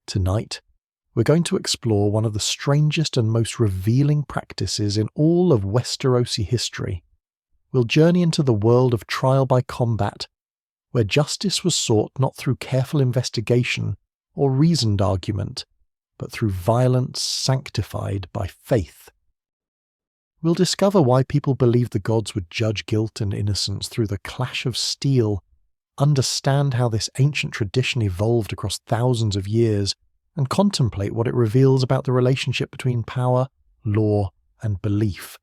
Tonight, we're going to explore one of the strangest and most revealing practices in all of Westerosi history. We'll journey into the world of trial by combat, where justice was sought not through careful investigation or reasoned argument, but through violence sanctified by faith. We'll discover why people believed the gods would judge guilt and innocence through the clash of steel, understand how this ancient tradition evolved across thousands of years, and contemplate what it reveals about the relationship between power, law, and belief.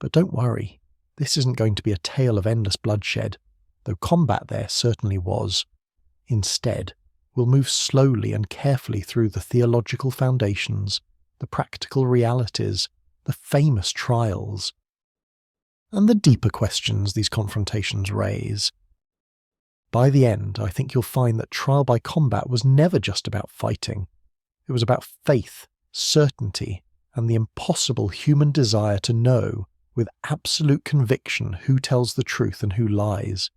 But don't worry, this isn't going to be a tale of endless bloodshed, though combat there certainly was. Instead, we'll move slowly and carefully through the theological foundations, the practical realities, the famous trials, and the deeper questions these confrontations raise. By the end, I think you'll find that trial by combat was never just about fighting. It was about faith, certainty, and the impossible human desire to know with absolute conviction who tells the truth and who lies.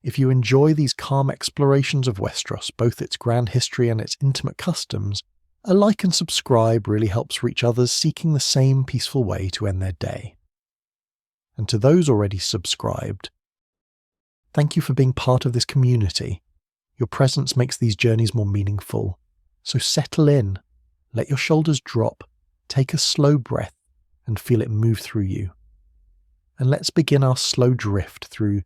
If you enjoy these calm explorations of Westeros, both its grand history and its intimate customs, a like and subscribe really helps reach others seeking the same peaceful way to end their day. And to those already subscribed, thank you for being part of this community. Your presence makes these journeys more meaningful. So settle in, let your shoulders drop, take a slow breath, and feel it move through you. And let's begin our slow drift through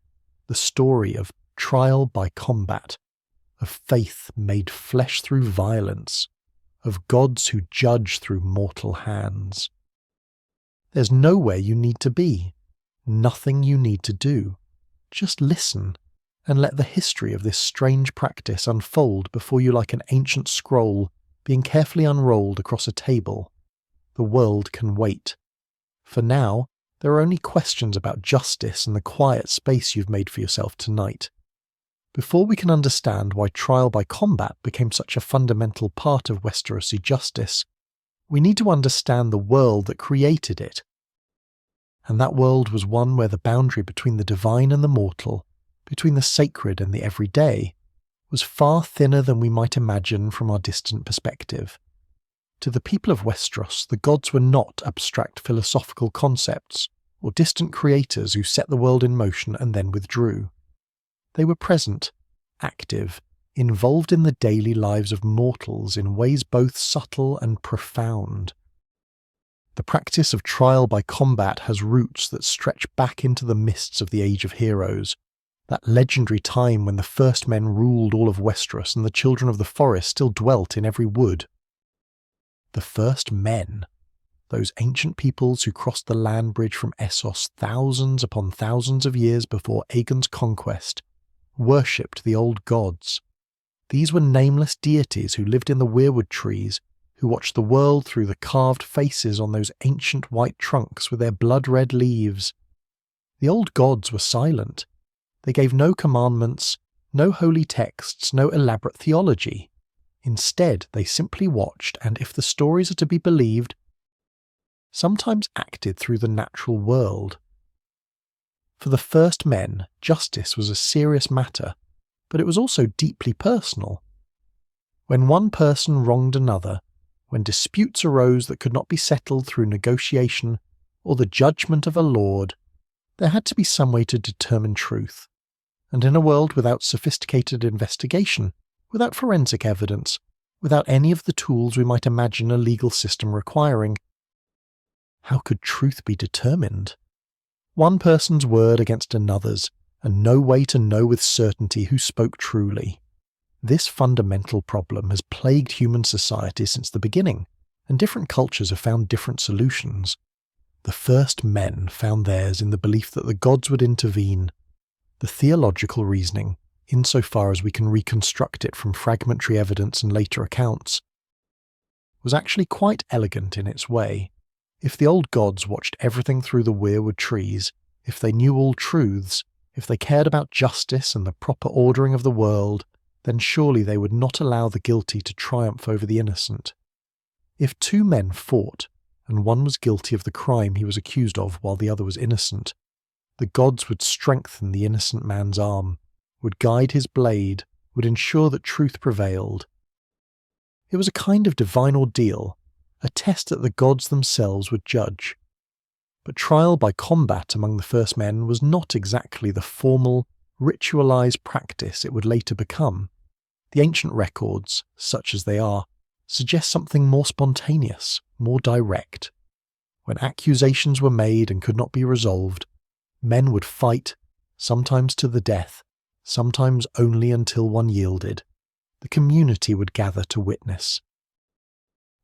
the story of trial by combat, of faith made flesh through violence, of gods who judge through mortal hands. There's nowhere you need to be, nothing you need to do. Just listen and let the history of this strange practice unfold before you like an ancient scroll being carefully unrolled across a table. The world can wait. For now, there are only questions about justice and the quiet space you've made for yourself tonight. Before we can understand why trial by combat became such a fundamental part of Westerosi justice, we need to understand the world that created it. And that world was one where the boundary between the divine and the mortal, between the sacred and the everyday, was far thinner than we might imagine from our distant perspective. To the people of Westeros, the gods were not abstract philosophical concepts or distant creators who set the world in motion and then withdrew. They were present, active, involved in the daily lives of mortals in ways both subtle and profound. The practice of trial by combat has roots that stretch back into the mists of the Age of Heroes, that legendary time when the first men ruled all of Westeros and the children of the forest still dwelt in every wood. The first men, those ancient peoples who crossed the land bridge from Essos thousands upon thousands of years before Aegon's conquest, worshipped the old gods. These were nameless deities who lived in the weirwood trees, who watched the world through the carved faces on those ancient white trunks with their blood-red leaves. The old gods were silent. They gave no commandments, no holy texts, no elaborate theology. Instead, they simply watched and, if the stories are to be believed, sometimes acted through the natural world. For the first men, justice was a serious matter, but it was also deeply personal. When one person wronged another, when disputes arose that could not be settled through negotiation or the judgment of a lord, there had to be some way to determine truth. And in a world without sophisticated investigation, without forensic evidence, without any of the tools we might imagine a legal system requiring, how could truth be determined? One person's word against another's, and no way to know with certainty who spoke truly. This fundamental problem has plagued human society since the beginning, and different cultures have found different solutions. The first men found theirs in the belief that the gods would intervene. The theological reasoning, insofar as we can reconstruct it from fragmentary evidence and later accounts, was actually quite elegant in its way. If the old gods watched everything through the weirwood trees, if they knew all truths, if they cared about justice and the proper ordering of the world, then surely they would not allow the guilty to triumph over the innocent. If two men fought, and one was guilty of the crime he was accused of while the other was innocent, the gods would strengthen the innocent man's arm, would guide his blade, would ensure that truth prevailed. It was a kind of divine ordeal, a test that the gods themselves would judge. But trial by combat among the first men was not exactly the formal, ritualized practice it would later become. The ancient records, such as they are, suggest something more spontaneous, more direct. When accusations were made and could not be resolved, men would fight, sometimes to the death, sometimes only until one yielded. The community would gather to witness.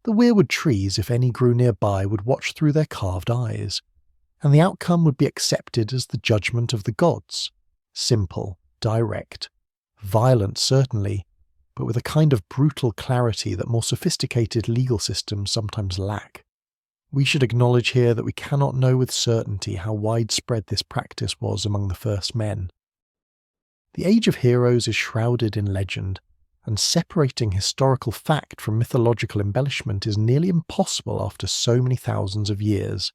The weirwood trees, if any grew nearby, would watch through their carved eyes, and the outcome would be accepted as the judgment of the gods. Simple, direct, violent certainly, but with a kind of brutal clarity that more sophisticated legal systems sometimes lack. We should acknowledge here that we cannot know with certainty how widespread this practice was among the first men. The Age of Heroes is shrouded in legend, and separating historical fact from mythological embellishment is nearly impossible after so many thousands of years.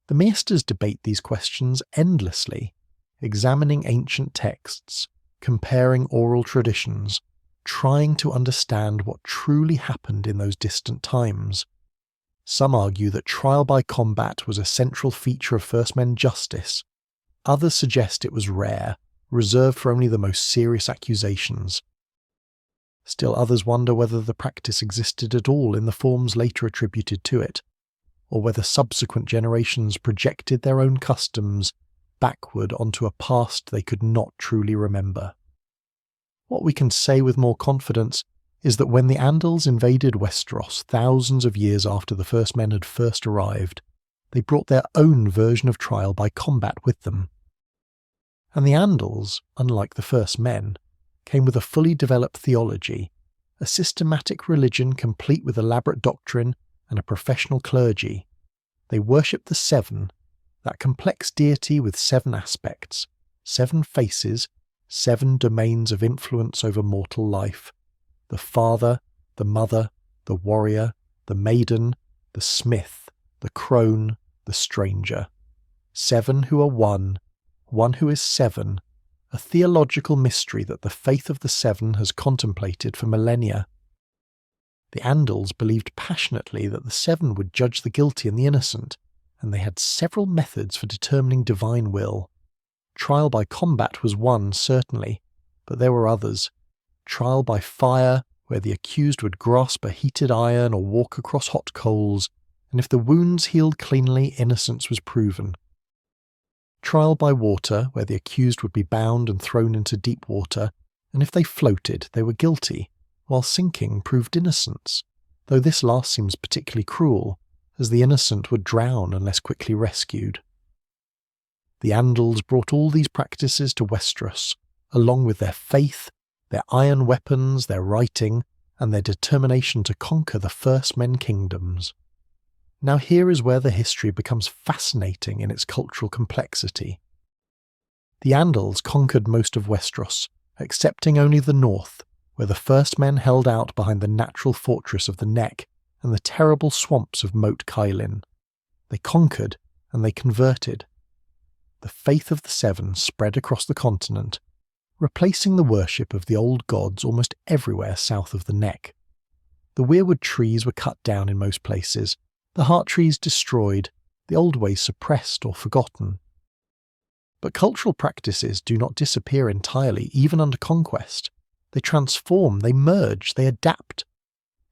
The Maesters debate these questions endlessly, examining ancient texts, comparing oral traditions, trying to understand what truly happened in those distant times. Some argue that trial by combat was a central feature of first men justice. Others suggest it was rare, reserved for only the most serious accusations. Still others wonder whether the practice existed at all in the forms later attributed to it, or whether subsequent generations projected their own customs backward onto a past they could not truly remember. What we can say with more confidence is that when the Andals invaded Westeros thousands of years after the first men had first arrived, they brought their own version of trial by combat with them. And the Andals, unlike the first men, came with a fully developed theology, a systematic religion complete with elaborate doctrine and a professional clergy. They worshipped the Seven, that complex deity with 7 aspects, 7 faces, 7 domains of influence over mortal life: the father, the mother, the warrior, the maiden, the smith, the crone, the stranger. 7 who are one who is 7, a theological mystery that the faith of the Seven has contemplated for millennia. The Andals believed passionately that the Seven would judge the guilty and the innocent, and they had several methods for determining divine will. Trial by combat was one, certainly, but there were others. Trial by fire, where the accused would grasp a heated iron or walk across hot coals, and if the wounds healed cleanly, innocence was proven. Trial by water, where the accused would be bound and thrown into deep water, and if they floated, they were guilty, while sinking proved innocence, though this last seems particularly cruel, as the innocent would drown unless quickly rescued. The Andals brought all these practices to Westeros, along with their faith, their iron weapons, their writing, and their determination to conquer the first men kingdoms. Now here is where the history becomes fascinating in its cultural complexity. The Andals conquered most of Westeros, excepting only the north, where the first men held out behind the natural fortress of the Neck and the terrible swamps of Moat Cailin. They conquered and they converted. The faith of the Seven spread across the continent, replacing the worship of the old gods almost everywhere south of the Neck. The weirwood trees were cut down in most places, the heart trees destroyed, the old ways suppressed or forgotten. But cultural practices do not disappear entirely, even under conquest. They transform, they merge, they adapt.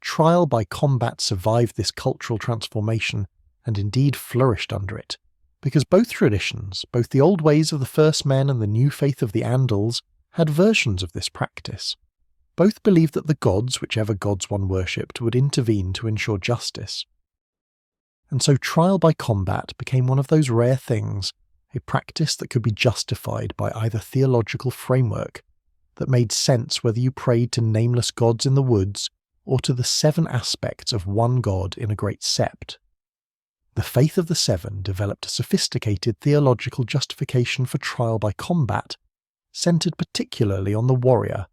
Trial by combat survived this cultural transformation, and indeed flourished under it, because both traditions, both the old ways of the first men and the new faith of the Andals, had versions of this practice. Both believed that the gods, whichever gods one worshipped, would intervene to ensure justice. And so trial by combat became one of those rare things, a practice that could be justified by either theological framework, that made sense whether you prayed to nameless gods in the woods or to the 7 aspects of one god in a great sept. The faith of the Seven developed a sophisticated theological justification for trial by combat, centered particularly on the warrior,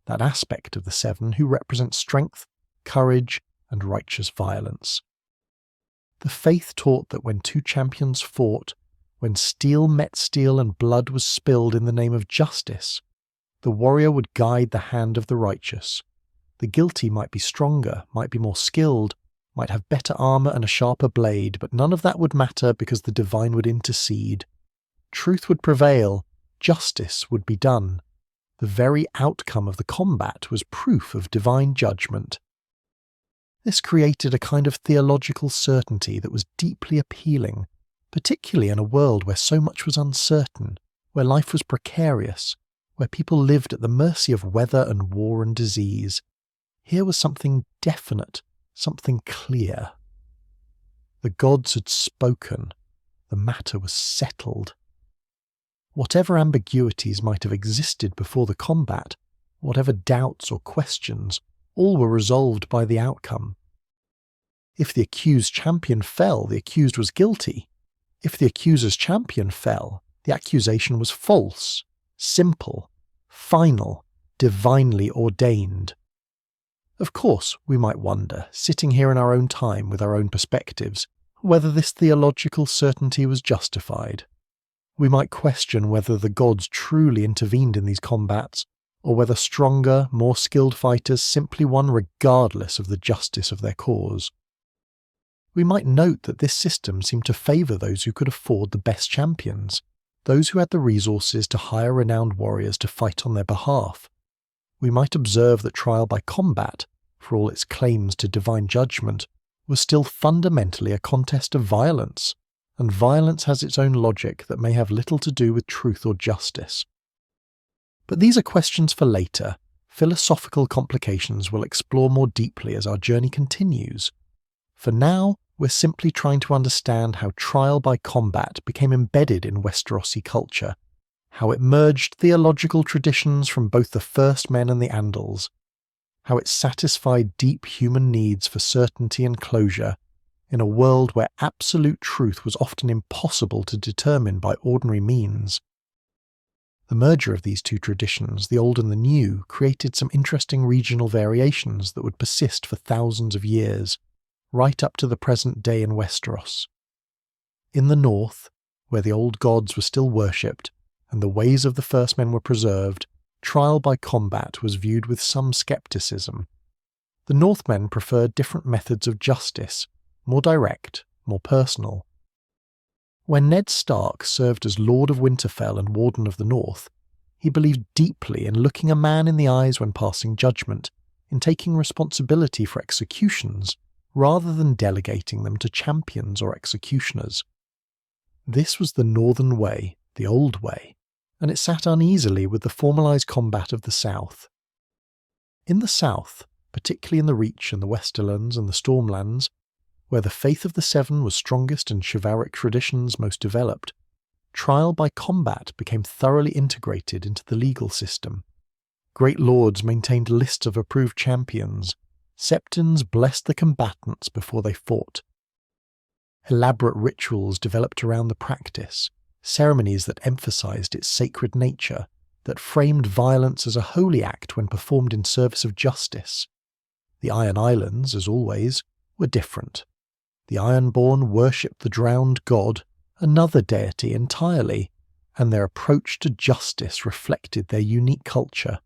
that aspect of the Seven who represents strength, courage, and righteous violence. The faith taught that when 2 champions fought, when steel met steel and blood was spilled in the name of justice, the warrior would guide the hand of the righteous, The guilty might be stronger, might be more skilled, might have better armour and a sharper blade, but none of that would matter because the divine would intercede. Truth would prevail, justice would be done. The very outcome of the combat was proof of divine judgment. This created a kind of theological certainty that was deeply appealing, particularly in a world where so much was uncertain, where life was precarious, where people lived at the mercy of weather and war and disease. Here was something definite, something clear. The gods had spoken. The matter was settled. Whatever ambiguities might have existed before the combat, whatever doubts or questions, all were resolved by the outcome. If the accused champion fell, the accused was guilty. If the accuser's champion fell, the accusation was false, simple, final, divinely ordained. Of course, we might wonder, sitting here in our own time with our own perspectives, whether this theological certainty was justified. We might question whether the gods truly intervened in these combats, or whether stronger, more skilled fighters simply won regardless of the justice of their cause. We might note that this system seemed to favour those who could afford the best champions, those who had the resources to hire renowned warriors to fight on their behalf. We might observe that trial by combat, for all its claims to divine judgment, was still fundamentally a contest of violence, and violence has its own logic that may have little to do with truth or justice. But these are questions for later. Philosophical complications we'll explore more deeply as our journey continues. For now, we're simply trying to understand how trial by combat became embedded in Westerosi culture, how it merged theological traditions from both the First Men and the Andals, how it satisfied deep human needs for certainty and closure in a world where absolute truth was often impossible to determine by ordinary means. The merger of these two traditions, the old and the new, created some interesting regional variations that would persist for thousands of years, right up to the present day in Westeros. In the north, where the old gods were still worshipped, and the ways of the First Men were preserved, trial by combat was viewed with some skepticism. The Northmen preferred different methods of justice, more direct, more personal. When Ned Stark served as Lord of Winterfell and Warden of the North, he believed deeply in looking a man in the eyes when passing judgment, in taking responsibility for executions, rather than delegating them to champions or executioners. This was the northern way, the old way, and it sat uneasily with the formalised combat of the south. In the south, particularly in the Reach and the Westerlands and the Stormlands, where the faith of the Seven was strongest and chivalric traditions most developed, trial by combat became thoroughly integrated into the legal system. Great lords maintained lists of approved champions. Septons blessed the combatants before they fought. Elaborate rituals developed around the practice, ceremonies that emphasized its sacred nature, that framed violence as a holy act when performed in service of justice. The Iron Islands, as always, were different. The Ironborn worshipped the drowned god, another deity entirely, and their approach to justice reflected their unique culture.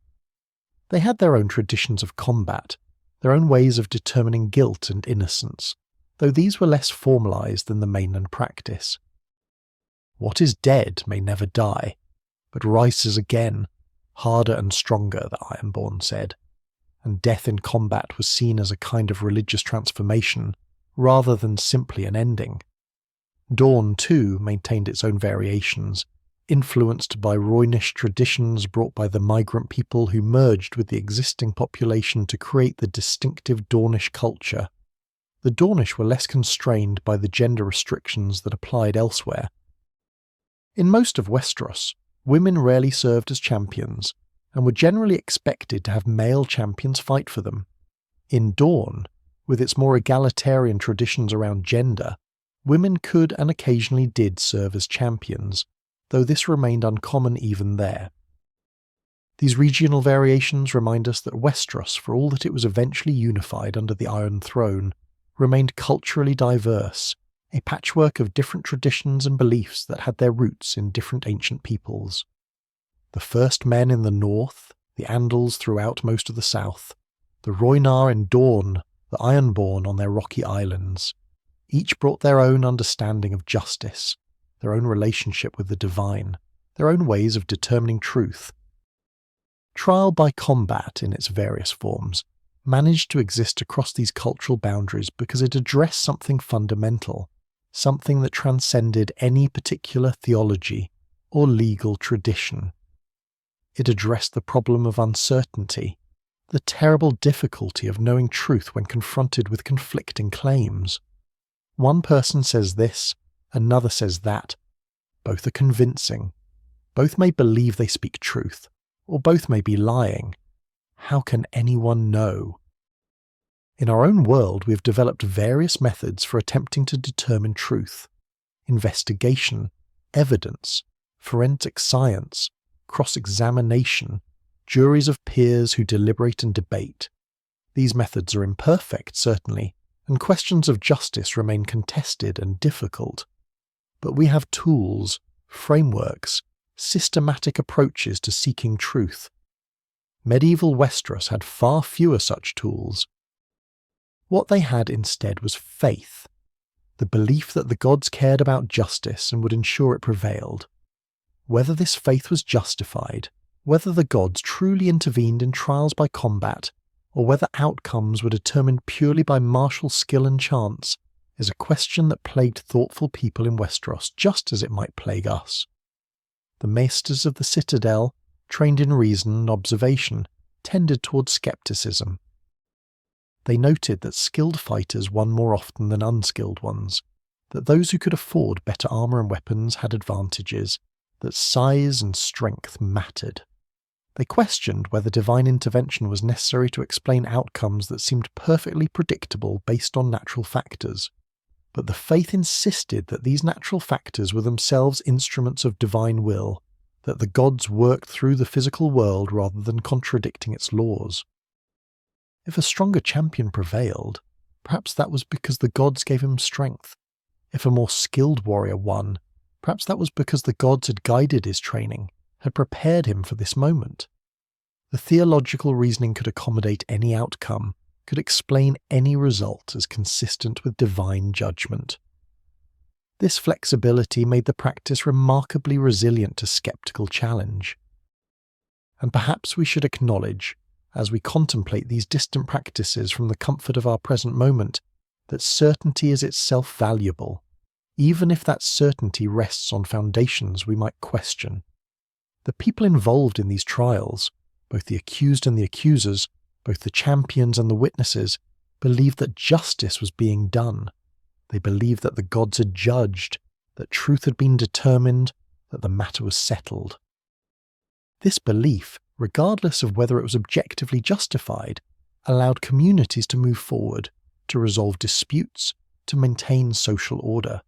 They had their own traditions of combat, their own ways of determining guilt and innocence, though these were less formalised than the mainland practice. What is dead may never die, but rises again, harder and stronger, the Ironborn said, and death in combat was seen as a kind of religious transformation, rather than simply an ending. Dorne, too, maintained its own variations, influenced by Rhoynish traditions brought by the migrant people who merged with the existing population to create the distinctive Dornish culture. The Dornish were less constrained by the gender restrictions that applied elsewhere. In most of Westeros, women rarely served as champions, and were generally expected to have male champions fight for them. In Dorne, with its more egalitarian traditions around gender, women could and occasionally did serve as champions, though this remained uncommon even there. These regional variations remind us that Westeros, for all that it was eventually unified under the Iron Throne, remained culturally diverse, a patchwork of different traditions and beliefs that had their roots in different ancient peoples. The First Men in the north, the Andals throughout most of the south, the Rhoynar and Dorne, the Ironborn on their rocky islands. Each brought their own understanding of justice, their own relationship with the divine, their own ways of determining truth. Trial by combat, in its various forms, managed to exist across these cultural boundaries because it addressed something fundamental, something that transcended any particular theology or legal tradition. It addressed the problem of uncertainty, the terrible difficulty of knowing truth when confronted with conflicting claims. One person says this, another says that. Both are convincing. Both may believe they speak truth, or both may be lying. How can anyone know? In our own world, we have developed various methods for attempting to determine truth. Investigation, evidence, forensic science, cross-examination, juries of peers who deliberate and debate. These methods are imperfect, certainly, and questions of justice remain contested and difficult. But we have tools, frameworks, systematic approaches to seeking truth. Medieval Westeros had far fewer such tools. What they had instead was faith, the belief that the gods cared about justice and would ensure it prevailed. Whether this faith was justified, whether the gods truly intervened in trials by combat, or whether outcomes were determined purely by martial skill and chance, is a question that plagued thoughtful people in Westeros just as it might plague us. The maesters of the citadel, trained in reason and observation, tended towards skepticism. They noted that skilled fighters won more often than unskilled ones, that those who could afford better armour and weapons had advantages, that size and strength mattered. They questioned whether divine intervention was necessary to explain outcomes that seemed perfectly predictable based on natural factors. But the faith insisted that these natural factors were themselves instruments of divine will, that the gods worked through the physical world rather than contradicting its laws. If a stronger champion prevailed, perhaps that was because the gods gave him strength. If a more skilled warrior won, perhaps that was because the gods had guided his training, had prepared him for this moment. The theological reasoning could accommodate any outcome, could explain any result as consistent with divine judgment. This flexibility made the practice remarkably resilient to skeptical challenge. And perhaps we should acknowledge, as we contemplate these distant practices from the comfort of our present moment, that certainty is itself valuable, even if that certainty rests on foundations we might question. The people involved in these trials, both the accused and the accusers, both the champions and the witnesses, believed that justice was being done. They believed that the gods had judged, that truth had been determined, that the matter was settled. This belief, regardless of whether it was objectively justified, allowed communities to move forward, to resolve disputes, to maintain social order.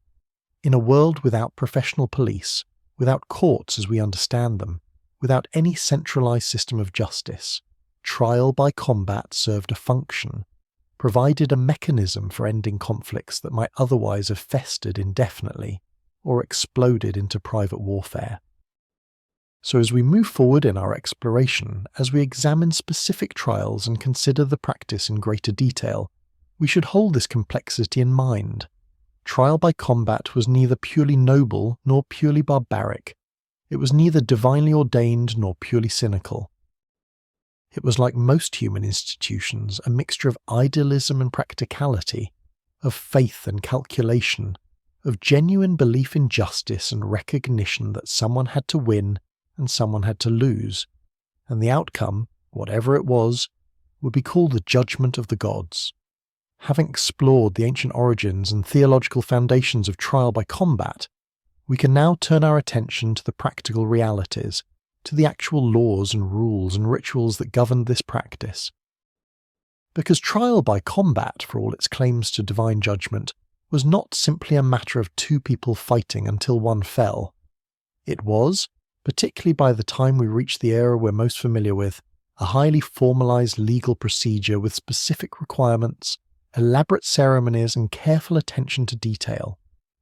In a world without professional police, without courts as we understand them, without any centralized system of justice, trial by combat served a function, provided a mechanism for ending conflicts that might otherwise have festered indefinitely or exploded into private warfare. So as we move forward in our exploration, as we examine specific trials and consider the practice in greater detail, we should hold this complexity in mind. Trial by combat was neither purely noble nor purely barbaric. It was neither divinely ordained nor purely cynical. It was, like most human institutions, a mixture of idealism and practicality, of faith and calculation, of genuine belief in justice and recognition that someone had to win and someone had to lose, and the outcome, whatever it was, would be called the judgment of the gods. Having explored the ancient origins and theological foundations of trial by combat, we can now turn our attention to the practical realities, to the actual laws and rules and rituals that governed this practice. Because trial by combat, for all its claims to divine judgment, was not simply a matter of two people fighting until one fell. It was, particularly by the time we reach the era we're most familiar with, a highly formalized legal procedure with specific requirements, elaborate ceremonies and careful attention to detail.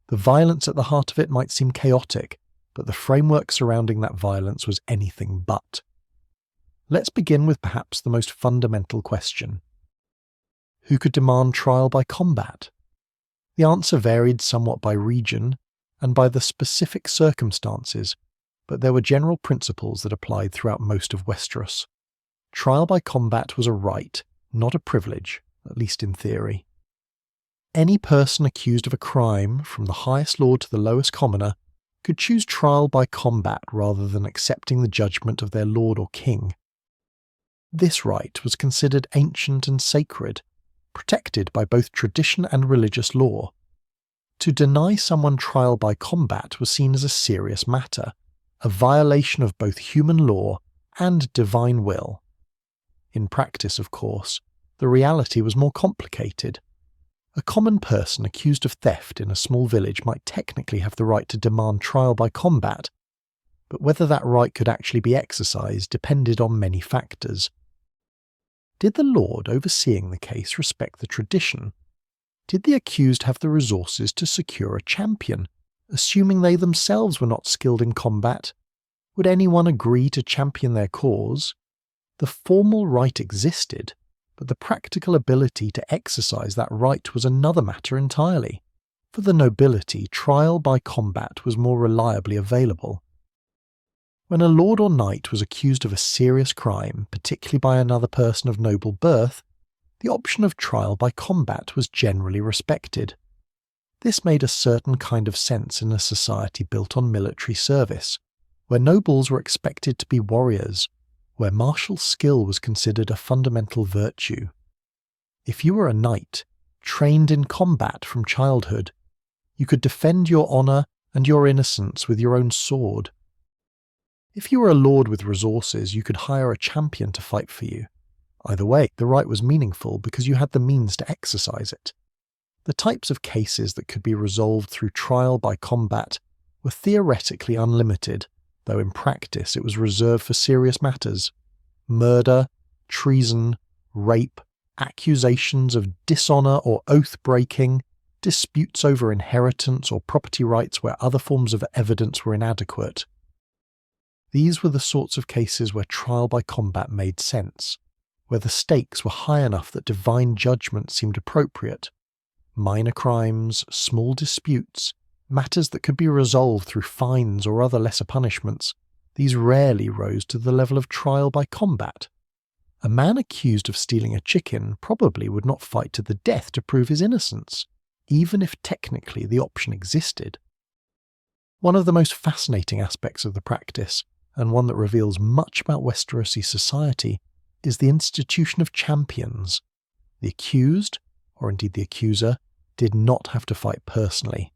The violence at the heart of it might seem chaotic, but the framework surrounding that violence was anything but. Let's begin with perhaps the most fundamental question. Who could demand trial by combat? The answer varied somewhat by region and by the specific circumstances, but there were general principles that applied throughout most of Westeros. Trial by combat was a right, not a privilege, at least in theory. Any person accused of a crime, from the highest lord to the lowest commoner, could choose trial by combat rather than accepting the judgment of their lord or king. This right was considered ancient and sacred, protected by both tradition and religious law. To deny someone trial by combat was seen as a serious matter, a violation of both human law and divine will. In practice, of course, the reality was more complicated. A common person accused of theft in a small village might technically have the right to demand trial by combat, but whether that right could actually be exercised depended on many factors. Did the lord overseeing the case respect the tradition? Did the accused have the resources to secure a champion, assuming they themselves were not skilled in combat? Would anyone agree to champion their cause? The formal right existed, but the practical ability to exercise that right was another matter entirely. For the nobility, trial by combat was more reliably available. When a lord or knight was accused of a serious crime, particularly by another person of noble birth, the option of trial by combat was generally respected. This made a certain kind of sense in a society built on military service, where nobles were expected to be warriors, where martial skill was considered a fundamental virtue. If you were a knight, trained in combat from childhood, you could defend your honour and your innocence with your own sword. If you were a lord with resources, you could hire a champion to fight for you. Either way, the right was meaningful because you had the means to exercise it. The types of cases that could be resolved through trial by combat were theoretically unlimited, though in practice it was reserved for serious matters. Murder, treason, rape, accusations of dishonour or oath-breaking, disputes over inheritance or property rights where other forms of evidence were inadequate. These were the sorts of cases where trial by combat made sense, where the stakes were high enough that divine judgment seemed appropriate. Minor crimes, small disputes, matters that could be resolved through fines or other lesser punishments, these rarely rose to the level of trial by combat. A man accused of stealing a chicken probably would not fight to the death to prove his innocence, even if technically the option existed. One of the most fascinating aspects of the practice, and one that reveals much about Westerosi society, is the institution of champions. The accused, or indeed the accuser, did not have to fight personally.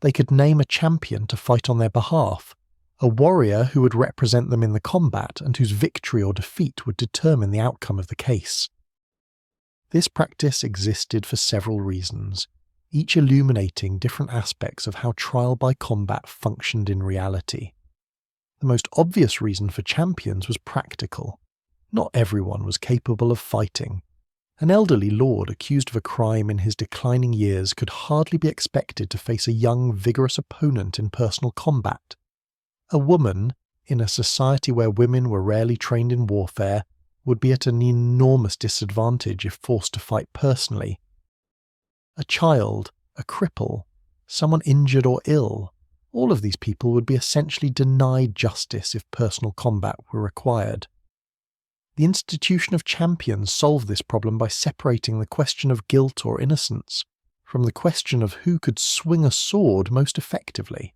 They could name a champion to fight on their behalf, a warrior who would represent them in the combat and whose victory or defeat would determine the outcome of the case. This practice existed for several reasons, each illuminating different aspects of how trial by combat functioned in reality. The most obvious reason for champions was practical. Not everyone was capable of fighting. An elderly lord accused of a crime in his declining years could hardly be expected to face a young, vigorous opponent in personal combat. A woman, in a society where women were rarely trained in warfare, would be at an enormous disadvantage if forced to fight personally. A child, a cripple, someone injured or ill, all of these people would be essentially denied justice if personal combat were required. The institution of champions solved this problem by separating the question of guilt or innocence from the question of who could swing a sword most effectively.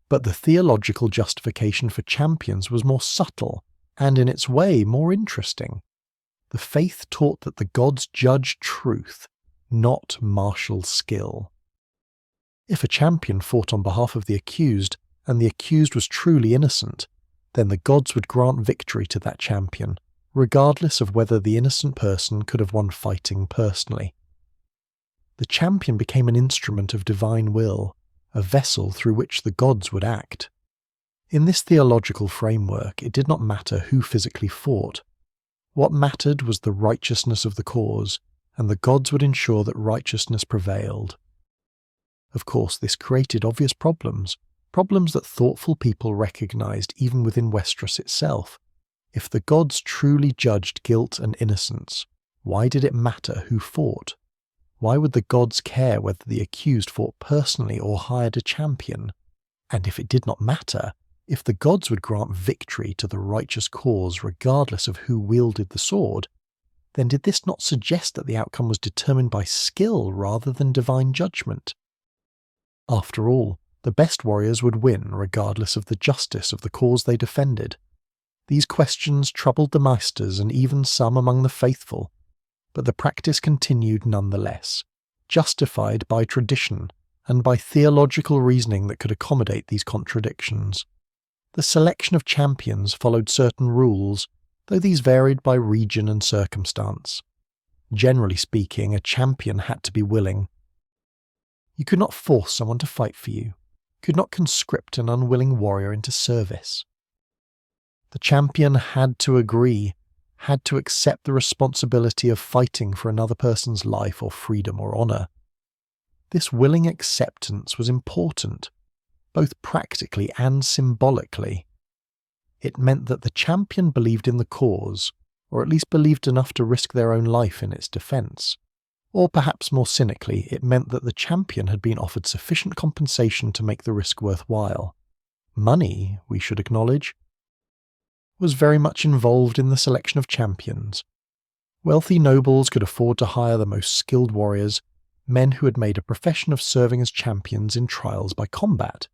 But the theological justification for champions was more subtle and in its way more interesting. The faith taught that the gods judge truth, not martial skill. If a champion fought on behalf of the accused, and the accused was truly innocent, then the gods would grant victory to that champion, regardless of whether the innocent person could have won fighting personally. The champion became an instrument of divine will, a vessel through which the gods would act. In this theological framework, it did not matter who physically fought. What mattered was the righteousness of the cause, and the gods would ensure that righteousness prevailed. Of course, this created obvious problems that thoughtful people recognized even within Westeros itself. If the gods truly judged guilt and innocence, why did it matter who fought? Why would the gods care whether the accused fought personally or hired a champion? And if it did not matter, if the gods would grant victory to the righteous cause regardless of who wielded the sword, then did this not suggest that the outcome was determined by skill rather than divine judgment? After all, the best warriors would win regardless of the justice of the cause they defended. These questions troubled the maesters and even some among the faithful, but the practice continued nonetheless, justified by tradition and by theological reasoning that could accommodate these contradictions. The selection of champions followed certain rules, though these varied by region and circumstance. Generally speaking, a champion had to be willing. You could not force someone to fight for you, could not conscript an unwilling warrior into service. The champion had to agree, had to accept the responsibility of fighting for another person's life or freedom or honour. This willing acceptance was important, both practically and symbolically. It meant that the champion believed in the cause, or at least believed enough to risk their own life in its defence. Or perhaps more cynically, it meant that the champion had been offered sufficient compensation to make the risk worthwhile. Money, we should acknowledge, was very much involved in the selection of champions. Wealthy nobles could afford to hire the most skilled warriors, men who had made a profession of serving as champions in trials by combat.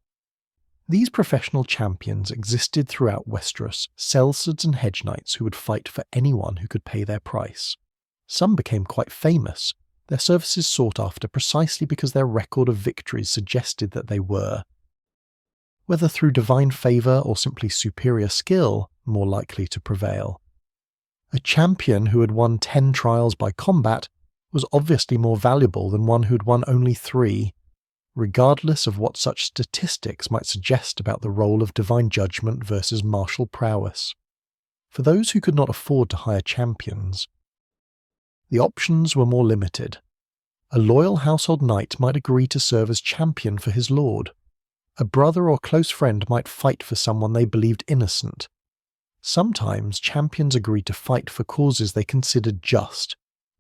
These professional champions existed throughout Westeros, sellswords and hedge knights who would fight for anyone who could pay their price. Some became quite famous, their services sought after precisely because their record of victories suggested that they were, whether through divine favour or simply superior skill, more likely to prevail. A champion who had won 10 trials by combat was obviously more valuable than one who had won only 3, regardless of what such statistics might suggest about the role of divine judgment versus martial prowess. For those who could not afford to hire champions, the options were more limited. A loyal household knight might agree to serve as champion for his lord. A brother or close friend might fight for someone they believed innocent. Sometimes champions agreed to fight for causes they considered just,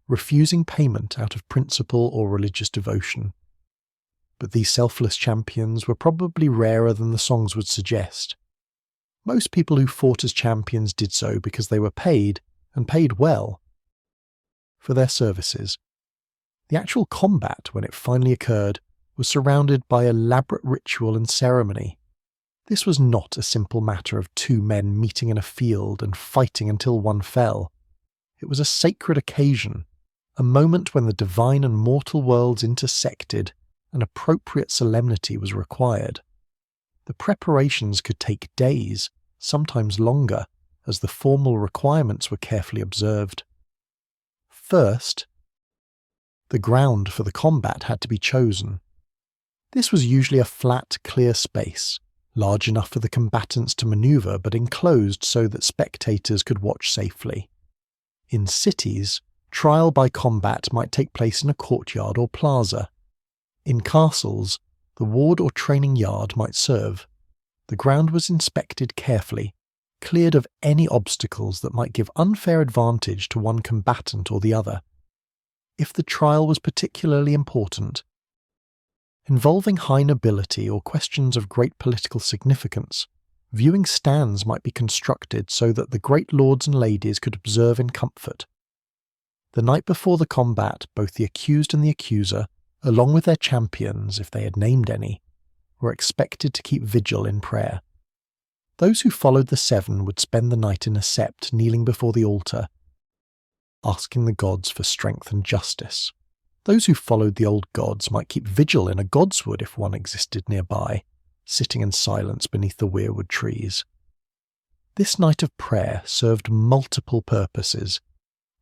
refusing payment out of principle or religious devotion. But these selfless champions were probably rarer than the songs would suggest. Most people who fought as champions did so because they were paid, and paid well, for their services. The actual combat, when it finally occurred, was surrounded by elaborate ritual and ceremony. This was not a simple matter of 2 men meeting in a field and fighting until one fell. It was a sacred occasion, a moment when the divine and mortal worlds intersected, and appropriate solemnity was required. The preparations could take days, sometimes longer, as the formal requirements were carefully observed. First, the ground for the combat had to be chosen. This was usually a flat, clear space, large enough for the combatants to maneuver but enclosed so that spectators could watch safely. In cities, trial by combat might take place in a courtyard or plaza. In castles, the ward or training yard might serve. The ground was inspected carefully, cleared of any obstacles that might give unfair advantage to one combatant or the other. If the trial was particularly important, involving high nobility or questions of great political significance, viewing stands might be constructed so that the great lords and ladies could observe in comfort. The night before the combat, both the accused and the accuser, along with their champions, if they had named any, were expected to keep vigil in prayer. Those who followed the 7 would spend the night in a sept, kneeling before the altar, asking the gods for strength and justice. Those who followed the old gods might keep vigil in a godswood if one existed nearby, sitting in silence beneath the weirwood trees. This night of prayer served multiple purposes.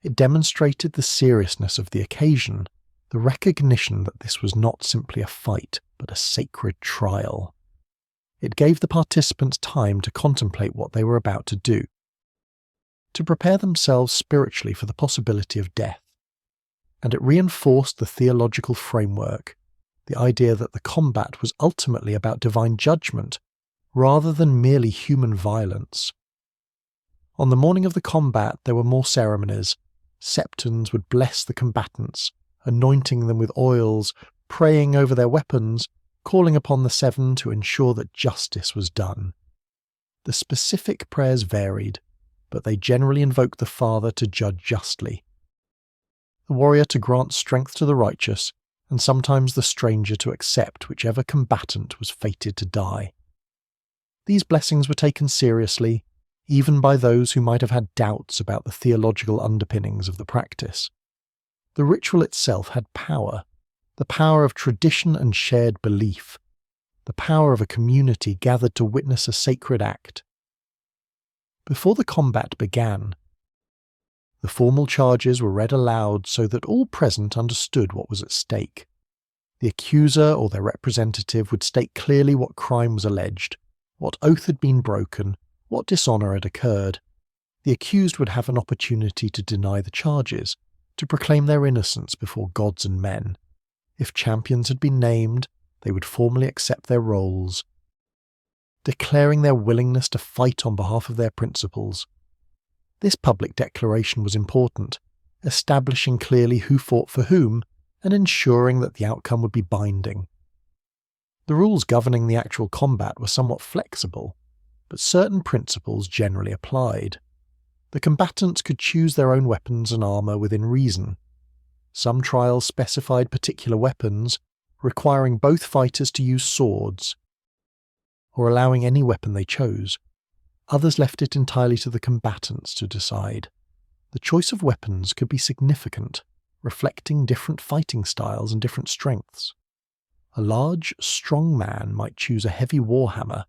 It demonstrated the seriousness of the occasion, the recognition that this was not simply a fight, but a sacred trial. It gave the participants time to contemplate what they were about to do, to prepare themselves spiritually for the possibility of death. And it reinforced the theological framework, the idea that the combat was ultimately about divine judgment, rather than merely human violence. On the morning of the combat there were more ceremonies. Septons would bless the combatants, anointing them with oils, praying over their weapons, calling upon the Seven to ensure that justice was done. The specific prayers varied, but they generally invoked the Father to judge justly, the warrior to grant strength to the righteous, and sometimes the stranger to accept whichever combatant was fated to die. These blessings were taken seriously, even by those who might have had doubts about the theological underpinnings of the practice. The ritual itself had power, the power of tradition and shared belief, the power of a community gathered to witness a sacred act. Before the combat began, the formal charges were read aloud so that all present understood what was at stake. The accuser or their representative would state clearly what crime was alleged, what oath had been broken, what dishonour had occurred. The accused would have an opportunity to deny the charges, to proclaim their innocence before gods and men. If champions had been named, they would formally accept their roles, declaring their willingness to fight on behalf of their principles. This public declaration was important, establishing clearly who fought for whom and ensuring that the outcome would be binding. The rules governing the actual combat were somewhat flexible, but certain principles generally applied. The combatants could choose their own weapons and armour within reason. Some trials specified particular weapons, requiring both fighters to use swords, or allowing any weapon they chose. Others left it entirely to the combatants to decide. The choice of weapons could be significant, reflecting different fighting styles and different strengths. A large, strong man might choose a heavy warhammer,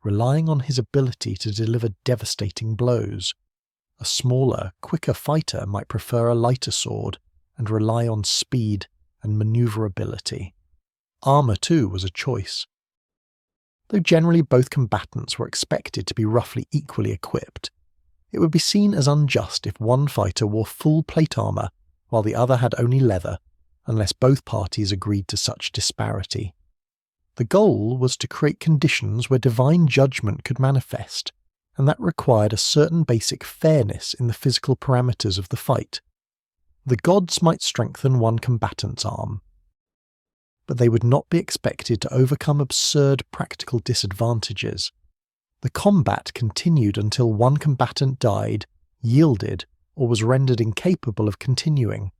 relying on his ability to deliver devastating blows. A smaller, quicker fighter might prefer a lighter sword and rely on speed and maneuverability. Armour, too, was a choice. Though generally both combatants were expected to be roughly equally equipped, it would be seen as unjust if one fighter wore full plate armour while the other had only leather, unless both parties agreed to such disparity. The goal was to create conditions where divine judgment could manifest, and that required a certain basic fairness in the physical parameters of the fight. The gods might strengthen one combatant's arm, but they would not be expected to overcome absurd practical disadvantages. The combat continued until one combatant died, yielded, or was rendered incapable of continuing.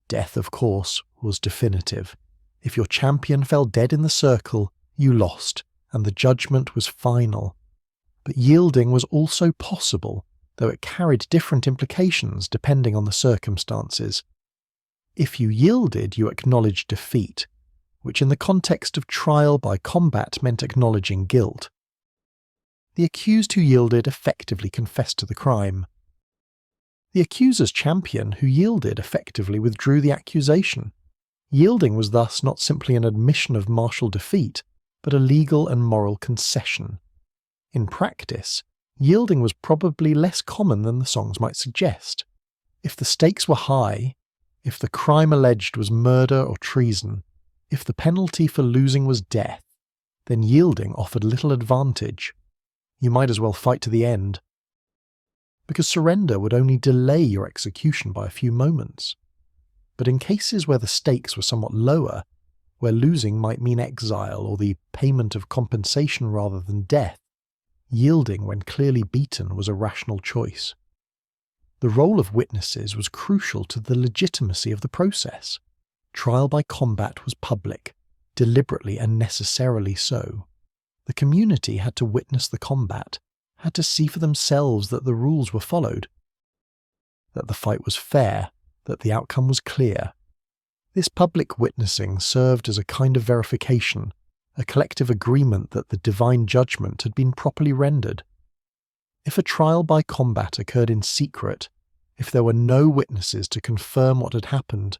Death, of course, was definitive. If your champion fell dead in the circle, you lost, and the judgment was final. But yielding was also possible, though it carried different implications depending on the circumstances. If you yielded, you acknowledged defeat, which in the context of trial by combat meant acknowledging guilt. The accused who yielded effectively confessed to the crime. The accuser's champion who yielded effectively withdrew the accusation. Yielding was thus not simply an admission of martial defeat, but a legal and moral concession. In practice, yielding was probably less common than the songs might suggest. If the stakes were high, if the crime alleged was murder or treason, if the penalty for losing was death, then yielding offered little advantage. You might as well fight to the end, because surrender would only delay your execution by a few moments. But in cases where the stakes were somewhat lower, where losing might mean exile or the payment of compensation rather than death, yielding when clearly beaten was a rational choice. The role of witnesses was crucial to the legitimacy of the process. Trial by combat was public, deliberately and necessarily so. The community had to witness the combat, had to see for themselves that the rules were followed, that the fight was fair, that the outcome was clear. This public witnessing served as a kind of verification, a collective agreement that the divine judgment had been properly rendered. If a trial by combat occurred in secret, if there were no witnesses to confirm what had happened,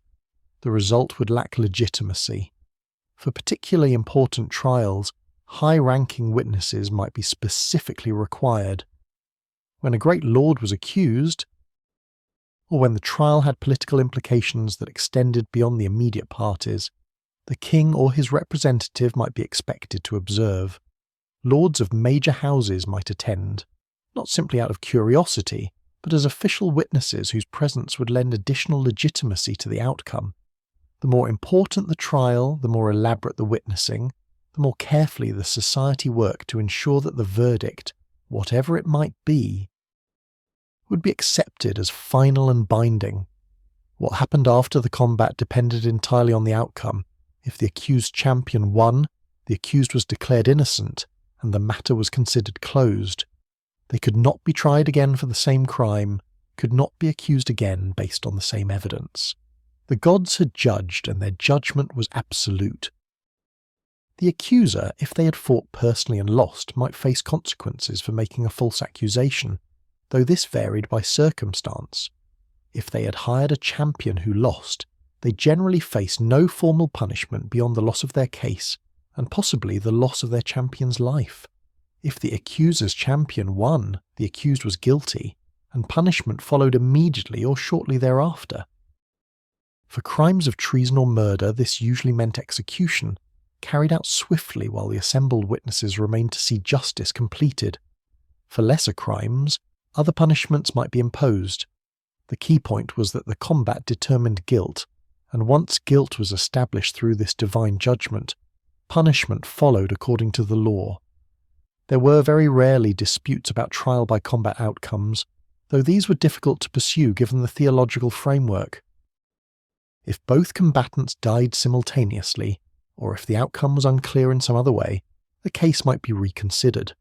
the result would lack legitimacy. For particularly important trials, high-ranking witnesses might be specifically required. When a great lord was accused, or when the trial had political implications that extended beyond the immediate parties, the king or his representative might be expected to observe. Lords of major houses might attend, not simply out of curiosity, but as official witnesses whose presence would lend additional legitimacy to the outcome. The more important the trial, the more elaborate the witnessing, the more carefully the society worked to ensure that the verdict, whatever it might be, would be accepted as final and binding. What happened after the combat depended entirely on the outcome. If the accused champion won, the accused was declared innocent, and the matter was considered closed. They could not be tried again for the same crime, could not be accused again based on the same evidence. The gods had judged, and their judgment was absolute. The accuser, if they had fought personally and lost, might face consequences for making a false accusation, though this varied by circumstance. If they had hired a champion who lost, they generally faced no formal punishment beyond the loss of their case, and possibly the loss of their champion's life. If the accuser's champion won, the accused was guilty, and punishment followed immediately or shortly thereafter. For crimes of treason or murder, this usually meant execution, carried out swiftly while the assembled witnesses remained to see justice completed. For lesser crimes, other punishments might be imposed. The key point was that the combat determined guilt, and once guilt was established through this divine judgment, punishment followed according to the law. There were very rarely disputes about trial by combat outcomes, though these were difficult to pursue given the theological framework. If both combatants died simultaneously, or if the outcome was unclear in some other way, the case might be reconsidered.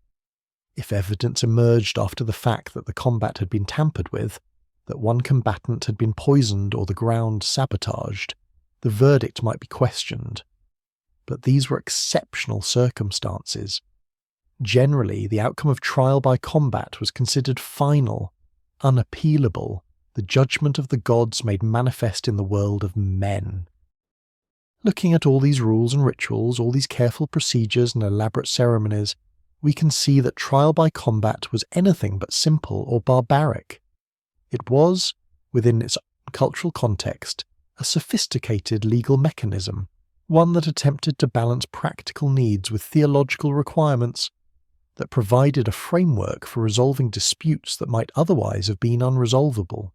If evidence emerged after the fact that the combat had been tampered with, that one combatant had been poisoned or the ground sabotaged, the verdict might be questioned. But these were exceptional circumstances. Generally, the outcome of trial by combat was considered final, unappealable, the judgment of the gods made manifest in the world of men. Looking at all these rules and rituals, all these careful procedures and elaborate ceremonies, we can see that trial by combat was anything but simple or barbaric. It was, within its cultural context, a sophisticated legal mechanism, one that attempted to balance practical needs with theological requirements, that provided a framework for resolving disputes that might otherwise have been unresolvable.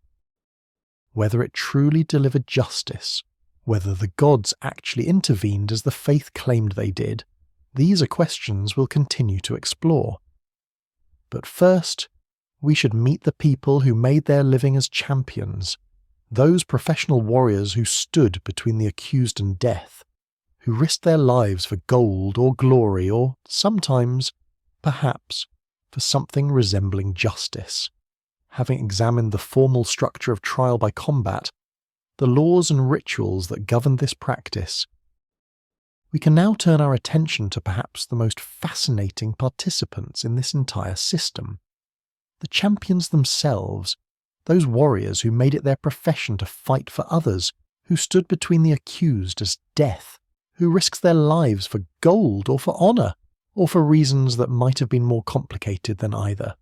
Whether it truly delivered justice, whether the gods actually intervened as the faith claimed they did, these are questions we'll continue to explore. But first, we should meet the people who made their living as champions, those professional warriors who stood between the accused and death, who risked their lives for gold or glory or, sometimes, perhaps, for something resembling justice. Having examined the formal structure of trial by combat, the laws and rituals that govern this practice, we can now turn our attention to perhaps the most fascinating participants in this entire system. The champions themselves, those warriors who made it their profession to fight for others, who stood between the accused as death, who risked their lives for gold or for honour, or for reasons that might have been more complicated than either.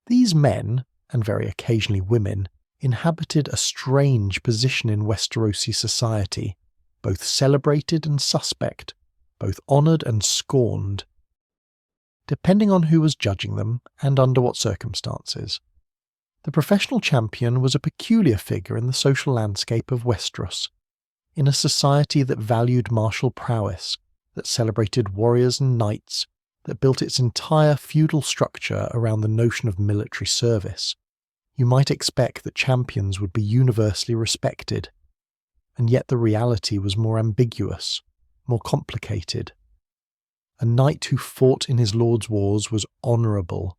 These men, and very occasionally women, inhabited a strange position in Westerosi society, both celebrated and suspect, both honoured and scorned, depending on who was judging them and under what circumstances. The professional champion was a peculiar figure in the social landscape of Westeros, in a society that valued martial prowess, that celebrated warriors and knights, that built its entire feudal structure around the notion of military service. You might expect that champions would be universally respected, and yet the reality was more ambiguous, more complicated. A knight who fought in his lord's wars was honourable,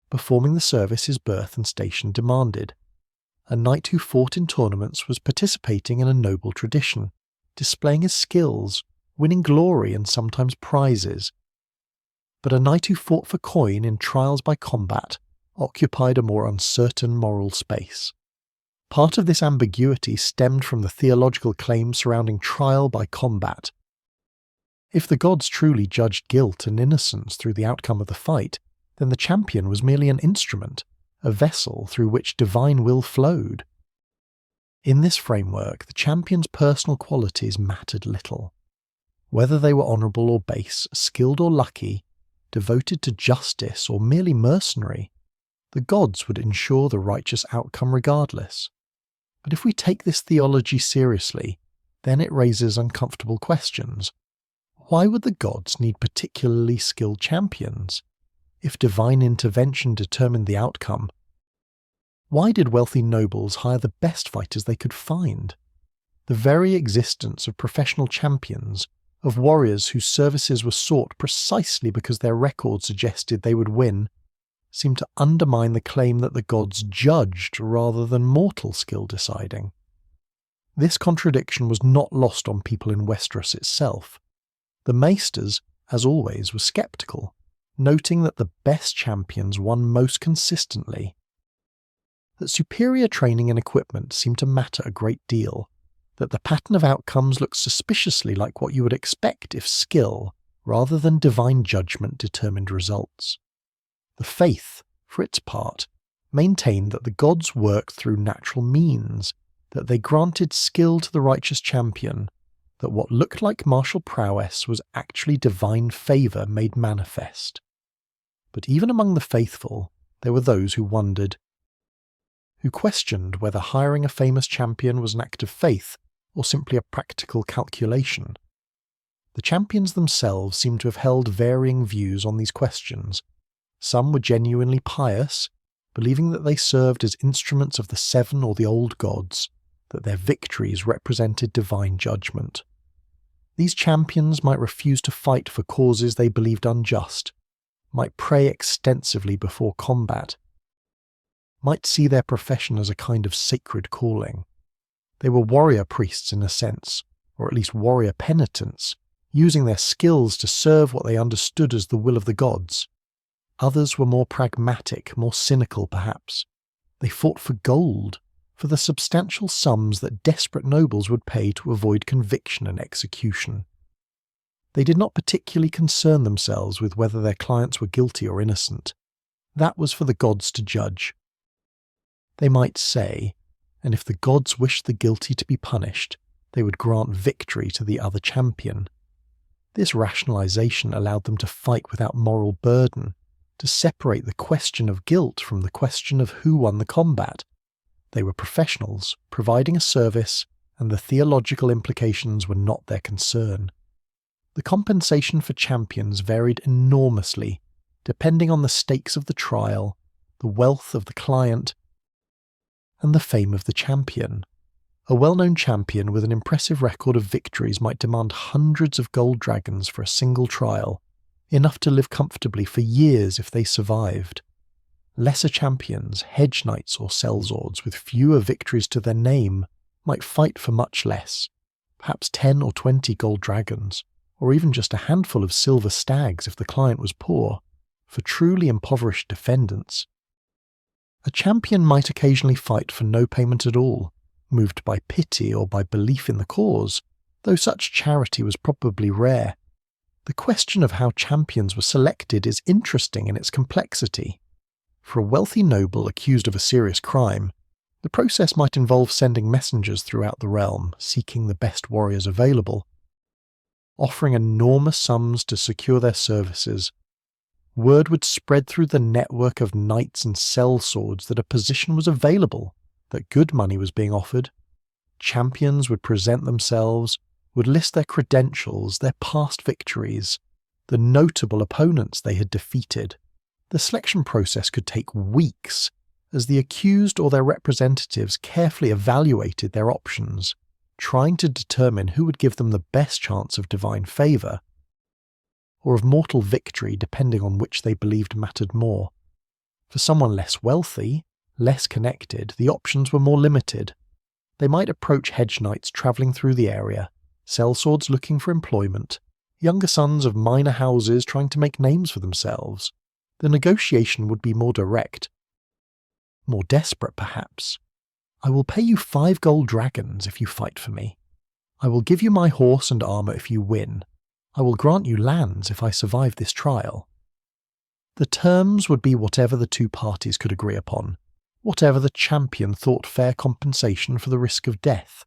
performing the service his birth and station demanded. A knight who fought in tournaments was participating in a noble tradition, displaying his skills, winning glory and sometimes prizes. But a knight who fought for coin in trials by combat occupied a more uncertain moral space. Part of this ambiguity stemmed from the theological claims surrounding trial by combat. If the gods truly judged guilt and innocence through the outcome of the fight, then the champion was merely an instrument, a vessel through which divine will flowed. In this framework, the champion's personal qualities mattered little. Whether they were honourable or base, skilled or lucky, devoted to justice or merely mercenary, the gods would ensure the righteous outcome regardless. But if we take this theology seriously, then it raises uncomfortable questions. Why would the gods need particularly skilled champions? If divine intervention determined the outcome, why did wealthy nobles hire the best fighters they could find? The very existence of professional champions, of warriors whose services were sought precisely because their record suggested they would win, seemed to undermine the claim that the gods judged rather than mortal skill deciding. This contradiction was not lost on people in Westeros itself. The maesters, as always, were sceptical, noting that the best champions won most consistently. That superior training and equipment seemed to matter a great deal, that the pattern of outcomes looked suspiciously like what you would expect if skill, rather than divine judgment, determined results. The faith, for its part, maintained that the gods worked through natural means, that they granted skill to the righteous champion, that what looked like martial prowess was actually divine favour made manifest. But even among the faithful, there were those who wondered, who questioned whether hiring a famous champion was an act of faith or simply a practical calculation. The champions themselves seem to have held varying views on these questions. Some were genuinely pious, believing that they served as instruments of the Seven or the Old Gods, that their victories represented divine judgment. These champions might refuse to fight for causes they believed unjust, might pray extensively before combat, might see their profession as a kind of sacred calling. They were warrior priests in a sense, or at least warrior penitents, using their skills to serve what they understood as the will of the gods. Others were more pragmatic, more cynical perhaps. They fought for gold, for the substantial sums that desperate nobles would pay to avoid conviction and execution. They did not particularly concern themselves with whether their clients were guilty or innocent. That was for the gods to judge. They might say, and if the gods wished the guilty to be punished, they would grant victory to the other champion. This rationalization allowed them to fight without moral burden, to separate the question of guilt from the question of who won the combat. They were professionals, providing a service, and the theological implications were not their concern. The compensation for champions varied enormously, depending on the stakes of the trial, the wealth of the client, and the fame of the champion. A well-known champion with an impressive record of victories might demand hundreds of gold dragons for a single trial, enough to live comfortably for years if they survived. Lesser champions, hedge knights or sellswords with fewer victories to their name, might fight for much less, perhaps 10 or 20 gold dragons, or even just a handful of silver stags if the client was poor, for truly impoverished defendants. A champion might occasionally fight for no payment at all, moved by pity or by belief in the cause, though such charity was probably rare. The question of how champions were selected is interesting in its complexity. For a wealthy noble accused of a serious crime, the process might involve sending messengers throughout the realm, seeking the best warriors available, offering enormous sums to secure their services. Word would spread through the network of knights and sellswords that a position was available, that good money was being offered. Champions would present themselves, would list their credentials, their past victories, the notable opponents they had defeated. The selection process could take weeks, as the accused or their representatives carefully evaluated their options, trying to determine who would give them the best chance of divine favour, or of mortal victory depending on which they believed mattered more. For someone less wealthy, less connected, the options were more limited. They might approach hedge knights travelling through the area, sellswords looking for employment, younger sons of minor houses trying to make names for themselves. The negotiation would be more direct, more desperate perhaps. I will pay you 5 gold dragons if you fight for me. I will give you my horse and armour if you win. I will grant you lands if I survive this trial. The terms would be whatever the two parties could agree upon, whatever the champion thought fair compensation for the risk of death.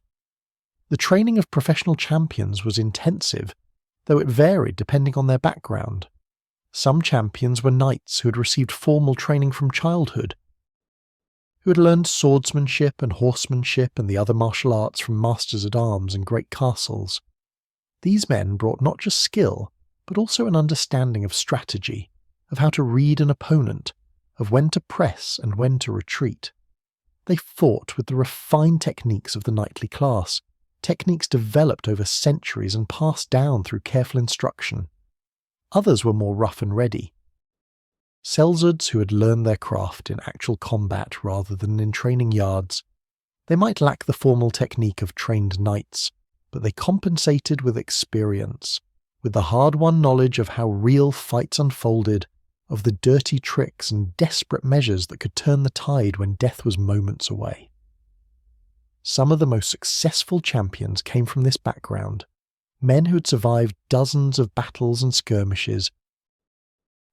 The training of professional champions was intensive, though it varied depending on their background. Some champions were knights who had received formal training from childhood, who had learned swordsmanship and horsemanship and the other martial arts from masters at arms in great castles. These men brought not just skill, but also an understanding of strategy, of how to read an opponent, of when to press and when to retreat. They fought with the refined techniques of the knightly class, techniques developed over centuries and passed down through careful instruction. Others were more rough and ready. Sellswords who had learned their craft in actual combat rather than in training yards. They might lack the formal technique of trained knights, but they compensated with experience, with the hard-won knowledge of how real fights unfolded, of the dirty tricks and desperate measures that could turn the tide when death was moments away. Some of the most successful champions came from this background, men who had survived dozens of battles and skirmishes,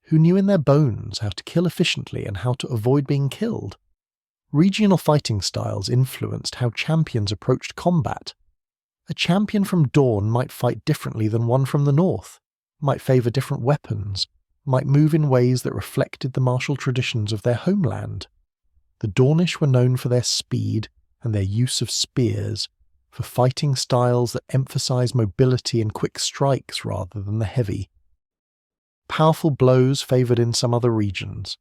who knew in their bones how to kill efficiently and how to avoid being killed. Regional fighting styles influenced how champions approached combat. A champion from Dorne might fight differently than one from the north, might favour different weapons, might move in ways that reflected the martial traditions of their homeland. The Dornish were known for their speed and their use of spears, for fighting styles that emphasise mobility and quick strikes rather than the heavy. Powerful blows favoured in some other regions.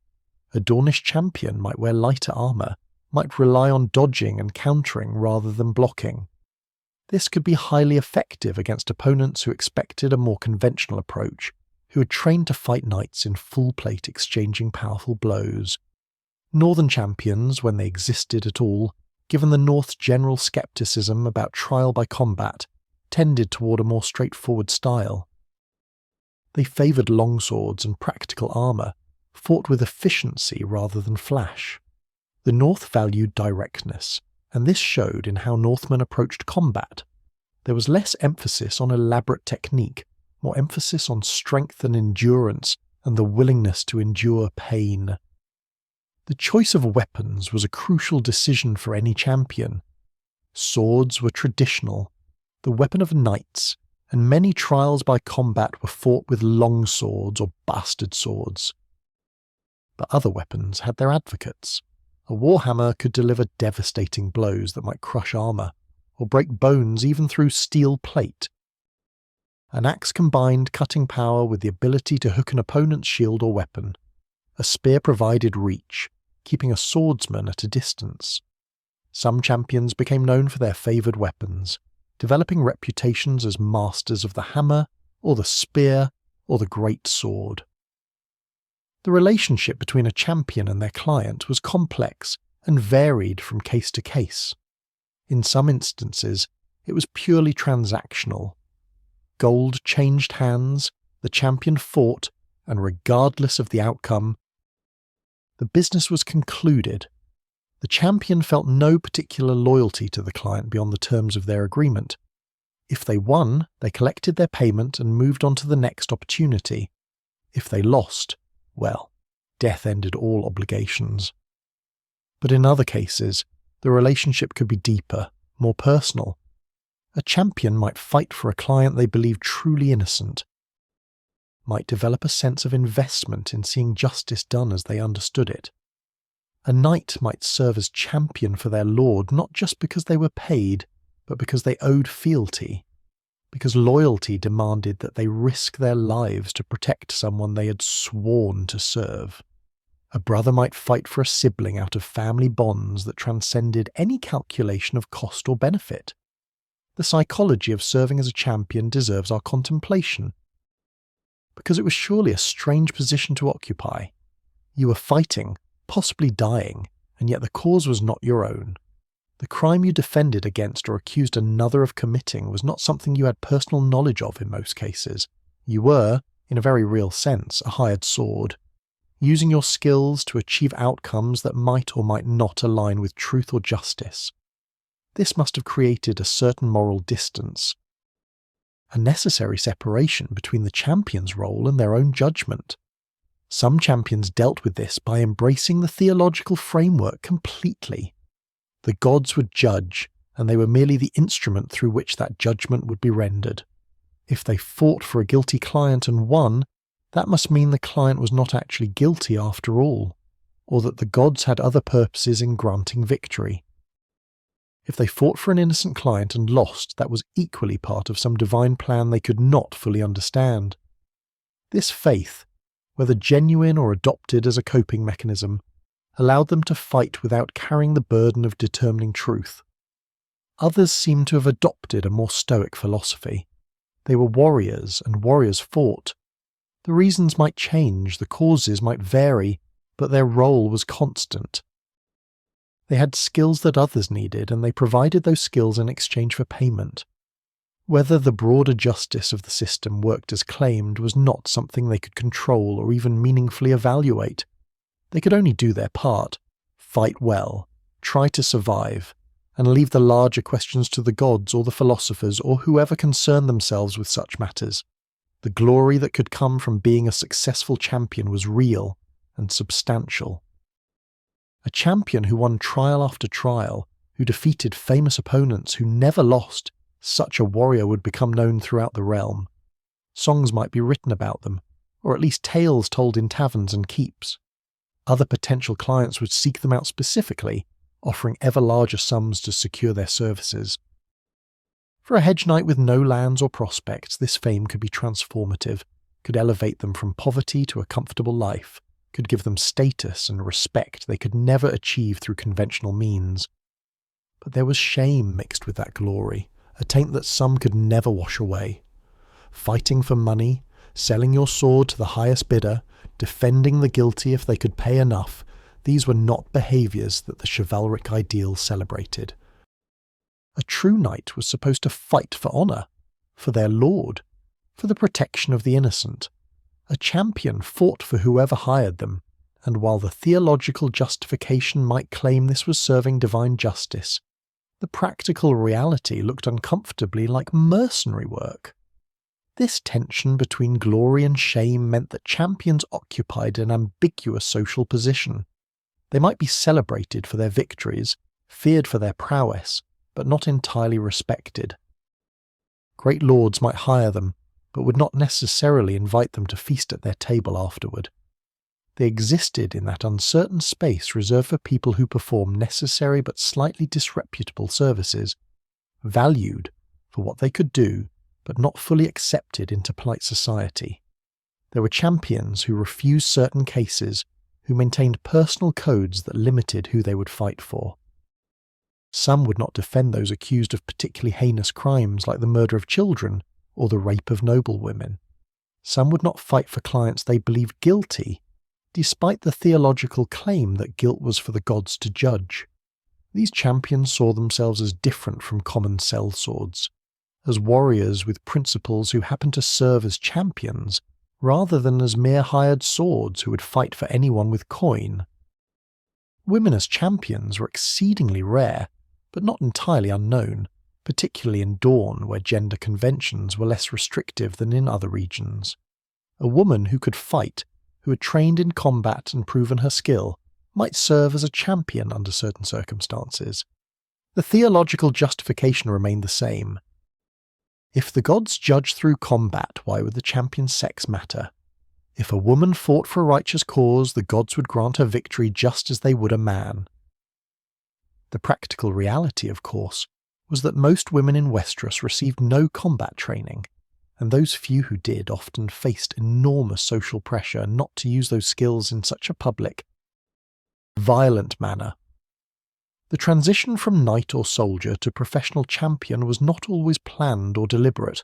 A Dornish champion might wear lighter armour, might rely on dodging and countering rather than blocking. This could be highly effective against opponents who expected a more conventional approach, who had trained to fight knights in full plate exchanging powerful blows. Northern champions, when they existed at all, given the North's general scepticism about trial by combat, tended toward a more straightforward style. They favoured longswords and practical armour, fought with efficiency rather than flash. The North valued directness, and this showed in how Northmen approached combat. There was less emphasis on elaborate technique, more emphasis on strength and endurance and the willingness to endure pain. The choice of weapons was a crucial decision for any champion. Swords were traditional, the weapon of knights, and many trials by combat were fought with long swords or bastard swords. But other weapons had their advocates. A warhammer could deliver devastating blows that might crush armour, or break bones even through steel plate. An axe combined cutting power with the ability to hook an opponent's shield or weapon. A spear provided reach, keeping a swordsman at a distance. Some champions became known for their favoured weapons, developing reputations as masters of the hammer, or the spear, or the great sword. The relationship between a champion and their client was complex and varied from case to case. In some instances, it was purely transactional. Gold changed hands, the champion fought, and regardless of the outcome, the business was concluded. The champion felt no particular loyalty to the client beyond the terms of their agreement. If they won, they collected their payment and moved on to the next opportunity. If they lost, well, death ended all obligations. But in other cases, the relationship could be deeper, more personal. A champion might fight for a client they believed truly innocent, might develop a sense of investment in seeing justice done as they understood it. A knight might serve as champion for their lord not just because they were paid, but because they owed fealty, because loyalty demanded that they risk their lives to protect someone they had sworn to serve. A brother might fight for a sibling out of family bonds that transcended any calculation of cost or benefit. The psychology of serving as a champion deserves our contemplation, because it was surely a strange position to occupy. You were fighting, possibly dying, and yet the cause was not your own. The crime you defended against or accused another of committing was not something you had personal knowledge of in most cases. You were, in a very real sense, a hired sword, using your skills to achieve outcomes that might or might not align with truth or justice. This must have created a certain moral distance, a necessary separation between the champion's role and their own judgment. Some champions dealt with this by embracing the theological framework completely. The gods would judge, and they were merely the instrument through which that judgment would be rendered. If they fought for a guilty client and won, that must mean the client was not actually guilty after all, or that the gods had other purposes in granting victory. If they fought for an innocent client and lost, that was equally part of some divine plan they could not fully understand. This faith, whether genuine or adopted as a coping mechanism, allowed them to fight without carrying the burden of determining truth. Others seem to have adopted a more stoic philosophy. They were warriors, and warriors fought. The reasons might change, the causes might vary, but their role was constant. They had skills that others needed, and they provided those skills in exchange for payment. Whether the broader justice of the system worked as claimed was not something they could control or even meaningfully evaluate. They could only do their part, fight well, try to survive, and leave the larger questions to the gods or the philosophers or whoever concerned themselves with such matters. The glory that could come from being a successful champion was real and substantial. A champion who won trial after trial, who defeated famous opponents, who never lost, such a warrior would become known throughout the realm. Songs might be written about them, or at least tales told in taverns and keeps. Other potential clients would seek them out specifically, offering ever larger sums to secure their services. For a hedge knight with no lands or prospects, this fame could be transformative, could elevate them from poverty to a comfortable life, could give them status and respect they could never achieve through conventional means. But there was shame mixed with that glory, a taint that some could never wash away. Fighting for money, selling your sword to the highest bidder, defending the guilty if they could pay enough, these were not behaviours that the chivalric ideal celebrated. A true knight was supposed to fight for honour, for their lord, for the protection of the innocent. A champion fought for whoever hired them, and while the theological justification might claim this was serving divine justice, the practical reality looked uncomfortably like mercenary work. This tension between glory and shame meant that champions occupied an ambiguous social position. They might be celebrated for their victories, feared for their prowess, but not entirely respected. Great lords might hire them, but would not necessarily invite them to feast at their table afterward. They existed in that uncertain space reserved for people who perform necessary but slightly disreputable services, valued for what they could do, but not fully accepted into polite society. There were champions who refused certain cases, who maintained personal codes that limited who they would fight for. Some would not defend those accused of particularly heinous crimes like the murder of children or the rape of noblewomen. Some would not fight for clients they believed guilty, despite the theological claim that guilt was for the gods to judge. These champions saw themselves as different from common sellswords, as warriors with principles who happened to serve as champions, rather than as mere hired swords who would fight for anyone with coin. Women as champions were exceedingly rare, but not entirely unknown, particularly in Dorne, where gender conventions were less restrictive than in other regions. A woman who could fight, who had trained in combat and proven her skill, might serve as a champion under certain circumstances. The theological justification remained the same. If the gods judged through combat, why would the champion's sex matter? If a woman fought for a righteous cause, the gods would grant her victory just as they would a man. The practical reality, of course, was that most women in Westeros received no combat training, and those few who did often faced enormous social pressure not to use those skills in such a public, violent manner. The transition from knight or soldier to professional champion was not always planned or deliberate.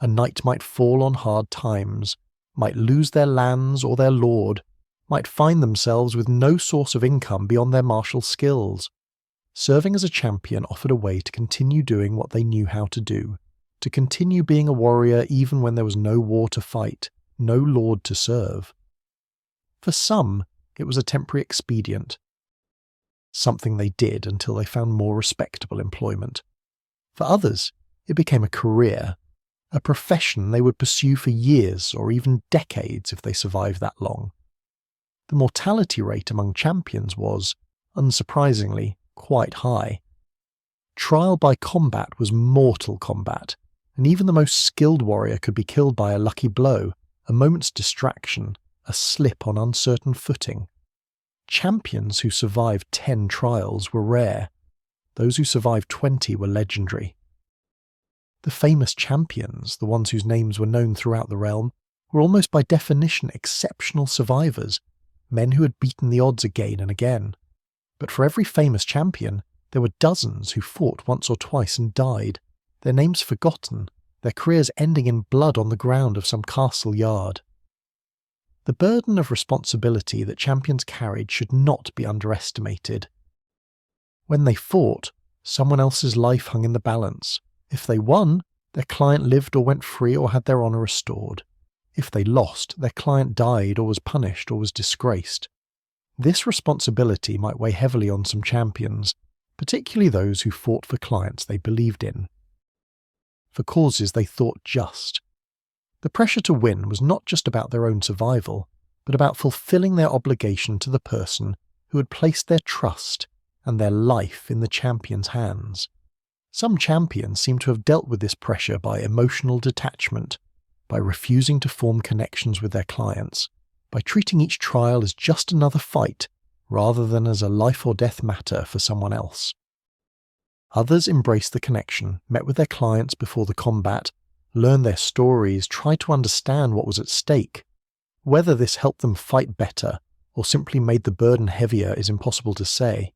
A knight might fall on hard times, might lose their lands or their lord, might find themselves with no source of income beyond their martial skills. Serving as a champion offered a way to continue doing what they knew how to do, to continue being a warrior even when there was no war to fight, no lord to serve. For some, it was a temporary expedient, something they did until they found more respectable employment. For others, it became a career, a profession they would pursue for years or even decades if they survived that long. The mortality rate among champions was, unsurprisingly, quite high. Trial by combat was mortal combat, and even the most skilled warrior could be killed by a lucky blow, a moment's distraction, a slip on uncertain footing. Champions who survived 10 trials were rare. Those who survived 20 were legendary. The famous champions, the ones whose names were known throughout the realm, were almost by definition exceptional survivors, men who had beaten the odds again and again. But for every famous champion, there were dozens who fought once or twice and died, their names forgotten, their careers ending in blood on the ground of some castle yard. The burden of responsibility that champions carried should not be underestimated. When they fought, someone else's life hung in the balance. If they won, their client lived or went free or had their honour restored. If they lost, their client died or was punished or was disgraced. This responsibility might weigh heavily on some champions, particularly those who fought for clients they believed in, for causes they thought just. The pressure to win was not just about their own survival, but about fulfilling their obligation to the person who had placed their trust and their life in the champion's hands. Some champions seem to have dealt with this pressure by emotional detachment, by refusing to form connections with their clients, by treating each trial as just another fight rather than as a life or death matter for someone else. Others embraced the connection, met with their clients before the combat, learned their stories, tried to understand what was at stake. Whether this helped them fight better or simply made the burden heavier is impossible to say.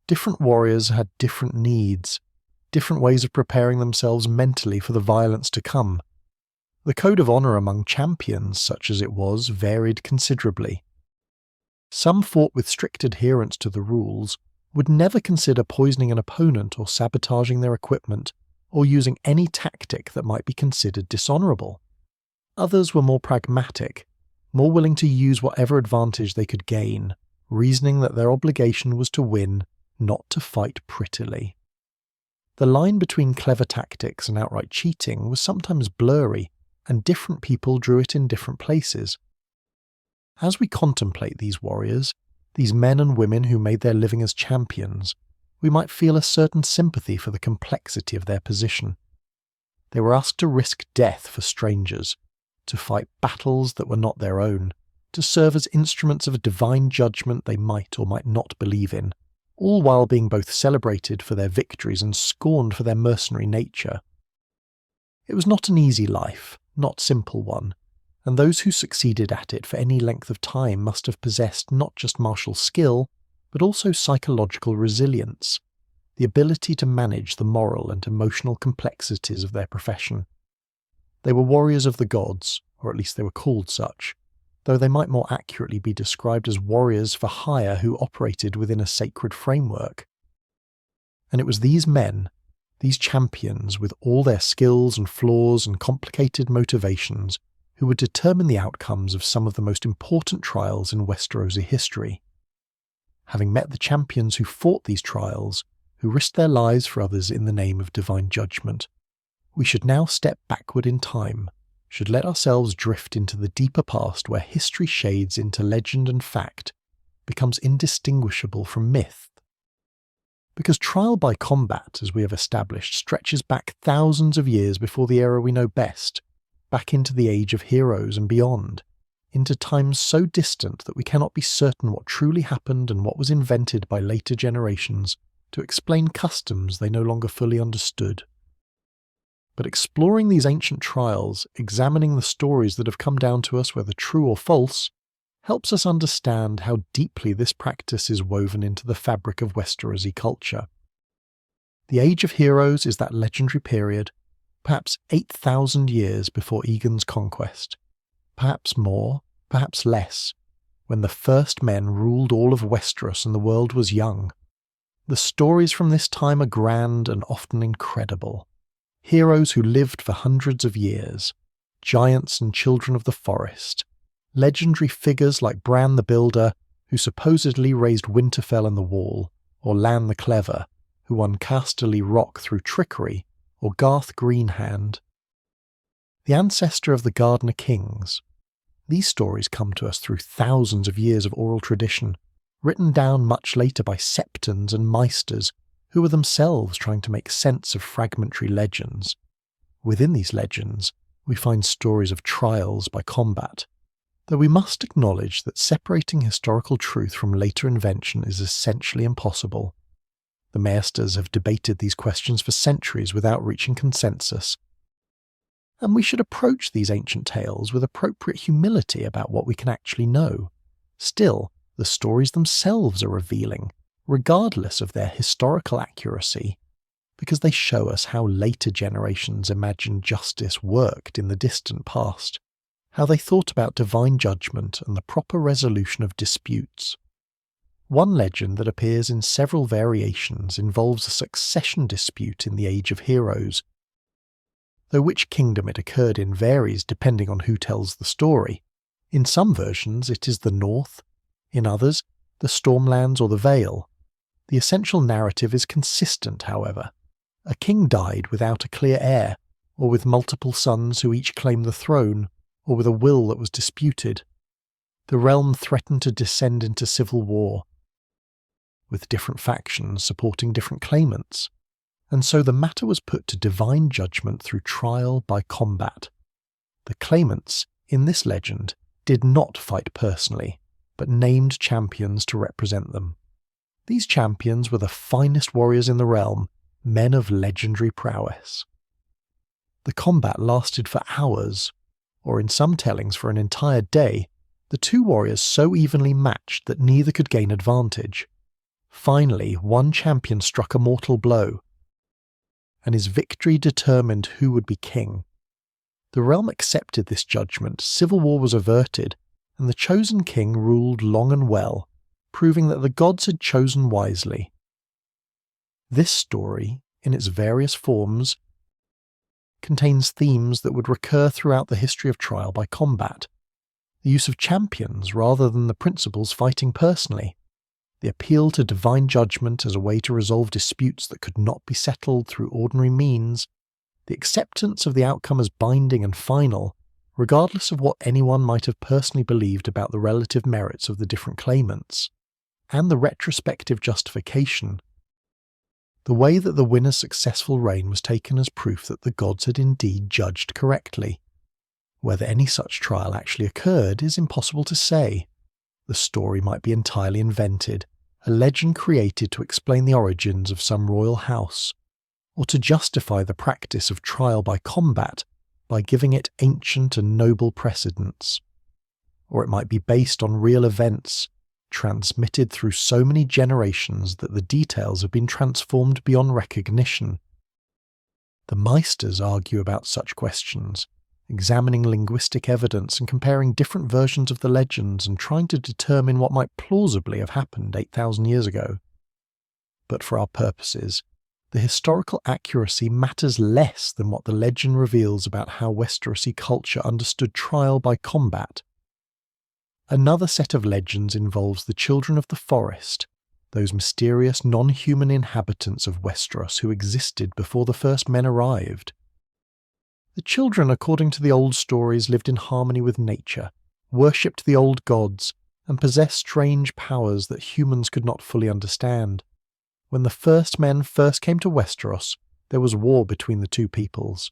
Different warriors had different needs, different ways of preparing themselves mentally for the violence to come. The code of honour among champions, such as it was, varied considerably. Some fought with strict adherence to the rules, would never consider poisoning an opponent or sabotaging their equipment, or using any tactic that might be considered dishonourable. Others were more pragmatic, more willing to use whatever advantage they could gain, reasoning that their obligation was to win, not to fight prettily. The line between clever tactics and outright cheating was sometimes blurry, and different people drew it in different places. As we contemplate these warriors, these men and women who made their living as champions, we might feel a certain sympathy for the complexity of their position. They were asked to risk death for strangers, to fight battles that were not their own, to serve as instruments of a divine judgment they might or might not believe in, all while being both celebrated for their victories and scorned for their mercenary nature. It was not an easy life, not simple one, and those who succeeded at it for any length of time must have possessed not just martial skill, but also psychological resilience, the ability to manage the moral and emotional complexities of their profession. They were warriors of the gods, or at least they were called such, though they might more accurately be described as warriors for hire who operated within a sacred framework. And it was these men, these champions with all their skills and flaws and complicated motivations, who would determine the outcomes of some of the most important trials in Westerosi history. Having met the champions who fought these trials, who risked their lives for others in the name of divine judgment, we should now step backward in time, should let ourselves drift into the deeper past where history shades into legend and fact, becomes indistinguishable from myth. Because trial by combat, as we have established, stretches back thousands of years before the era we know best, back into the age of heroes and beyond, into times so distant that we cannot be certain what truly happened and what was invented by later generations to explain customs they no longer fully understood. But exploring these ancient trials, examining the stories that have come down to us whether true or false, helps us understand how deeply this practice is woven into the fabric of Westerosi culture. The Age of Heroes is that legendary period, perhaps 8,000 years before Aegon's conquest, perhaps more, perhaps less, when the first men ruled all of Westeros and the world was young. The stories from this time are grand and often incredible. Heroes who lived for hundreds of years, giants and children of the forest, legendary figures like Bran the Builder, who supposedly raised Winterfell and the Wall, or Lan the Clever, who won Casterly Rock through trickery, or Garth Greenhand. The ancestor of the Gardener Kings. These stories come to us through thousands of years of oral tradition, written down much later by septons and maesters, who were themselves trying to make sense of fragmentary legends. Within these legends, we find stories of trials by combat, though we must acknowledge that separating historical truth from later invention is essentially impossible. The maesters have debated these questions for centuries without reaching consensus, and we should approach these ancient tales with appropriate humility about what we can actually know. Still, the stories themselves are revealing, regardless of their historical accuracy, because they show us how later generations imagined justice worked in the distant past, how they thought about divine judgment and the proper resolution of disputes. One legend that appears in several variations involves a succession dispute in the Age of Heroes, though which kingdom it occurred in varies depending on who tells the story. In some versions it is the North, in others the Stormlands or the Vale. The essential narrative is consistent, however. A king died without a clear heir, or with multiple sons who each claimed the throne, or with a will that was disputed. The realm threatened to descend into civil war, with different factions supporting different claimants, and so the matter was put to divine judgment through trial by combat. The claimants, in this legend, did not fight personally, but named champions to represent them. These champions were the finest warriors in the realm, men of legendary prowess. The combat lasted for hours, or in some tellings for an entire day, the two warriors so evenly matched that neither could gain advantage. Finally, one champion struck a mortal blow, and his victory determined who would be king. The realm accepted this judgment, civil war was averted, and the chosen king ruled long and well, proving that the gods had chosen wisely. This story, in its various forms, contains themes that would recur throughout the history of trial by combat. The use of champions rather than the principals fighting personally. The appeal to divine judgment as a way to resolve disputes that could not be settled through ordinary means. The acceptance of the outcome as binding and final, regardless of what anyone might have personally believed about the relative merits of the different claimants. And the retrospective justification. The way that the winner's successful reign was taken as proof that the gods had indeed judged correctly. Whether any such trial actually occurred is impossible to say. The story might be entirely invented, a legend created to explain the origins of some royal house, or to justify the practice of trial by combat by giving it ancient and noble precedents. Or it might be based on real events, transmitted through so many generations that the details have been transformed beyond recognition. The Meisters argue about such questions, examining linguistic evidence and comparing different versions of the legends and trying to determine what might plausibly have happened 8,000 years ago. But for our purposes, the historical accuracy matters less than what the legend reveals about how Westerosi culture understood trial by combat. Another set of legends involves the Children of the Forest, those mysterious non-human inhabitants of Westeros who existed before the first men arrived. The children, according to the old stories, lived in harmony with nature, worshipped the old gods, and possessed strange powers that humans could not fully understand. When the first men first came to Westeros, there was war between the two peoples.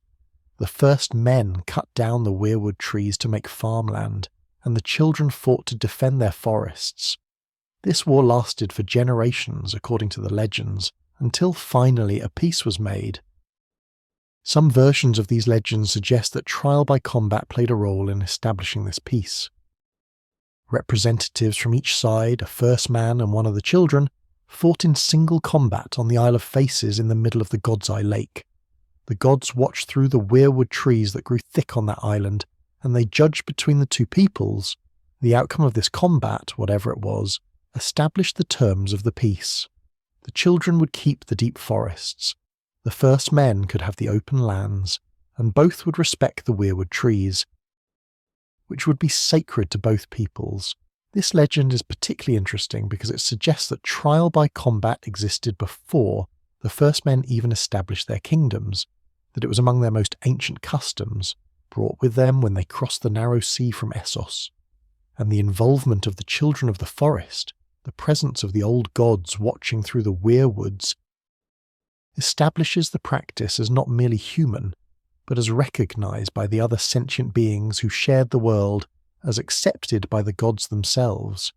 The first men cut down the weirwood trees to make farmland, and the children fought to defend their forests. This war lasted for generations, according to the legends, until finally a peace was made. Some versions of these legends suggest that trial by combat played a role in establishing this peace. Representatives from each side, a first man and one of the children, fought in single combat on the Isle of Faces in the middle of the God's Eye Lake. The gods watched through the weirwood trees that grew thick on that island, and they judged between the two peoples. The outcome of this combat, whatever it was, established the terms of the peace. The children would keep the deep forests. The first men could have the open lands, and both would respect the weirwood trees, which would be sacred to both peoples. This legend is particularly interesting because it suggests that trial by combat existed before the first men even established their kingdoms, that it was among their most ancient customs, brought with them when they crossed the narrow sea from Essos. And the involvement of the Children of the Forest, the presence of the old gods watching through the weirwoods, establishes the practice as not merely human, but as recognised by the other sentient beings who shared the world, as accepted by the gods themselves.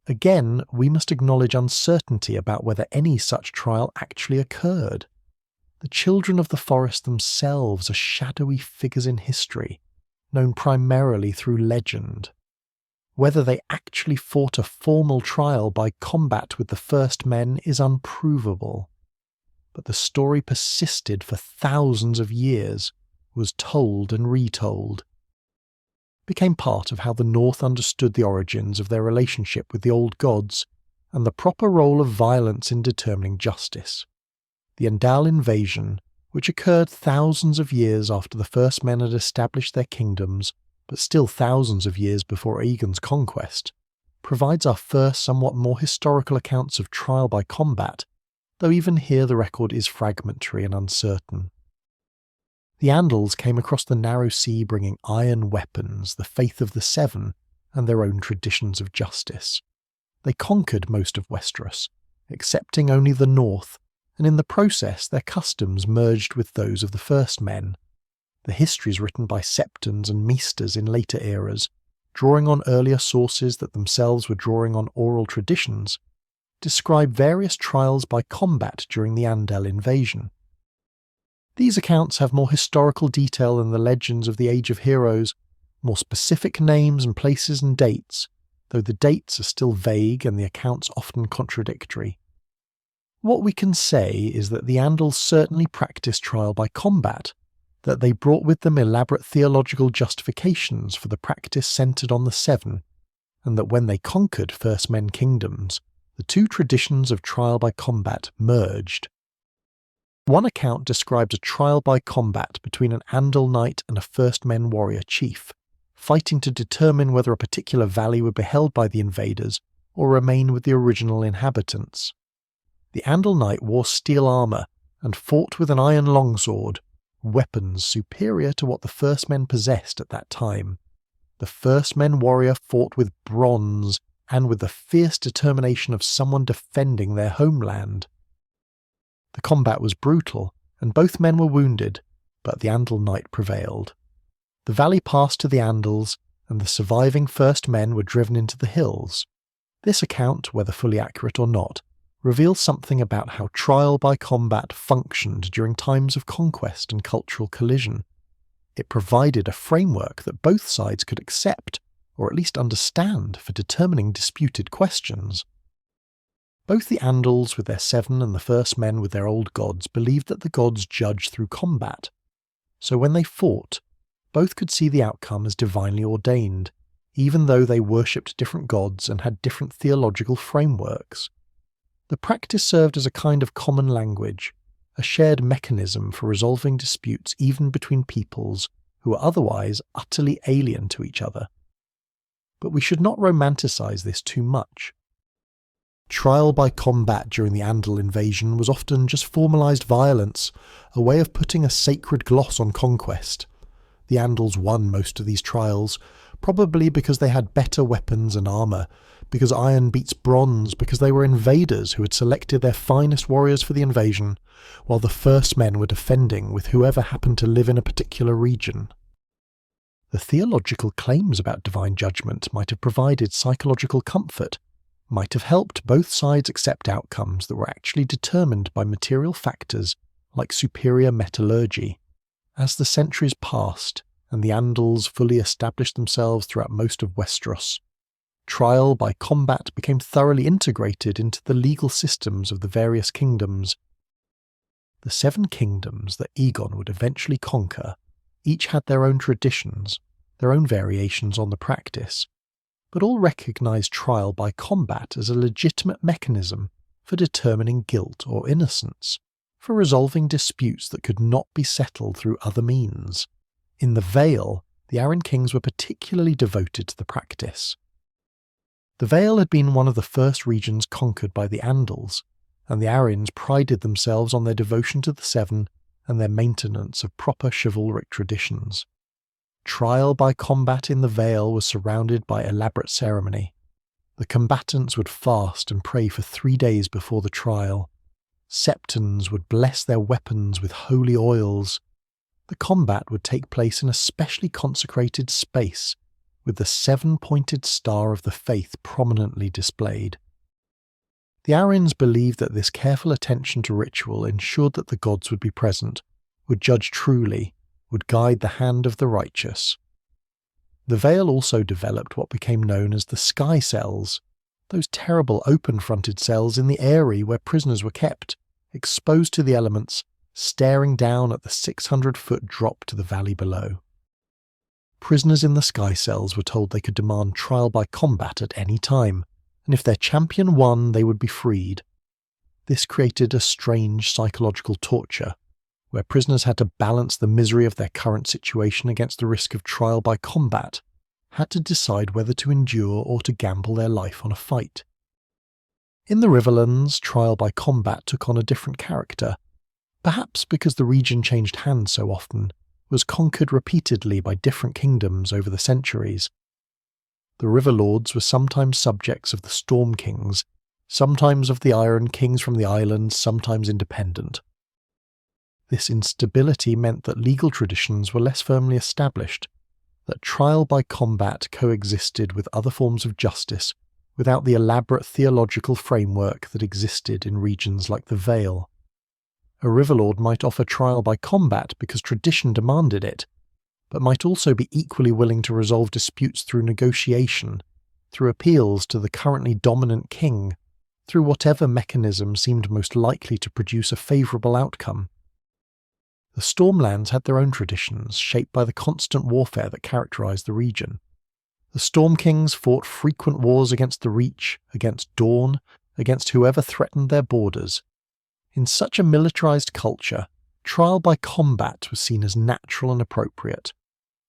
Again, we must acknowledge uncertainty about whether any such trial actually occurred. The children of the forest themselves are shadowy figures in history, known primarily through legend. Whether they actually fought a formal trial by combat with the first men is unprovable. But the story persisted for thousands of years, was told and retold, became part of how the North understood the origins of their relationship with the old gods and the proper role of violence in determining justice. The Andal invasion, which occurred thousands of years after the first men had established their kingdoms, but still thousands of years before Aegon's conquest, provides our first somewhat more historical accounts of trial by combat, though even here the record is fragmentary and uncertain. The Andals came across the narrow sea bringing iron weapons, the faith of the Seven, and their own traditions of justice. They conquered most of Westeros, accepting only the north, and in the process their customs merged with those of the first men. The histories written by septons and maesters in later eras, drawing on earlier sources that themselves were drawing on oral traditions, describe various trials by combat during the Andal invasion. These accounts have more historical detail than the legends of the Age of Heroes, more specific names and places and dates, though the dates are still vague and the accounts often contradictory. What we can say is that the Andals certainly practiced trial by combat, that they brought with them elaborate theological justifications for the practice centred on the Seven, and that when they conquered First Men kingdoms, the two traditions of trial by combat merged. One account describes a trial by combat between an Andal knight and a First Men warrior chief, fighting to determine whether a particular valley would be held by the invaders or remain with the original inhabitants. The Andal knight wore steel armour and fought with an iron longsword, weapons superior to what the First Men possessed at that time. The First Men warrior fought with bronze and with the fierce determination of someone defending their homeland. The combat was brutal, and both men were wounded, but the Andal knight prevailed. The valley passed to the Andals, and the surviving First Men were driven into the hills. This account, whether fully accurate or not, reveals something about how trial by combat functioned during times of conquest and cultural collision. It provided a framework that both sides could accept, or at least understand, for determining disputed questions. Both the Andals with their Seven and the First Men with their old gods believed that the gods judged through combat. So when they fought, both could see the outcome as divinely ordained, even though they worshipped different gods and had different theological frameworks. The practice served as a kind of common language, a shared mechanism for resolving disputes even between peoples who are otherwise utterly alien to each other. But we should not romanticize this too much. Trial by combat during the Andal invasion was often just formalised violence, a way of putting a sacred gloss on conquest. The Andals won most of these trials, probably because they had better weapons and armour, because iron beats bronze, because they were invaders who had selected their finest warriors for the invasion, while the First Men were defending with whoever happened to live in a particular region. The theological claims about divine judgment might have provided psychological comfort, might have helped both sides accept outcomes that were actually determined by material factors like superior metallurgy. As the centuries passed and the Andals fully established themselves throughout most of Westeros, trial by combat became thoroughly integrated into the legal systems of the various kingdoms. The 7 kingdoms that Aegon would eventually conquer each had their own traditions, their own variations on the practice, but all recognised trial by combat as a legitimate mechanism for determining guilt or innocence, for resolving disputes that could not be settled through other means. In the Vale, the Arryn kings were particularly devoted to the practice. The Vale had been one of the first regions conquered by the Andals, and the Arryns prided themselves on their devotion to the Seven and their maintenance of proper chivalric traditions. Trial by combat in the Vale was surrounded by elaborate ceremony. The combatants would fast and pray for 3 days before the trial. Septons would bless their weapons with holy oils. The combat would take place in a specially consecrated space, with the seven-pointed star of the faith prominently displayed. The Aryans believed that this careful attention to ritual ensured that the gods would be present, would judge truly, would guide the hand of the righteous. The Vale also developed what became known as the sky cells, those terrible open-fronted cells in the eyrie where prisoners were kept, exposed to the elements, staring down at the 600-foot drop to the valley below. Prisoners in the sky cells were told they could demand trial by combat at any time, and if their champion won, they would be freed. This created a strange psychological torture, where prisoners had to balance the misery of their current situation against the risk of trial by combat, had to decide whether to endure or to gamble their life on a fight. In the Riverlands, trial by combat took on a different character, perhaps because the region changed hands so often, was conquered repeatedly by different kingdoms over the centuries. The River Lords were sometimes subjects of the Storm Kings, sometimes of the Iron Kings from the islands, sometimes independent. This instability meant that legal traditions were less firmly established, that trial by combat coexisted with other forms of justice without the elaborate theological framework that existed in regions like the Vale. A Riverlord might offer trial by combat because tradition demanded it, but might also be equally willing to resolve disputes through negotiation, through appeals to the currently dominant king, through whatever mechanism seemed most likely to produce a favourable outcome. The Stormlands had their own traditions, shaped by the constant warfare that characterised the region. The Storm Kings fought frequent wars against the Reach, against Dorne, against whoever threatened their borders. In such a militarised culture, trial by combat was seen as natural and appropriate.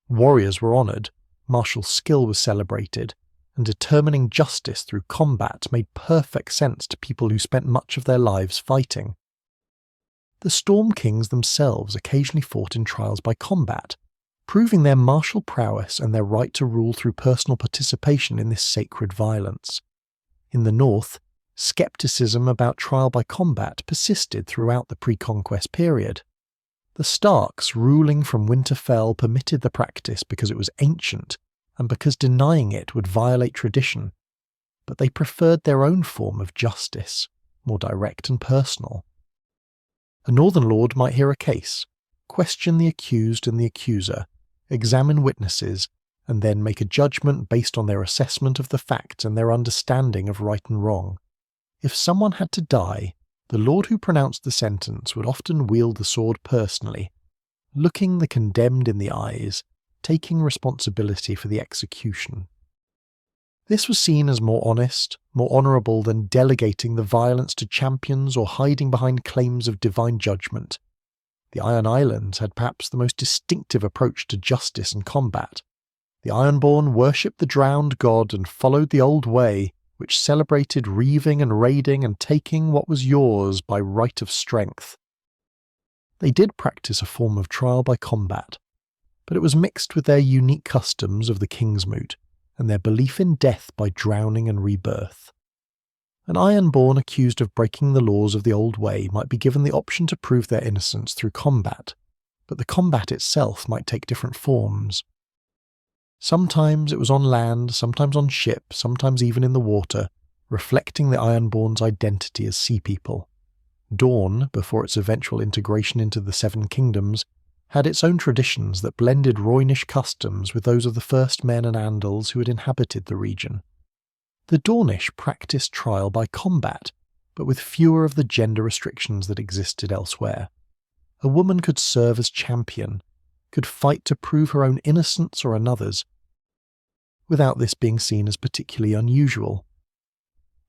Warriors were honoured, martial skill was celebrated, and determining justice through combat made perfect sense to people who spent much of their lives fighting. The Storm Kings themselves occasionally fought in trials by combat, proving their martial prowess and their right to rule through personal participation in this sacred violence. In the north, skepticism about trial by combat persisted throughout the pre-conquest period. The Starks, ruling from Winterfell, permitted the practice because it was ancient and because denying it would violate tradition, but they preferred their own form of justice, more direct and personal. A Northern Lord might hear a case, question the accused and the accuser, examine witnesses, and then make a judgment based on their assessment of the facts and their understanding of right and wrong. If someone had to die, the lord who pronounced the sentence would often wield the sword personally, looking the condemned in the eyes, taking responsibility for the execution. This was seen as more honest, more honourable than delegating the violence to champions or hiding behind claims of divine judgment. The Iron Islands had perhaps the most distinctive approach to justice and combat. The Ironborn worshipped the drowned god and followed the old way, which celebrated reaving and raiding and taking what was yours by right of strength. They did practice a form of trial by combat, but it was mixed with their unique customs of the Kingsmoot and their belief in death by drowning and rebirth. An Ironborn accused of breaking the laws of the old way might be given the option to prove their innocence through combat, but the combat itself might take different forms. Sometimes it was on land, sometimes on ship, sometimes even in the water, reflecting the Ironborn's identity as sea people. Dorne, before its eventual integration into the Seven Kingdoms, had its own traditions that blended Rhoynish customs with those of the first men and Andals who had inhabited the region. The Dornish practiced trial by combat, but with fewer of the gender restrictions that existed elsewhere. A woman could serve as champion, could fight to prove her own innocence or another's, without this being seen as particularly unusual.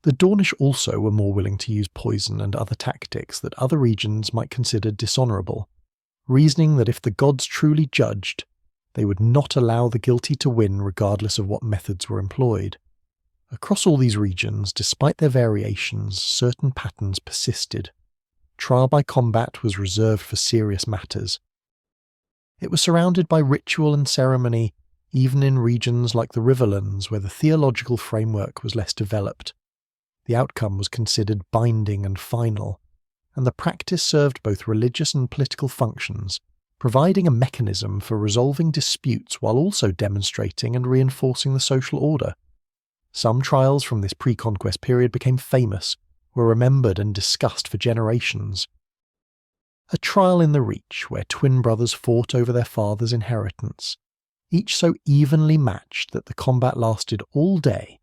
The Dornish also were more willing to use poison and other tactics that other regions might consider dishonourable, reasoning that if the gods truly judged, they would not allow the guilty to win regardless of what methods were employed. Across all these regions, despite their variations, certain patterns persisted. Trial by combat was reserved for serious matters. It was surrounded by ritual and ceremony, even in regions like the Riverlands where the theological framework was less developed. The outcome was considered binding and final, and the practice served both religious and political functions, providing a mechanism for resolving disputes while also demonstrating and reinforcing the social order. Some trials from this pre-conquest period became famous, were remembered and discussed for generations. A trial in the Reach, where twin brothers fought over their father's inheritance, each so evenly matched that the combat lasted all day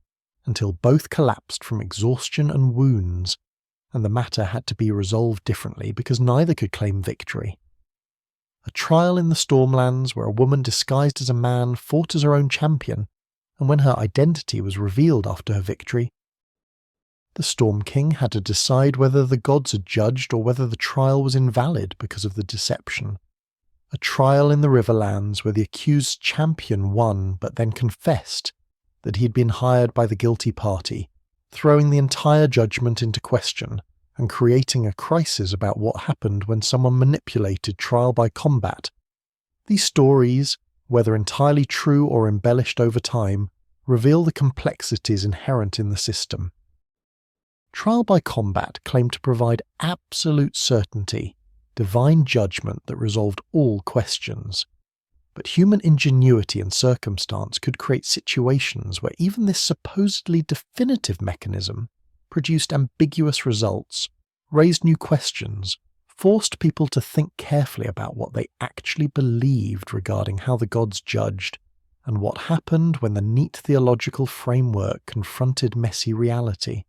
until both collapsed from exhaustion and wounds, and the matter had to be resolved differently because neither could claim victory. A trial in the Stormlands, where a woman disguised as a man fought as her own champion, and when her identity was revealed after her victory, the Storm King had to decide whether the gods had judged or whether the trial was invalid because of the deception. A trial in the Riverlands, where the accused champion won but then confessed that he had been hired by the guilty party, throwing the entire judgment into question and creating a crisis about what happened when someone manipulated trial by combat. These stories, whether entirely true or embellished over time, reveal the complexities inherent in the system. Trial by combat claimed to provide absolute certainty, divine judgment that resolved all questions. But human ingenuity and circumstance could create situations where even this supposedly definitive mechanism produced ambiguous results, raised new questions, forced people to think carefully about what they actually believed regarding how the gods judged, and what happened when the neat theological framework confronted messy reality.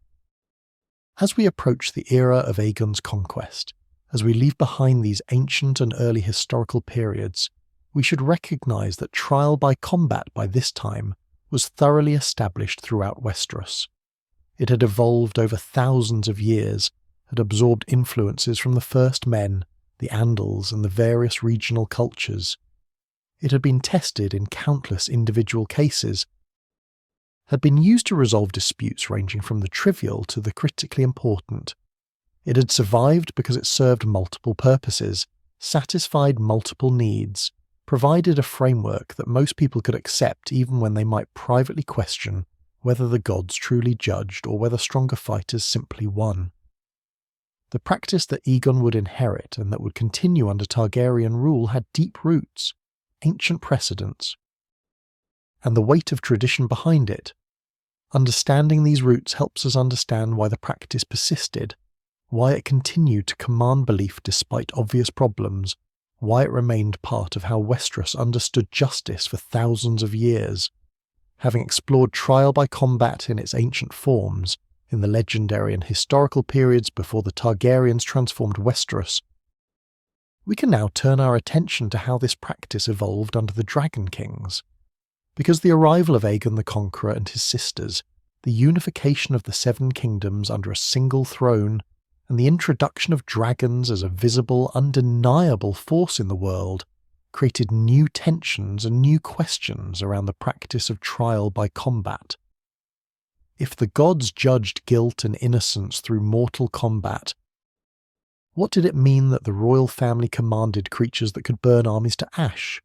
As we approach the era of Aegon's conquest, as we leave behind these ancient and early historical periods, we should recognise that trial by combat by this time was thoroughly established throughout Westeros. It had evolved over thousands of years, had absorbed influences from the First Men, the Andals, and the various regional cultures. It had been tested in countless individual cases, had been used to resolve disputes ranging from the trivial to the critically important. It had survived because it served multiple purposes, satisfied multiple needs, provided a framework that most people could accept even when they might privately question whether the gods truly judged or whether stronger fighters simply won. The practice that Aegon would inherit and that would continue under Targaryen rule had deep roots, ancient precedents, and the weight of tradition behind it. Understanding these roots helps us understand why the practice persisted, why it continued to command belief despite obvious problems, why it remained part of how Westeros understood justice for thousands of years. Having explored trial by combat in its ancient forms, in the legendary and historical periods before the Targaryens transformed Westeros, we can now turn our attention to how this practice evolved under the Dragon Kings. Because the arrival of Aegon the Conqueror and his sisters, the unification of the Seven Kingdoms under a single throne, and the introduction of dragons as a visible, undeniable force in the world, created new tensions and new questions around the practice of trial by combat. If the gods judged guilt and innocence through mortal combat, what did it mean that the royal family commanded creatures that could burn armies to ash?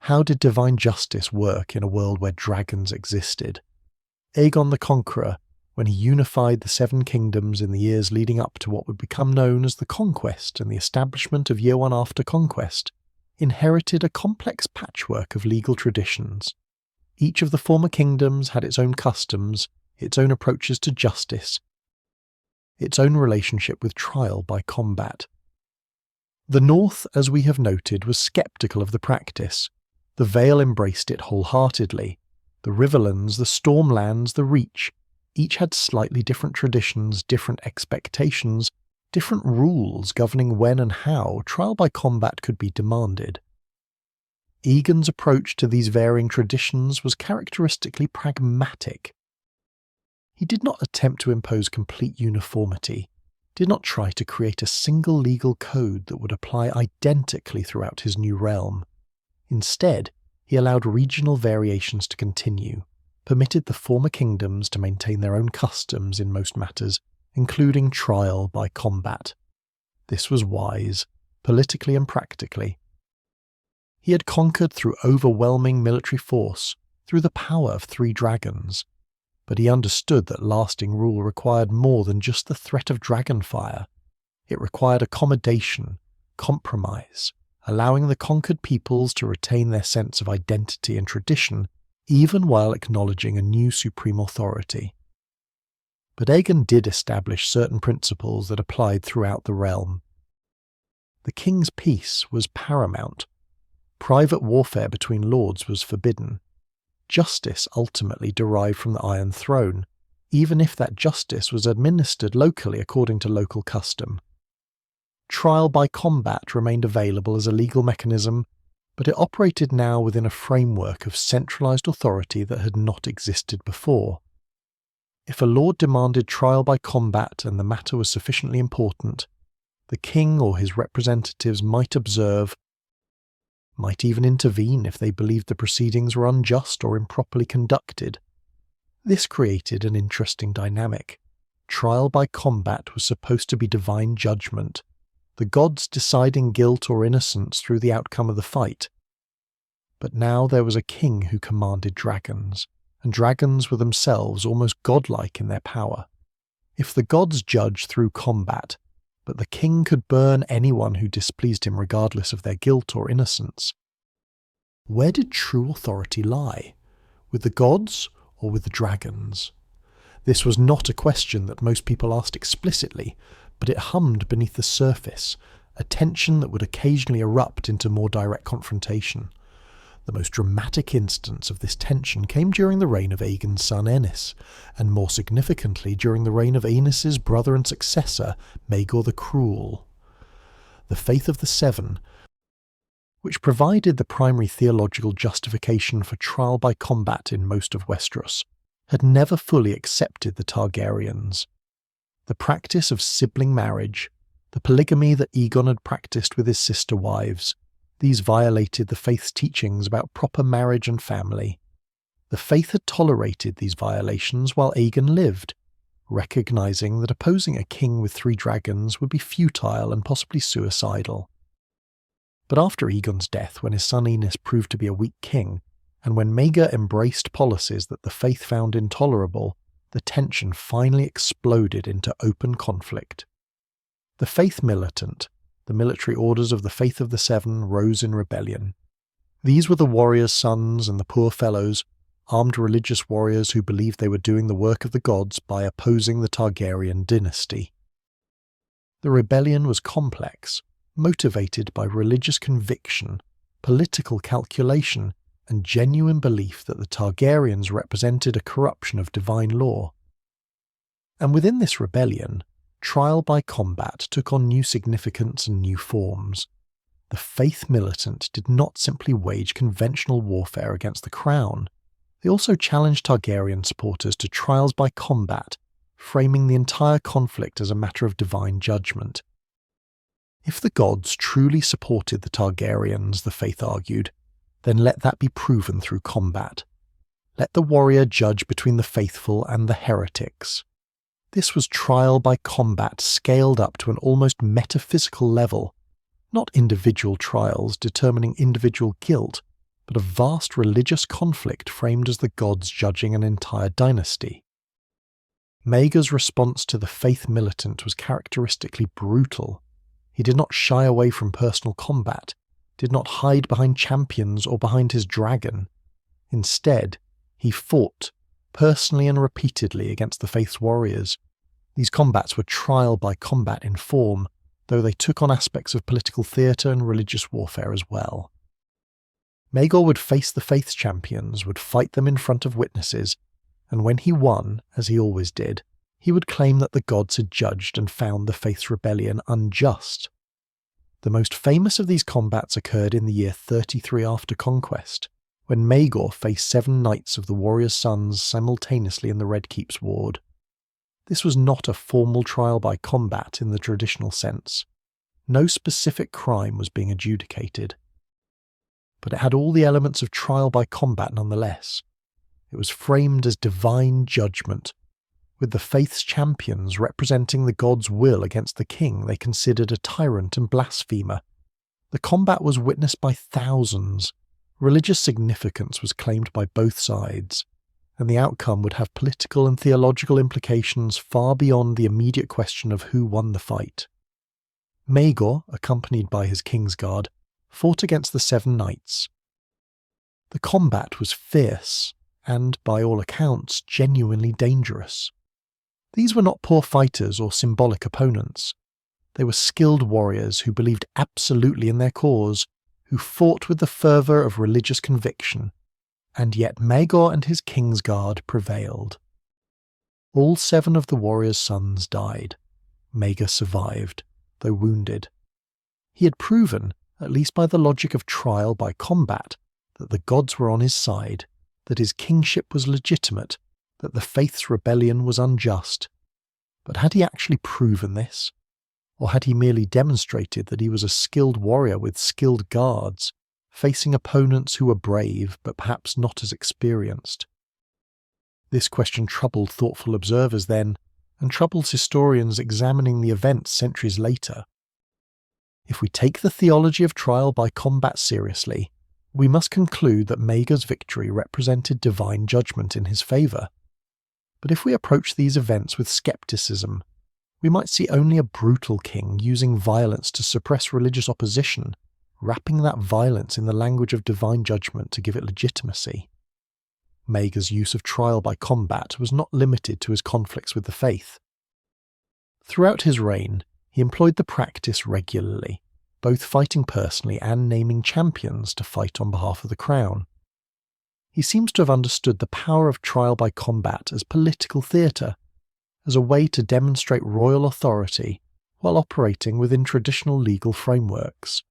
How did divine justice work in a world where dragons existed? Aegon the Conqueror, when he unified the Seven Kingdoms in the years leading up to what would become known as the Conquest and the establishment of Year One after Conquest, inherited a complex patchwork of legal traditions. Each of the former kingdoms had its own customs, its own approaches to justice, its own relationship with trial by combat. The North, as we have noted, was sceptical of the practice. The Vale embraced it wholeheartedly. The Riverlands, the Stormlands, the Reach, each had slightly different traditions, different expectations, different rules governing when and how trial by combat could be demanded. Aegon's approach to these varying traditions was characteristically pragmatic. He did not attempt to impose complete uniformity, did not try to create a single legal code that would apply identically throughout his new realm. Instead, he allowed regional variations to continue, permitted the former kingdoms to maintain their own customs in most matters, including trial by combat. This was wise, politically and practically. He had conquered through overwhelming military force, through the power of 3 dragons, but he understood that lasting rule required more than just the threat of dragonfire. It required accommodation, compromise, allowing the conquered peoples to retain their sense of identity and tradition, even while acknowledging a new supreme authority. But Aegon did establish certain principles that applied throughout the realm. The king's peace was paramount. Private warfare between lords was forbidden. Justice ultimately derived from the Iron Throne, even if that justice was administered locally according to local custom. Trial by combat remained available as a legal mechanism, but it operated now within a framework of centralized authority that had not existed before. If a lord demanded trial by combat and the matter was sufficiently important, the king or his representatives might observe, might even intervene if they believed the proceedings were unjust or improperly conducted. This created an interesting dynamic. Trial by combat was supposed to be divine judgment, the gods deciding guilt or innocence through the outcome of the fight. But now there was a king who commanded dragons, and dragons were themselves almost godlike in their power. If the gods judged through combat, but the king could burn anyone who displeased him regardless of their guilt or innocence, where did true authority lie? With the gods or with the dragons? This was not a question that most people asked explicitly, but it hummed beneath the surface, a tension that would occasionally erupt into more direct confrontation. The most dramatic instance of this tension came during the reign of Aegon's son Aenys, and more significantly during the reign of Aenys's brother and successor, Maegor the Cruel. The Faith of the Seven, which provided the primary theological justification for trial by combat in most of Westeros, had never fully accepted the Targaryens. The practice of sibling marriage, the polygamy that Aegon had practiced with his sister wives, these violated the faith's teachings about proper marriage and family. The faith had tolerated these violations while Aegon lived, recognizing that opposing a king with 3 dragons would be futile and possibly suicidal. But after Aegon's death, when his son Aenys proved to be a weak king, and when Maegor embraced policies that the faith found intolerable, the tension finally exploded into open conflict. The faith militant, the military orders of the Faith of the Seven, rose in rebellion. These were the warriors' sons and the poor fellows, armed religious warriors who believed they were doing the work of the gods by opposing the Targaryen dynasty. The rebellion was complex, motivated by religious conviction, political calculation, and genuine belief that the Targaryens represented a corruption of divine law. And within this rebellion, trial by combat took on new significance and new forms. The faith militant did not simply wage conventional warfare against the crown. They also challenged Targaryen supporters to trials by combat, framing the entire conflict as a matter of divine judgment. If the gods truly supported the Targaryens, the faith argued, then let that be proven through combat. Let the warrior judge between the faithful and the heretics. This was trial by combat scaled up to an almost metaphysical level, not individual trials determining individual guilt, but a vast religious conflict framed as the gods judging an entire dynasty. Maegor's response to the faith militant was characteristically brutal. He did not shy away from personal combat, did not hide behind champions or behind his dragon. Instead, he fought, personally and repeatedly, against the faith's warriors. These combats were trial by combat in form, though they took on aspects of political theatre and religious warfare as well. Maegor would face the faith's champions, would fight them in front of witnesses, and when he won, as he always did, he would claim that the gods had judged and found the faith's rebellion unjust. The most famous of these combats occurred in the year 33 after conquest, when Maegor faced 7 knights of the warrior's sons simultaneously in the Red Keep's ward. This was not a formal trial by combat in the traditional sense. No specific crime was being adjudicated. But it had all the elements of trial by combat nonetheless. It was framed as divine judgment, with the faith's champions representing the god's will against the king they considered a tyrant and blasphemer. The combat was witnessed by thousands. Religious significance was claimed by both sides, and the outcome would have political and theological implications far beyond the immediate question of who won the fight. Maegor, accompanied by his Kingsguard, fought against the Seven Knights. The combat was fierce and, by all accounts, genuinely dangerous. These were not poor fighters or symbolic opponents. They were skilled warriors who believed absolutely in their cause, who fought with the fervour of religious conviction, and yet Maegor and his Kingsguard prevailed. All 7 of the warriors' sons died. Maegor survived, though wounded. He had proven, at least by the logic of trial by combat, that the gods were on his side, that his kingship was legitimate, that the faith's rebellion was unjust. But had he actually proven this? Or had he merely demonstrated that he was a skilled warrior with skilled guards, facing opponents who were brave but perhaps not as experienced? This question troubled thoughtful observers then, and troubles historians examining the events centuries later. If we take the theology of trial by combat seriously, we must conclude that Maegor's victory represented divine judgment in his favour. But if we approach these events with scepticism, we might see only a brutal king using violence to suppress religious opposition, wrapping that violence in the language of divine judgment to give it legitimacy. Maegor's use of trial by combat was not limited to his conflicts with the faith. Throughout his reign, he employed the practice regularly, both fighting personally and naming champions to fight on behalf of the crown. He seems to have understood the power of trial by combat as political theatre, as a way to demonstrate royal authority while operating within traditional legal frameworks.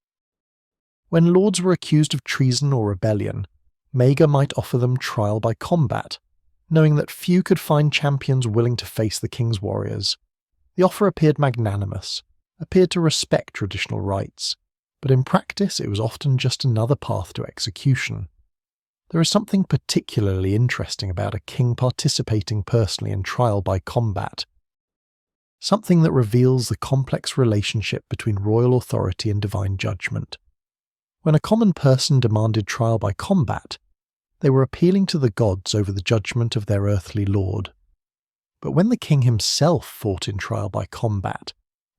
When lords were accused of treason or rebellion, Maegor might offer them trial by combat, knowing that few could find champions willing to face the king's warriors. The offer appeared magnanimous, appeared to respect traditional rights, but in practice it was often just another path to execution. There is something particularly interesting about a king participating personally in trial by combat, something that reveals the complex relationship between royal authority and divine judgment. When a common person demanded trial by combat, they were appealing to the gods over the judgment of their earthly lord. But when the king himself fought in trial by combat,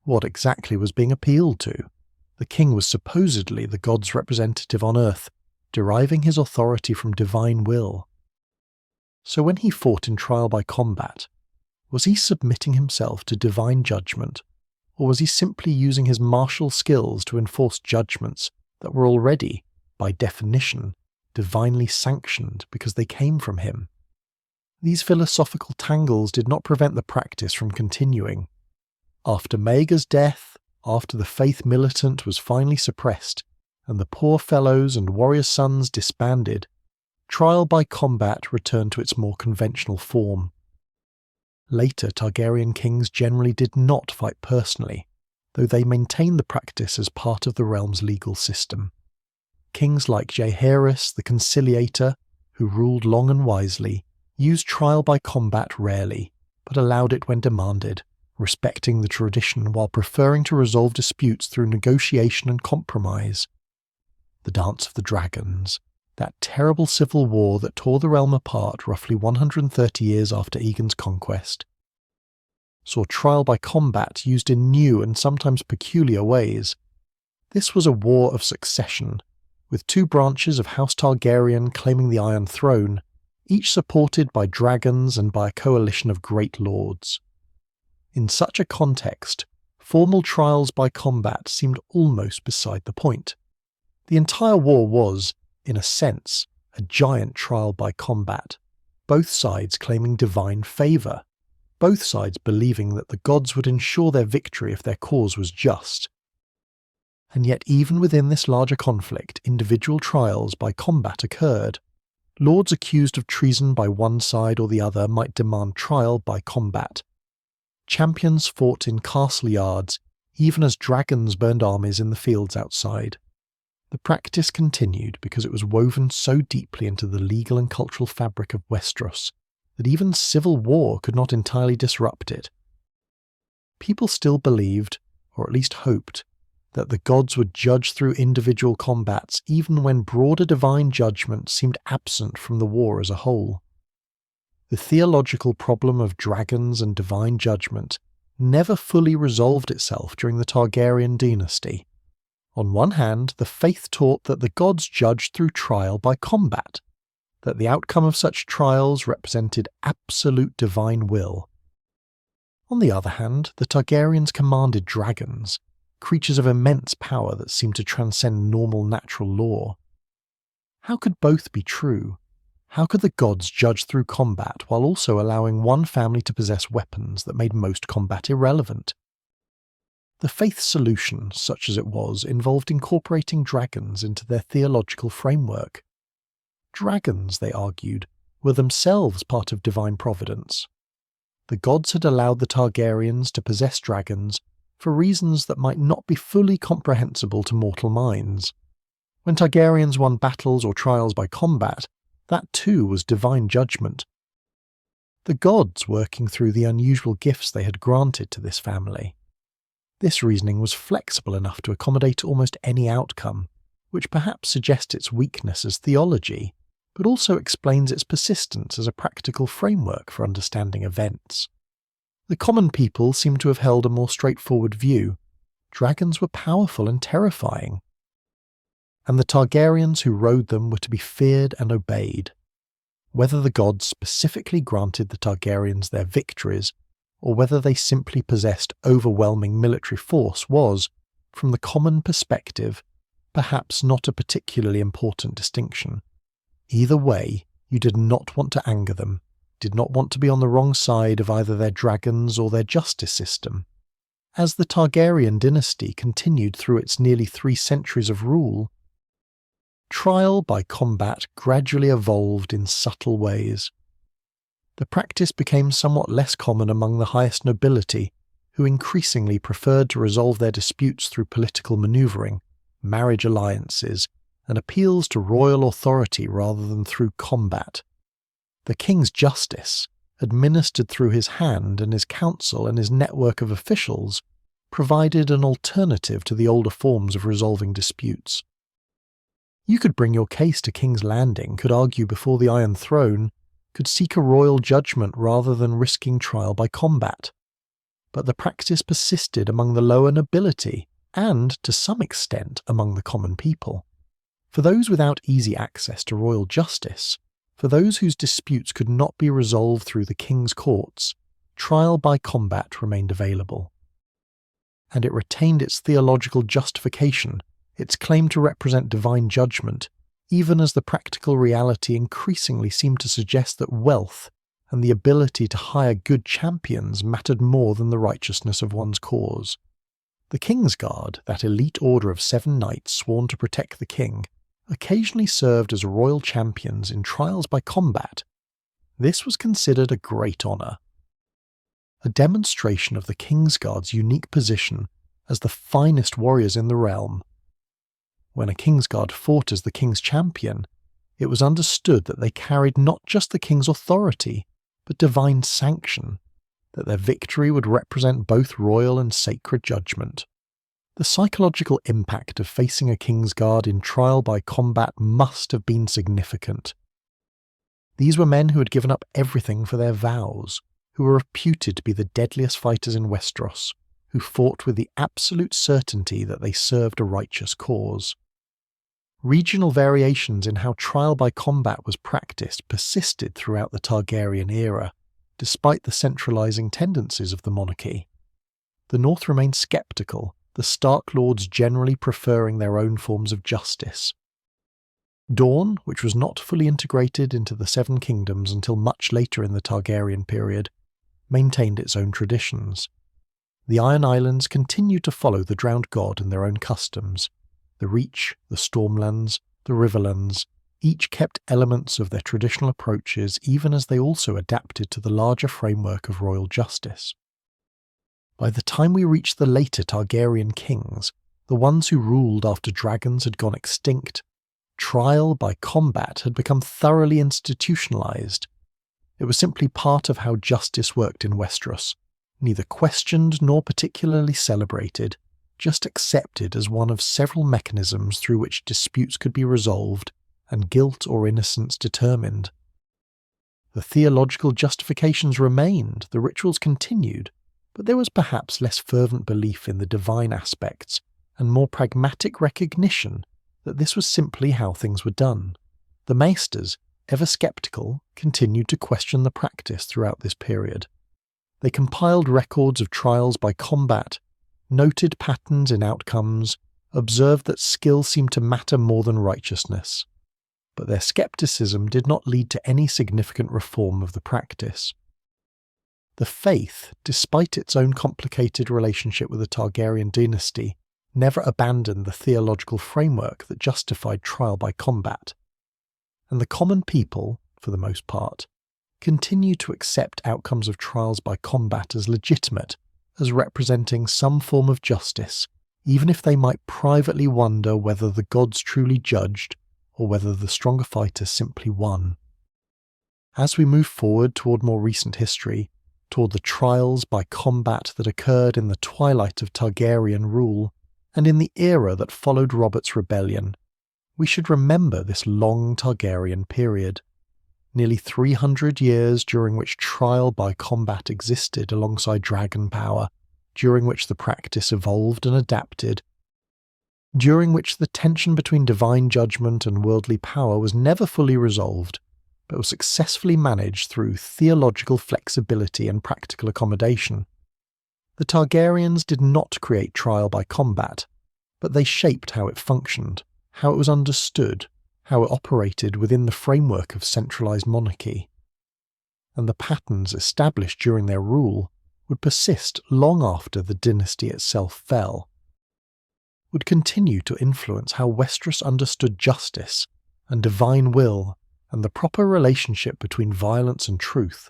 what exactly was being appealed to? The king was supposedly the god's representative on earth, deriving his authority from divine will. So when he fought in trial by combat, was he submitting himself to divine judgment, or was he simply using his martial skills to enforce judgments that were already, by definition, divinely sanctioned because they came from him? These philosophical tangles did not prevent the practice from continuing. After Maegor's death, after the faith militant was finally suppressed, and the poor fellows and warrior sons disbanded, trial by combat returned to its more conventional form. Later Targaryen kings generally did not fight personally, though they maintained the practice as part of the realm's legal system. Kings like Jaehaerys the Conciliator, who ruled long and wisely, used trial by combat rarely, but allowed it when demanded, respecting the tradition while preferring to resolve disputes through negotiation and compromise. The Dance of the Dragons, that terrible civil war that tore the realm apart roughly 130 years after Aegon's conquest, saw trial by combat used in new and sometimes peculiar ways. This was a war of succession, with 2 branches of House Targaryen claiming the Iron Throne, each supported by dragons and by a coalition of great lords. In such a context, formal trials by combat seemed almost beside the point. The entire war was, in a sense, a giant trial by combat, both sides claiming divine favour, both sides believing that the gods would ensure their victory if their cause was just. And yet even within this larger conflict, individual trials by combat occurred. Lords accused of treason by one side or the other might demand trial by combat. Champions fought in castle yards, even as dragons burned armies in the fields outside. The practice continued because it was woven so deeply into the legal and cultural fabric of Westeros that even civil war could not entirely disrupt it. People still believed, or at least hoped, that the gods would judge through individual combats even when broader divine judgment seemed absent from the war as a whole. The theological problem of dragons and divine judgment never fully resolved itself during the Targaryen dynasty. On one hand, the faith taught that the gods judged through trial by combat, that the outcome of such trials represented absolute divine will. On the other hand, the Targaryens commanded dragons, creatures of immense power that seemed to transcend normal natural law. How could both be true? How could the gods judge through combat while also allowing one family to possess weapons that made most combat irrelevant? The faith solution, such as it was, involved incorporating dragons into their theological framework. Dragons, they argued, were themselves part of divine providence. The gods had allowed the Targaryens to possess dragons for reasons that might not be fully comprehensible to mortal minds. When Targaryens won battles or trials by combat, that too was divine judgment. The gods working through the unusual gifts they had granted to this family. This reasoning was flexible enough to accommodate almost any outcome, which perhaps suggests its weakness as theology, but also explains its persistence as a practical framework for understanding events. The common people seem to have held a more straightforward view. Dragons were powerful and terrifying, and the Targaryens who rode them were to be feared and obeyed. Whether the gods specifically granted the Targaryens their victories, or whether they simply possessed overwhelming military force was, from the common perspective, perhaps not a particularly important distinction. Either way, you did not want to anger them, did not want to be on the wrong side of either their dragons or their justice system. As the Targaryen dynasty continued through its nearly 3 centuries of rule, trial by combat gradually evolved in subtle ways. The practice became somewhat less common among the highest nobility, who increasingly preferred to resolve their disputes through political maneuvering, marriage alliances, and appeals to royal authority rather than through combat. The king's justice, administered through his hand and his council and his network of officials, provided an alternative to the older forms of resolving disputes. You could bring your case to King's Landing, could argue before the Iron Throne, could seek a royal judgment rather than risking trial by combat. But the practice persisted among the lower nobility and, to some extent, among the common people. For those without easy access to royal justice, for those whose disputes could not be resolved through the king's courts, trial by combat remained available. And it retained its theological justification, its claim to represent divine judgment, even as the practical reality increasingly seemed to suggest that wealth and the ability to hire good champions mattered more than the righteousness of one's cause. The Kingsguard, that elite order of 7 knights sworn to protect the king, occasionally served as royal champions in trials by combat. This was considered a great honour, a demonstration of the Kingsguard's unique position as the finest warriors in the realm. When a Kingsguard fought as the king's champion, it was understood that they carried not just the king's authority, but divine sanction, that their victory would represent both royal and sacred judgment. The psychological impact of facing a Kingsguard in trial by combat must have been significant. These were men who had given up everything for their vows, who were reputed to be the deadliest fighters in Westeros, who fought with the absolute certainty that they served a righteous cause. Regional variations in how trial by combat was practiced persisted throughout the Targaryen era, despite the centralizing tendencies of the monarchy. The North remained skeptical, the Stark Lords generally preferring their own forms of justice. Dorne, which was not fully integrated into the Seven Kingdoms until much later in the Targaryen period, maintained its own traditions. The Iron Islands continued to follow the drowned god and their own customs. The Reach, the Stormlands, the Riverlands, each kept elements of their traditional approaches even as they also adapted to the larger framework of royal justice. By the time we reached the later Targaryen kings, the ones who ruled after dragons had gone extinct, trial by combat had become thoroughly institutionalized. It was simply part of how justice worked in Westeros, neither questioned nor particularly celebrated, just accepted as one of several mechanisms through which disputes could be resolved and guilt or innocence determined. The theological justifications remained, the rituals continued, but there was perhaps less fervent belief in the divine aspects and more pragmatic recognition that this was simply how things were done. The maesters, ever sceptical, continued to question the practice throughout this period. They compiled records of trials by combat, noted patterns in outcomes, observed that skill seemed to matter more than righteousness. But their skepticism did not lead to any significant reform of the practice. The faith, despite its own complicated relationship with the Targaryen dynasty, never abandoned the theological framework that justified trial by combat. And the common people, for the most part, continued to accept outcomes of trials by combat as legitimate, as representing some form of justice, even if they might privately wonder whether the gods truly judged or whether the stronger fighter simply won. As we move forward toward more recent history, toward the trials by combat that occurred in the twilight of Targaryen rule, and in the era that followed Robert's rebellion, we should remember this long Targaryen period, nearly 300 years during which trial by combat existed alongside dragon power, during which the practice evolved and adapted, during which the tension between divine judgment and worldly power was never fully resolved, but was successfully managed through theological flexibility and practical accommodation. The Targaryens did not create trial by combat, but they shaped how it functioned, how it was understood, how it operated within the framework of centralized monarchy. And the patterns established during their rule would persist long after the dynasty itself fell, would continue to influence how Westeros understood justice and divine will and the proper relationship between violence and truth.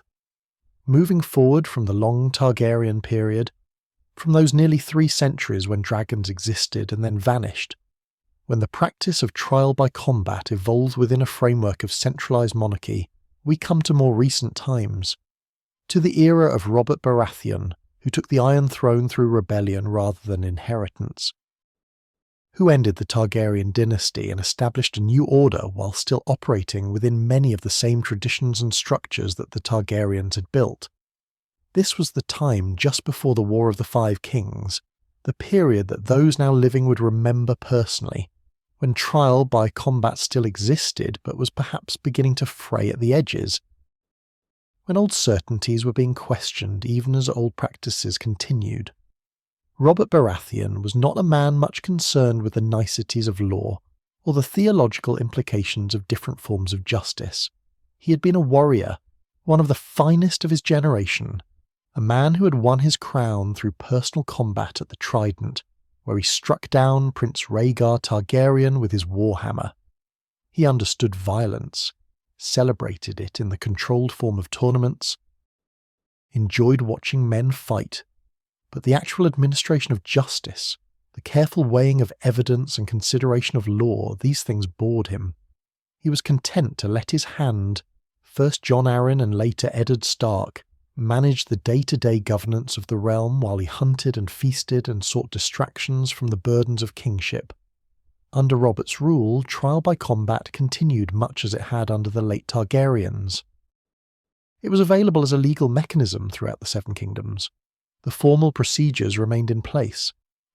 Moving forward from the long Targaryen period, from those nearly 3 centuries when dragons existed and then vanished, when the practice of trial by combat evolved within a framework of centralized monarchy, we come to more recent times, to the era of Robert Baratheon, who took the Iron Throne through rebellion rather than inheritance, who ended the Targaryen dynasty and established a new order while still operating within many of the same traditions and structures that the Targaryens had built. This was the time just before the War of the Five Kings, the period that those now living would remember personally, when trial by combat still existed but was perhaps beginning to fray at the edges, when old certainties were being questioned even as old practices continued. Robert Baratheon was not a man much concerned with the niceties of law or the theological implications of different forms of justice. He had been a warrior, one of the finest of his generation, a man who had won his crown through personal combat at the Trident, where he struck down Prince Rhaegar Targaryen with his warhammer. He understood violence, celebrated it in the controlled form of tournaments, enjoyed watching men fight, but the actual administration of justice, the careful weighing of evidence and consideration of law, these things bored him. He was content to let his hand, first Jon Arryn and later Eddard Stark, manage the day-to-day governance of the realm while he hunted and feasted and sought distractions from the burdens of kingship. Under Robert's rule, trial by combat continued much as it had under the late Targaryens. It was available as a legal mechanism throughout the Seven Kingdoms. The formal procedures remained in place.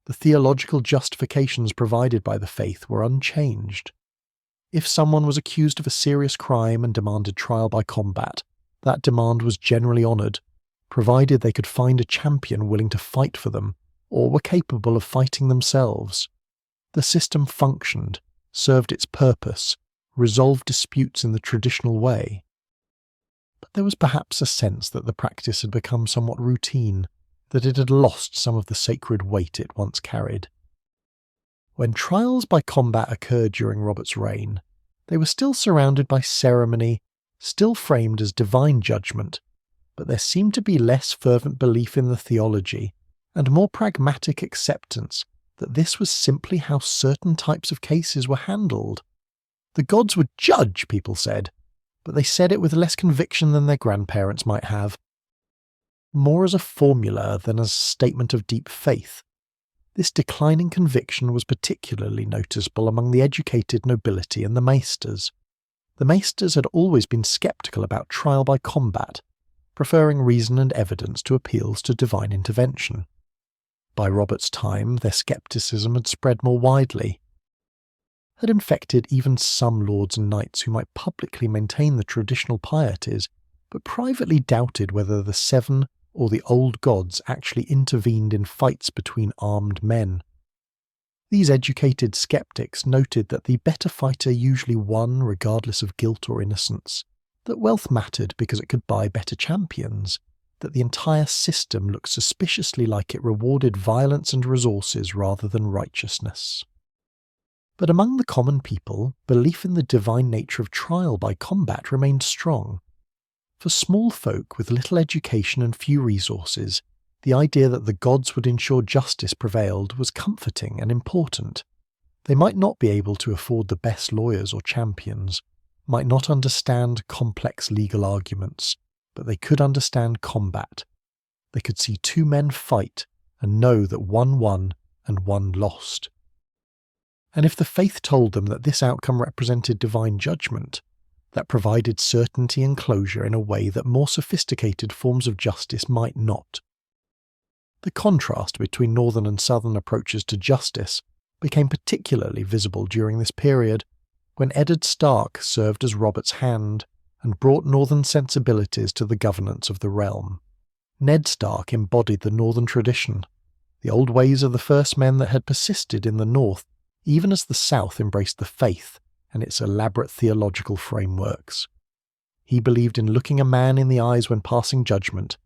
The theological justifications provided by the faith were unchanged. If someone was accused of a serious crime and demanded trial by combat, that demand was generally honoured, provided they could find a champion willing to fight for them, or were capable of fighting themselves. The system functioned, served its purpose, resolved disputes in the traditional way. But there was perhaps a sense that the practice had become somewhat routine, that it had lost some of the sacred weight it once carried. When trials by combat occurred during Robert's reign, they were still surrounded by ceremony, still framed as divine judgment, but there seemed to be less fervent belief in the theology, and more pragmatic acceptance that this was simply how certain types of cases were handled. The gods would judge, people said, but they said it with less conviction than their grandparents might have, more as a formula than as a statement of deep faith. This declining conviction was particularly noticeable among the educated nobility and the maesters. The maesters had always been sceptical about trial by combat, preferring reason and evidence to appeals to divine intervention. By Robert's time, their scepticism had spread more widely, had infected even some lords and knights who might publicly maintain the traditional pieties, but privately doubted whether the Seven or the old gods actually intervened in fights between armed men. These educated skeptics noted that the better fighter usually won regardless of guilt or innocence, that wealth mattered because it could buy better champions, that the entire system looked suspiciously like it rewarded violence and resources rather than righteousness. But among the common people, belief in the divine nature of trial by combat remained strong. For small folk with little education and few resources, the idea that the gods would ensure justice prevailed was comforting and important. They might not be able to afford the best lawyers or champions, might not understand complex legal arguments, but they could understand combat. They could see two men fight and know that one won and one lost. And if the faith told them that this outcome represented divine judgment, that provided certainty and closure in a way that more sophisticated forms of justice might not. The contrast between northern and southern approaches to justice became particularly visible during this period, when Eddard Stark served as Robert's hand and brought northern sensibilities to the governance of the realm. Ned Stark embodied the northern tradition, the old ways of the first men that had persisted in the north, even as the south embraced the faith and its elaborate theological frameworks. He believed in looking a man in the eyes when passing judgment,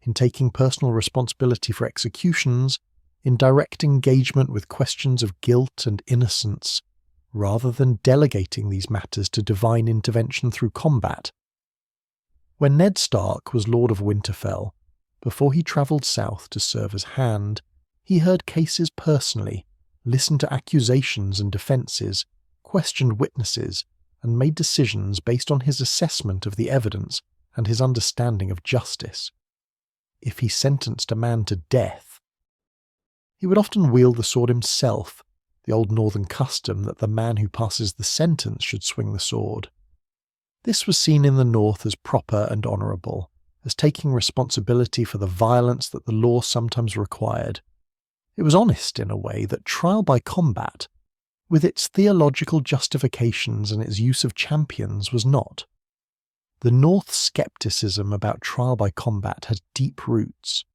in taking personal responsibility for executions, in direct engagement with questions of guilt and innocence, rather than delegating these matters to divine intervention through combat. When Ned Stark was Lord of Winterfell, before he travelled south to serve as Hand, he heard cases personally, listened to accusations and defences, questioned witnesses, and made decisions based on his assessment of the evidence and his understanding of justice. If he sentenced a man to death, he would often wield the sword himself, the old northern custom that the man who passes the sentence should swing the sword. This was seen in the north as proper and honourable, as taking responsibility for the violence that the law sometimes required. It was honest in a way that trial by combat, with its theological justifications and its use of champions, was not. The North's scepticism about trial by combat had deep roots,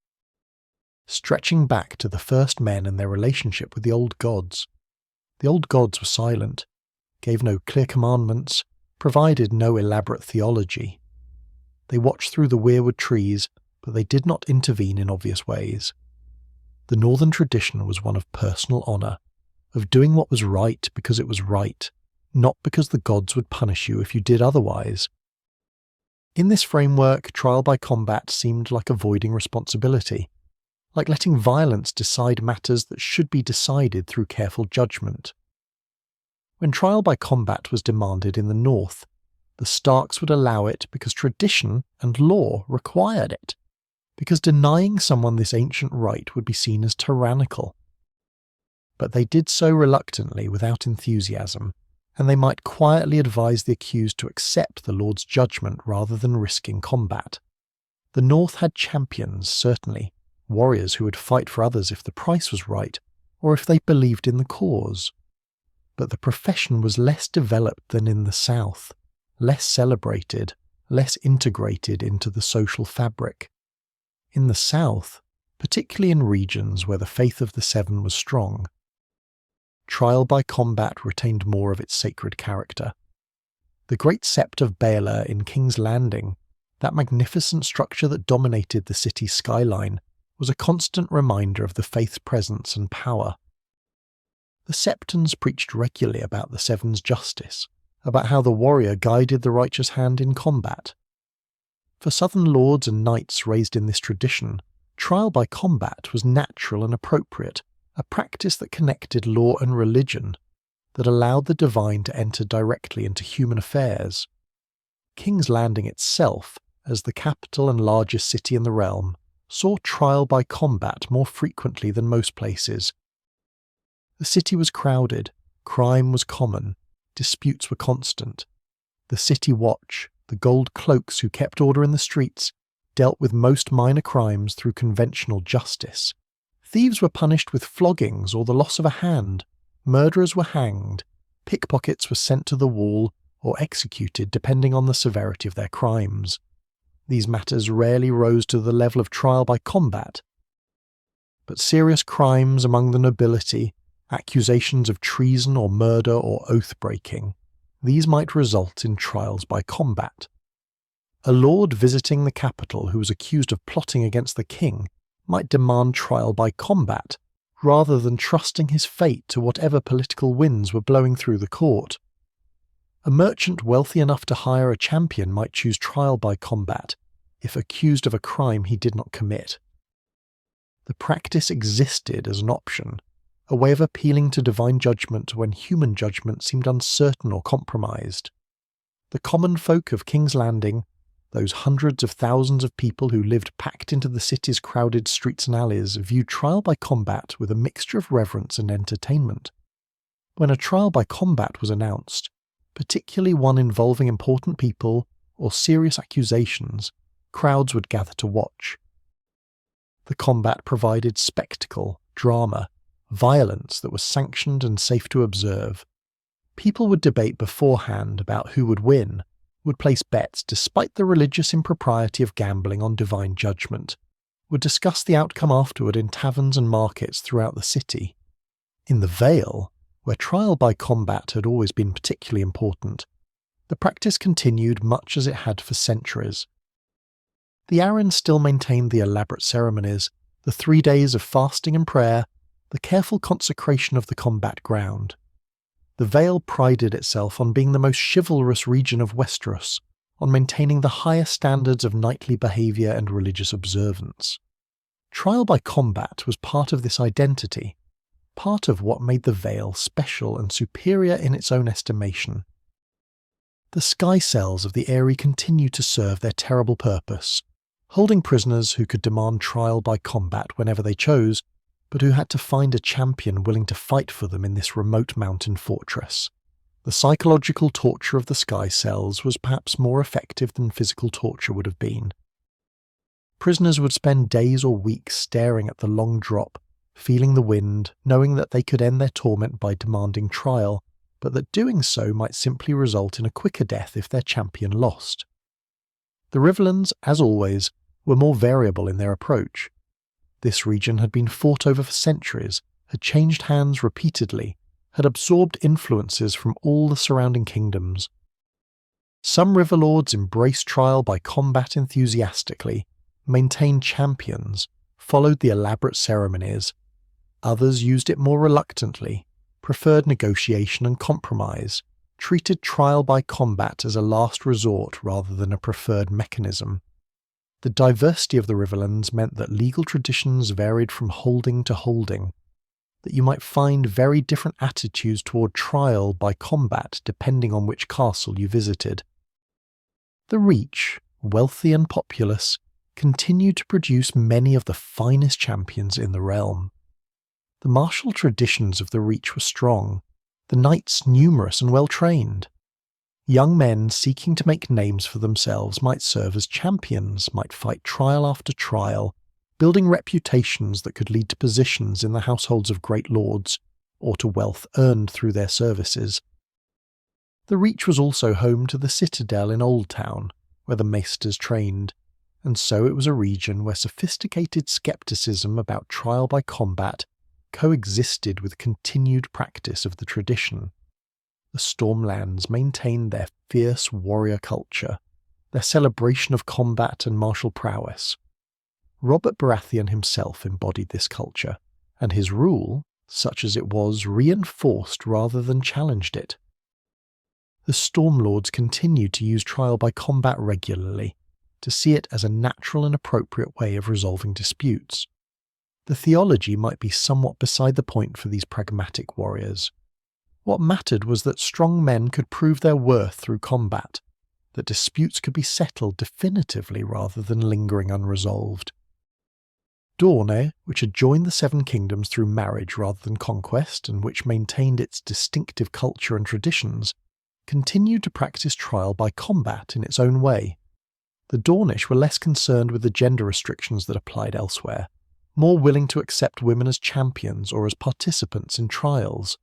stretching back to the first men and their relationship with the old gods. The old gods were silent, gave no clear commandments, provided no elaborate theology. They watched through the weirwood trees, but they did not intervene in obvious ways. The northern tradition was one of personal honour, of doing what was right because it was right, not because the gods would punish you if you did otherwise. In this framework, trial by combat seemed like avoiding responsibility, like letting violence decide matters that should be decided through careful judgment. When trial by combat was demanded in the north, the Starks would allow it because tradition and law required it, because denying someone this ancient right would be seen as tyrannical. But they did so reluctantly, without enthusiasm, and they might quietly advise the accused to accept the Lord's judgment rather than risking combat. The North had champions, certainly, warriors who would fight for others if the price was right, or if they believed in the cause. But the profession was less developed than in the South, less celebrated, less integrated into the social fabric. In the South, particularly in regions where the faith of the Seven was strong, trial by combat retained more of its sacred character. The Great Sept of Baelor in King's Landing, that magnificent structure that dominated the city's skyline, was a constant reminder of the faith's presence and power. The Septons preached regularly about the Seven's justice, about how the warrior guided the righteous hand in combat. For southern lords and knights raised in this tradition, trial by combat was natural and appropriate, a practice that connected law and religion, that allowed the divine to enter directly into human affairs. King's Landing itself, as the capital and largest city in the realm, saw trial by combat more frequently than most places. The city was crowded, crime was common, disputes were constant. The city watch, the gold cloaks who kept order in the streets, dealt with most minor crimes through conventional justice, Thieves were punished with floggings or the loss of a hand, murderers were hanged, pickpockets were sent to the wall or executed depending on the severity of their crimes. These matters rarely rose to the level of trial by combat. But serious crimes among the nobility, accusations of treason or murder or oath-breaking, these might result in trials by combat. A lord visiting the capital who was accused of plotting against the king might demand trial by combat, rather than trusting his fate to whatever political winds were blowing through the court. A merchant wealthy enough to hire a champion might choose trial by combat if accused of a crime he did not commit. The practice existed as an option, a way of appealing to divine judgment when human judgment seemed uncertain or compromised. The common folk of King's Landing, those hundreds of thousands of people who lived packed into the city's crowded streets and alleys, viewed trial by combat with a mixture of reverence and entertainment. When a trial by combat was announced, particularly one involving important people or serious accusations, crowds would gather to watch. The combat provided spectacle, drama, violence that was sanctioned and safe to observe. People would debate beforehand about who would win, would place bets despite the religious impropriety of gambling on divine judgment, would discuss the outcome afterward in taverns and markets throughout the city. In the Vale, where trial by combat had always been particularly important, the practice continued much as it had for centuries. The Arryn still maintained the elaborate ceremonies, the 3 days of fasting and prayer, the careful consecration of the combat ground. The Vale prided itself on being the most chivalrous region of Westeros, on maintaining the highest standards of knightly behaviour and religious observance. Trial by combat was part of this identity, part of what made the Vale special and superior in its own estimation. The sky cells of the Eyrie continued to serve their terrible purpose, holding prisoners who could demand trial by combat whenever they chose, but who had to find a champion willing to fight for them in this remote mountain fortress. The psychological torture of the sky cells was perhaps more effective than physical torture would have been. Prisoners would spend days or weeks staring at the long drop, feeling the wind, knowing that they could end their torment by demanding trial, but that doing so might simply result in a quicker death if their champion lost. The Riverlands, as always, were more variable in their approach. This region had been fought over for centuries, had changed hands repeatedly, had absorbed influences from all the surrounding kingdoms. Some riverlords embraced trial by combat enthusiastically, maintained champions, followed the elaborate ceremonies. Others used it more reluctantly, preferred negotiation and compromise, treated trial by combat as a last resort rather than a preferred mechanism. The diversity of the Riverlands meant that legal traditions varied from holding to holding, that you might find very different attitudes toward trial by combat depending on which castle you visited. The Reach, wealthy and populous, continued to produce many of the finest champions in the realm. The martial traditions of the Reach were strong, the knights numerous and well-trained. Young men seeking to make names for themselves might serve as champions, might fight trial after trial, building reputations that could lead to positions in the households of great lords, or to wealth earned through their services. The Reach was also home to the Citadel in Old Town, where the maesters trained, and so it was a region where sophisticated skepticism about trial by combat coexisted with continued practice of the tradition. The Stormlands maintained their fierce warrior culture, their celebration of combat and martial prowess. Robert Baratheon himself embodied this culture, and his rule, such as it was, reinforced rather than challenged it. The Stormlords continued to use trial by combat regularly, to see it as a natural and appropriate way of resolving disputes. The theology might be somewhat beside the point for these pragmatic warriors. What mattered was that strong men could prove their worth through combat, that disputes could be settled definitively rather than lingering unresolved. Dorne, which had joined the Seven Kingdoms through marriage rather than conquest and which maintained its distinctive culture and traditions, continued to practice trial by combat in its own way. The Dornish were less concerned with the gender restrictions that applied elsewhere, more willing to accept women as champions or as participants in trials.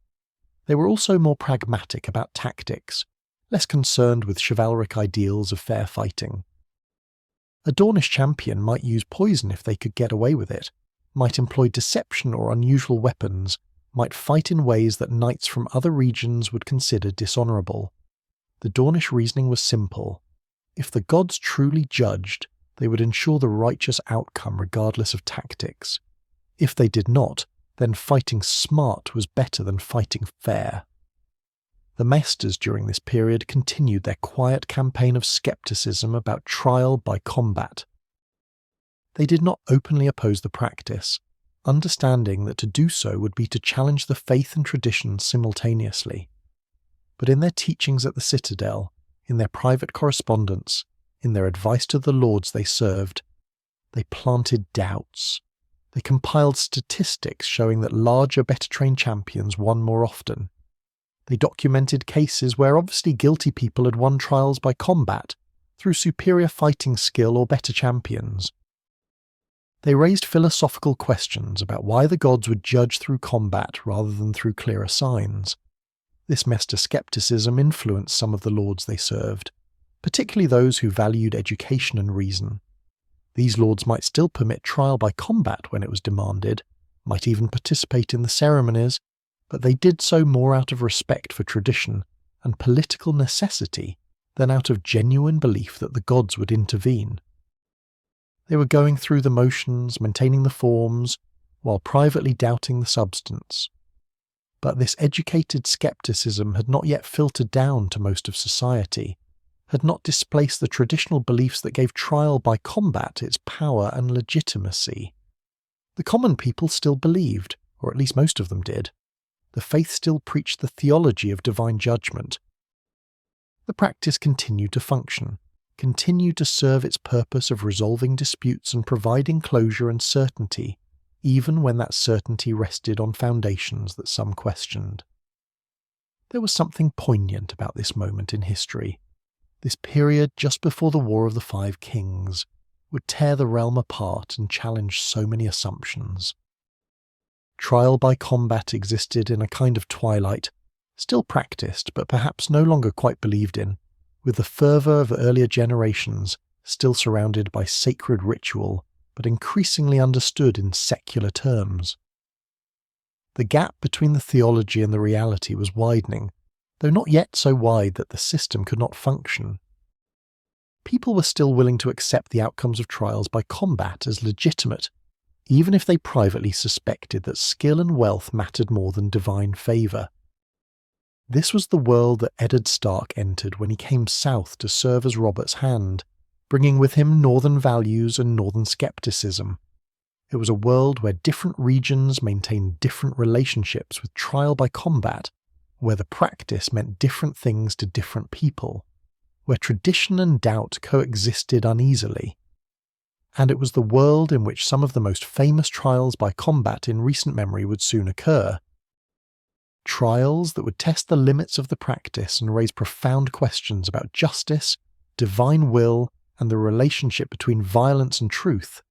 They were also more pragmatic about tactics, less concerned with chivalric ideals of fair fighting. A Dornish champion might use poison if they could get away with it, might employ deception or unusual weapons, might fight in ways that knights from other regions would consider dishonourable. The Dornish reasoning was simple. If the gods truly judged, they would ensure the righteous outcome regardless of tactics. If they did not, then fighting smart was better than fighting fair. The Maesters during this period continued their quiet campaign of skepticism about trial by combat. They did not openly oppose the practice, understanding that to do so would be to challenge the faith and tradition simultaneously. But in their teachings at the Citadel, in their private correspondence, in their advice to the lords they served, they planted doubts. They compiled statistics showing that larger, better-trained champions won more often. They documented cases where obviously guilty people had won trials by combat, through superior fighting skill or better champions. They raised philosophical questions about why the gods would judge through combat rather than through clearer signs. This Maester skepticism influenced some of the lords they served, particularly those who valued education and reason. These lords might still permit trial by combat when it was demanded, might even participate in the ceremonies, but they did so more out of respect for tradition and political necessity than out of genuine belief that the gods would intervene. They were going through the motions, maintaining the forms, while privately doubting the substance. But this educated skepticism had not yet filtered down to most of society, had not displaced the traditional beliefs that gave trial by combat its power and legitimacy. The common people still believed, or at least most of them did. The faith still preached the theology of divine judgment. The practice continued to function, continued to serve its purpose of resolving disputes and providing closure and certainty, even when that certainty rested on foundations that some questioned. There was something poignant about this moment in history. This period just before the War of the Five Kings would tear the realm apart and challenge so many assumptions. Trial by combat existed in a kind of twilight, still practiced but perhaps no longer quite believed in, with the fervour of earlier generations still surrounded by sacred ritual but increasingly understood in secular terms. The gap between the theology and the reality was widening, though not yet so wide that the system could not function. People were still willing to accept the outcomes of trials by combat as legitimate, even if they privately suspected that skill and wealth mattered more than divine favour. This was the world that Eddard Stark entered when he came south to serve as Robert's hand, bringing with him northern values and northern skepticism. It was a world where different regions maintained different relationships with trial by combat, where the practice meant different things to different people, where tradition and doubt coexisted uneasily. And it was the world in which some of the most famous trials by combat in recent memory would soon occur. Trials that would test the limits of the practice and raise profound questions about justice, divine will, and the relationship between violence and truth.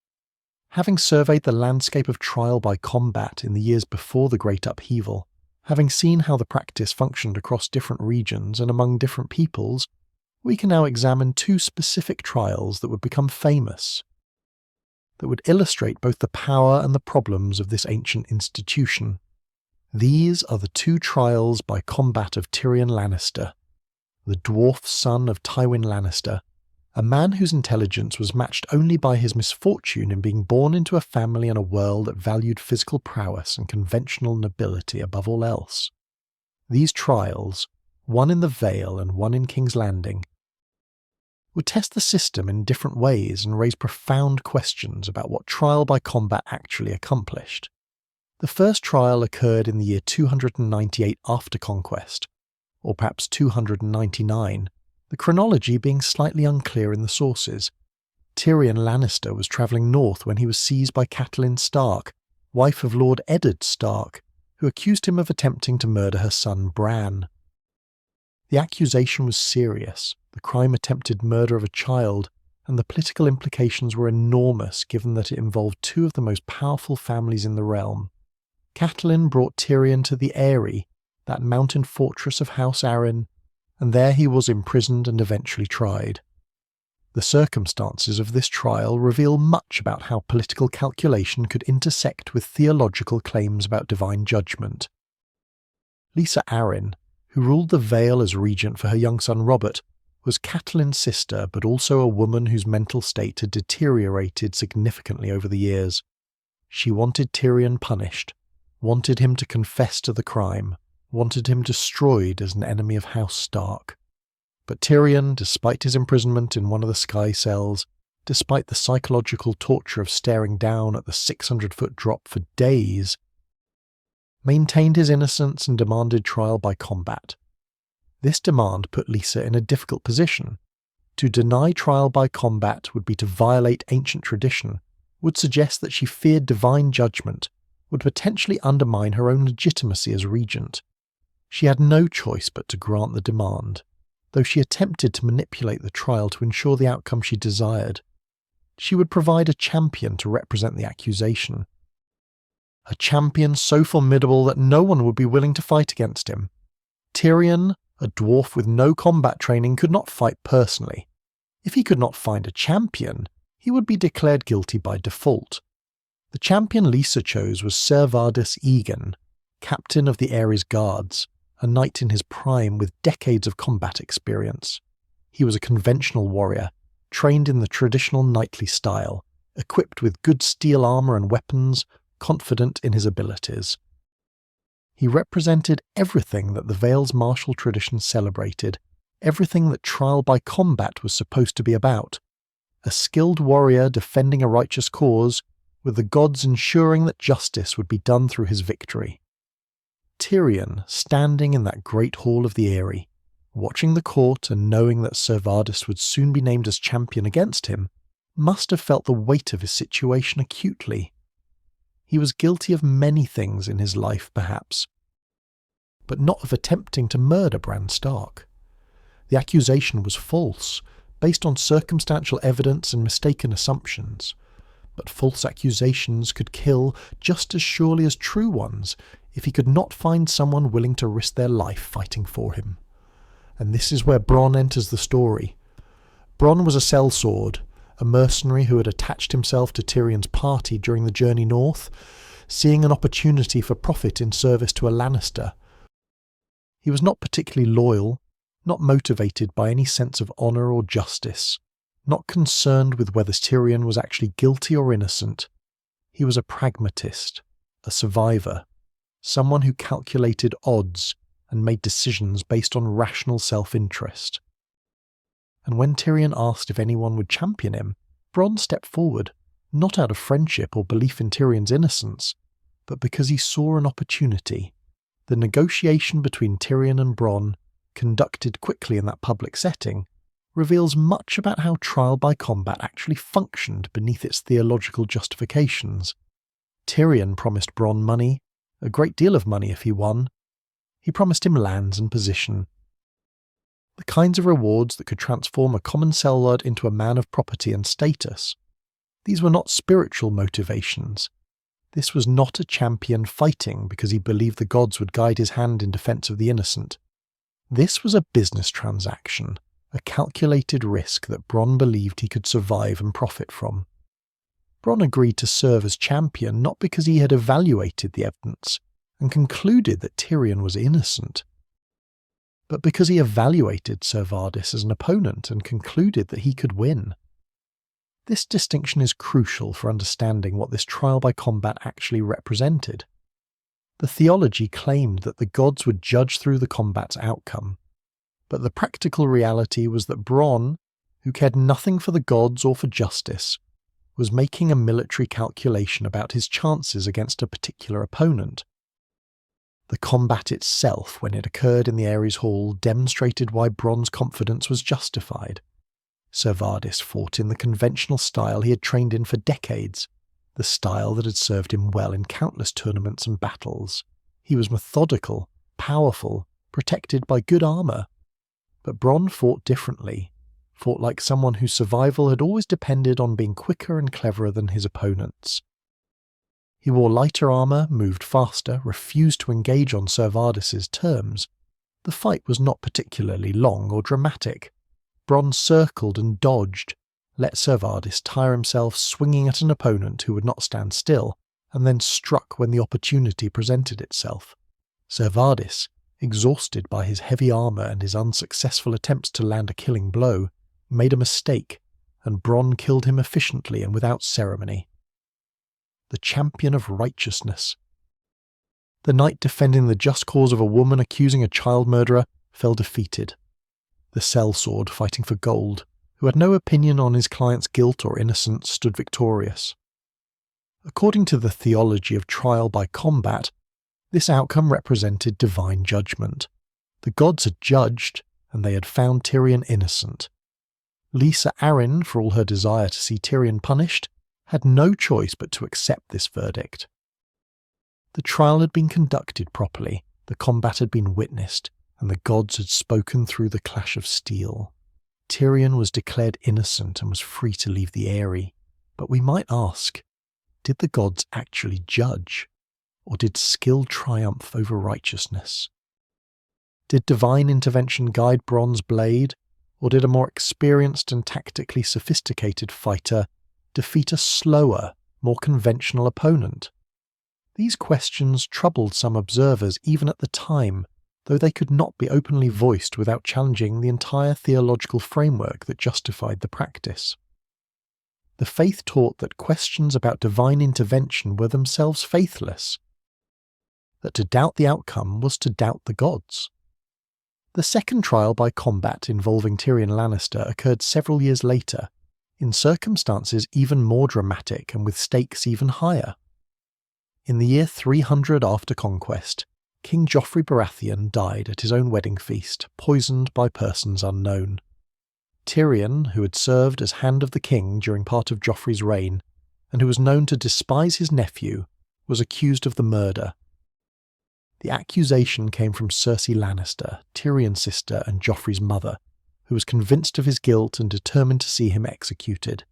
Having surveyed the landscape of trial by combat in the years before the Great Upheaval, having seen how the practice functioned across different regions and among different peoples, we can now examine two specific trials that would become famous, that would illustrate both the power and the problems of this ancient institution. These are the two trials by combat of Tyrion Lannister, the dwarf son of Tywin Lannister, a man whose intelligence was matched only by his misfortune in being born into a family and a world that valued physical prowess and conventional nobility above all else. These trials, one in the Vale and one in King's Landing, would test the system in different ways and raise profound questions about what trial by combat actually accomplished. The first trial occurred in the year 298 after conquest, or perhaps 299, the chronology being slightly unclear in the sources. Tyrion Lannister was travelling north when he was seized by Catelyn Stark, wife of Lord Eddard Stark, who accused him of attempting to murder her son Bran. The accusation was serious, the crime attempted murder of a child, and the political implications were enormous given that it involved two of the most powerful families in the realm. Catelyn brought Tyrion to the Eyrie, that mountain fortress of House Arryn, and there he was imprisoned and eventually tried. The circumstances of this trial reveal much about how political calculation could intersect with theological claims about divine judgment. Lysa Arryn, who ruled the Vale as regent for her young son Robert, was Catelyn's sister but also a woman whose mental state had deteriorated significantly over the years. She wanted Tyrion punished, wanted him to confess to the crime, wanted him destroyed as an enemy of House Stark. But Tyrion, despite his imprisonment in one of the sky cells, despite the psychological torture of staring down at the 600-foot drop for days, maintained his innocence and demanded trial by combat. This demand put Lysa in a difficult position. To deny trial by combat would be to violate ancient tradition, would suggest that she feared divine judgment, would potentially undermine her own legitimacy as regent. She had no choice but to grant the demand, though she attempted to manipulate the trial to ensure the outcome she desired. She would provide a champion to represent the accusation. A champion so formidable that no one would be willing to fight against him. Tyrion, a dwarf with no combat training, could not fight personally. If he could not find a champion, he would be declared guilty by default. The champion Lysa chose was Ser Vardis Egan, captain of the Ares Guards, a knight in his prime with decades of combat experience. He was a conventional warrior, trained in the traditional knightly style, equipped with good steel armour and weapons, confident in his abilities. He represented everything that the Vale's martial tradition celebrated, everything that trial by combat was supposed to be about. A skilled warrior defending a righteous cause, with the gods ensuring that justice would be done through his victory. Tyrion, standing in that great hall of the Eyrie, watching the court and knowing that Ser Vardis would soon be named as champion against him, must have felt the weight of his situation acutely. He was guilty of many things in his life, perhaps, but not of attempting to murder Bran Stark. The accusation was false, based on circumstantial evidence and mistaken assumptions. But false accusations could kill just as surely as true ones if he could not find someone willing to risk their life fighting for him. And this is where Bronn enters the story. Bronn was a sellsword, a mercenary who had attached himself to Tyrion's party during the journey north, seeing an opportunity for profit in service to a Lannister. He was not particularly loyal, not motivated by any sense of honour or justice, not concerned with whether Tyrion was actually guilty or innocent. He was a pragmatist, a survivor, someone who calculated odds and made decisions based on rational self-interest. And when Tyrion asked if anyone would champion him, Bronn stepped forward, not out of friendship or belief in Tyrion's innocence, but because he saw an opportunity. The negotiation between Tyrion and Bronn, conducted quickly in that public setting, reveals much about how trial by combat actually functioned beneath its theological justifications. Tyrion promised Bronn money, a great deal of money if he won. He promised him lands and position. The kinds of rewards that could transform a common sellard into a man of property and status. These were not spiritual motivations. This was not a champion fighting because he believed the gods would guide his hand in defence of the innocent. This was a business transaction, a calculated risk that Bronn believed he could survive and profit from. Bronn agreed to serve as champion not because he had evaluated the evidence and concluded that Tyrion was innocent, but because he evaluated Ser Vardis as an opponent and concluded that he could win. This distinction is crucial for understanding what this trial by combat actually represented. The theology claimed that the gods would judge through the combat's outcome, but the practical reality was that Bronn, who cared nothing for the gods or for justice, was making a military calculation about his chances against a particular opponent. The combat itself, when it occurred in the Ares Hall, demonstrated why Bronn's confidence was justified. Ser Vardis fought in the conventional style he had trained in for decades, the style that had served him well in countless tournaments and battles. He was methodical, powerful, protected by good armour. But Bronn fought differently, fought like someone whose survival had always depended on being quicker and cleverer than his opponents. He wore lighter armour, moved faster, refused to engage on Ser Vardis's terms. The fight was not particularly long or dramatic. Bronn circled and dodged, let Ser Vardis tire himself swinging at an opponent who would not stand still, and then struck when the opportunity presented itself. Ser Vardis, exhausted by his heavy armour and his unsuccessful attempts to land a killing blow, made a mistake, and Bronn killed him efficiently and without ceremony. The champion of righteousness. The knight defending the just cause of a woman accusing a child murderer fell defeated. The sellsword fighting for gold, who had no opinion on his client's guilt or innocence, stood victorious. According to the theology of trial by combat, this outcome represented divine judgment. The gods had judged, and they had found Tyrion innocent. Lysa Arryn, for all her desire to see Tyrion punished, had no choice but to accept this verdict. The trial had been conducted properly, the combat had been witnessed, and the gods had spoken through the clash of steel. Tyrion was declared innocent and was free to leave the Eyrie. But we might ask, did the gods actually judge? Or did skill triumph over righteousness? Did divine intervention guide Bronn's blade, or did a more experienced and tactically sophisticated fighter defeat a slower, more conventional opponent? These questions troubled some observers even at the time, though they could not be openly voiced without challenging the entire theological framework that justified the practice. The faith taught that questions about divine intervention were themselves faithless, that to doubt the outcome was to doubt the gods. The second trial by combat involving Tyrion Lannister occurred several years later, in circumstances even more dramatic and with stakes even higher. In the year 300 after conquest, King Joffrey Baratheon died at his own wedding feast, poisoned by persons unknown. Tyrion, who had served as Hand of the King during part of Joffrey's reign, and who was known to despise his nephew, was accused of the murder. The accusation came from Cersei Lannister, Tyrion's sister and Joffrey's mother, who was convinced of his guilt and determined to see him executed.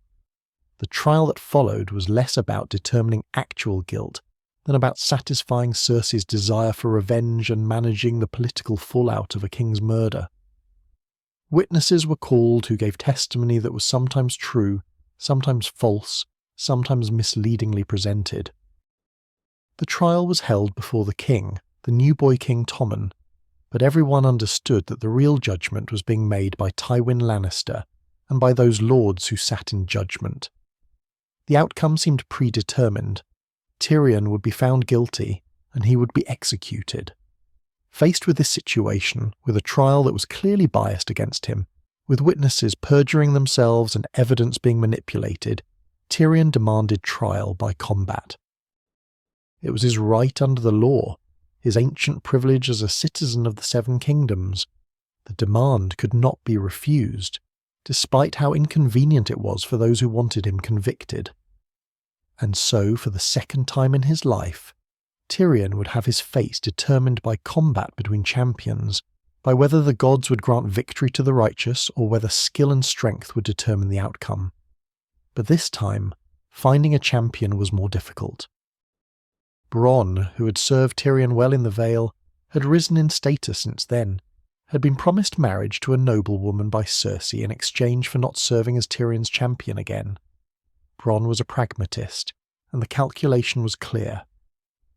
The trial that followed was less about determining actual guilt than about satisfying Cersei's desire for revenge and managing the political fallout of a king's murder. Witnesses were called who gave testimony that was sometimes true, sometimes false, sometimes misleadingly presented. The trial was held before the king, the new boy King Tommen, but everyone understood that the real judgment was being made by Tywin Lannister and by those lords who sat in judgment. The outcome seemed predetermined. Tyrion would be found guilty, and he would be executed. Faced with this situation, with a trial that was clearly biased against him, with witnesses perjuring themselves and evidence being manipulated, Tyrion demanded trial by combat. It was his right under the law, his ancient privilege as a citizen of the Seven Kingdoms. The demand could not be refused, despite how inconvenient it was for those who wanted him convicted. And so, for the second time in his life, Tyrion would have his fate determined by combat between champions, by whether the gods would grant victory to the righteous or whether skill and strength would determine the outcome. But this time, finding a champion was more difficult. Bronn, who had served Tyrion well in the Vale, had risen in status since then, had been promised marriage to a noblewoman by Cersei in exchange for not serving as Tyrion's champion again. Bronn was a pragmatist, and the calculation was clear.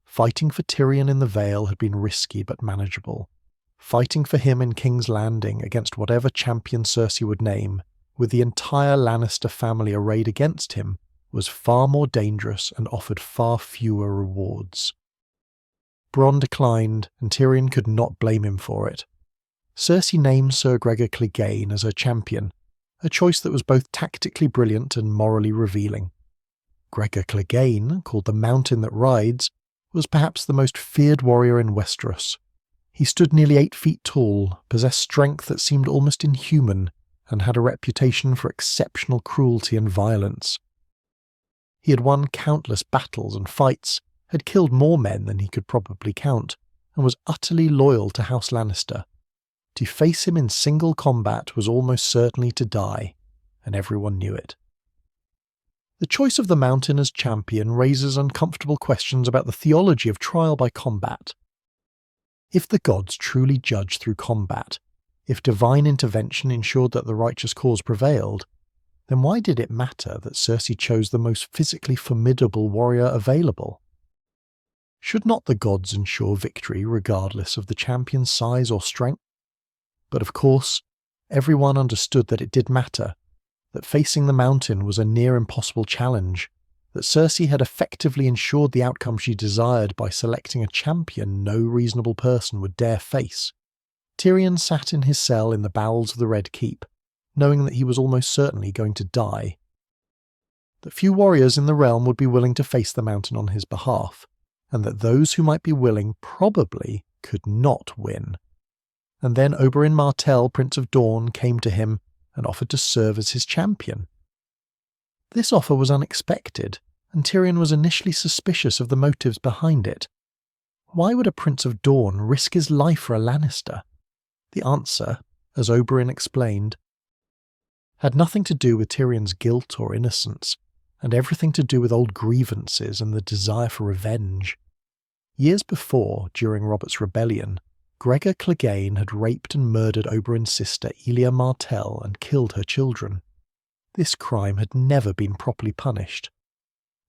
Fighting for Tyrion in the Vale had been risky but manageable. Fighting for him in King's Landing against whatever champion Cersei would name, with the entire Lannister family arrayed against him, was far more dangerous and offered far fewer rewards. Bronn declined, and Tyrion could not blame him for it. Cersei named Sir Gregor Clegane as her champion, a choice that was both tactically brilliant and morally revealing. Gregor Clegane, called the Mountain That Rides, was perhaps the most feared warrior in Westeros. He stood nearly 8 feet tall, possessed strength that seemed almost inhuman, and had a reputation for exceptional cruelty and violence. He had won countless battles and fights, had killed more men than he could probably count, and was utterly loyal to House Lannister. To face him in single combat was almost certainly to die, and everyone knew it. The choice of the Mountain as champion raises uncomfortable questions about the theology of trial by combat. If the gods truly judged through combat, if divine intervention ensured that the righteous cause prevailed, then why did it matter that Cersei chose the most physically formidable warrior available? Should not the gods ensure victory regardless of the champion's size or strength? But of course, everyone understood that it did matter, that facing the Mountain was a near impossible challenge, that Cersei had effectively ensured the outcome she desired by selecting a champion no reasonable person would dare face. Tyrion sat in his cell in the bowels of the Red Keep, knowing that he was almost certainly going to die. That few warriors in the realm would be willing to face the Mountain on his behalf, and that those who might be willing probably could not win. And then Oberyn Martell, Prince of Dorne, came to him and offered to serve as his champion. This offer was unexpected, and Tyrion was initially suspicious of the motives behind it. Why would a Prince of Dorne risk his life for a Lannister? The answer, as Oberyn explained, had nothing to do with Tyrion's guilt or innocence, and everything to do with old grievances and the desire for revenge. Years before, during Robert's rebellion, Gregor Clegane had raped and murdered Oberyn's sister Elia Martell and killed her children. This crime had never been properly punished.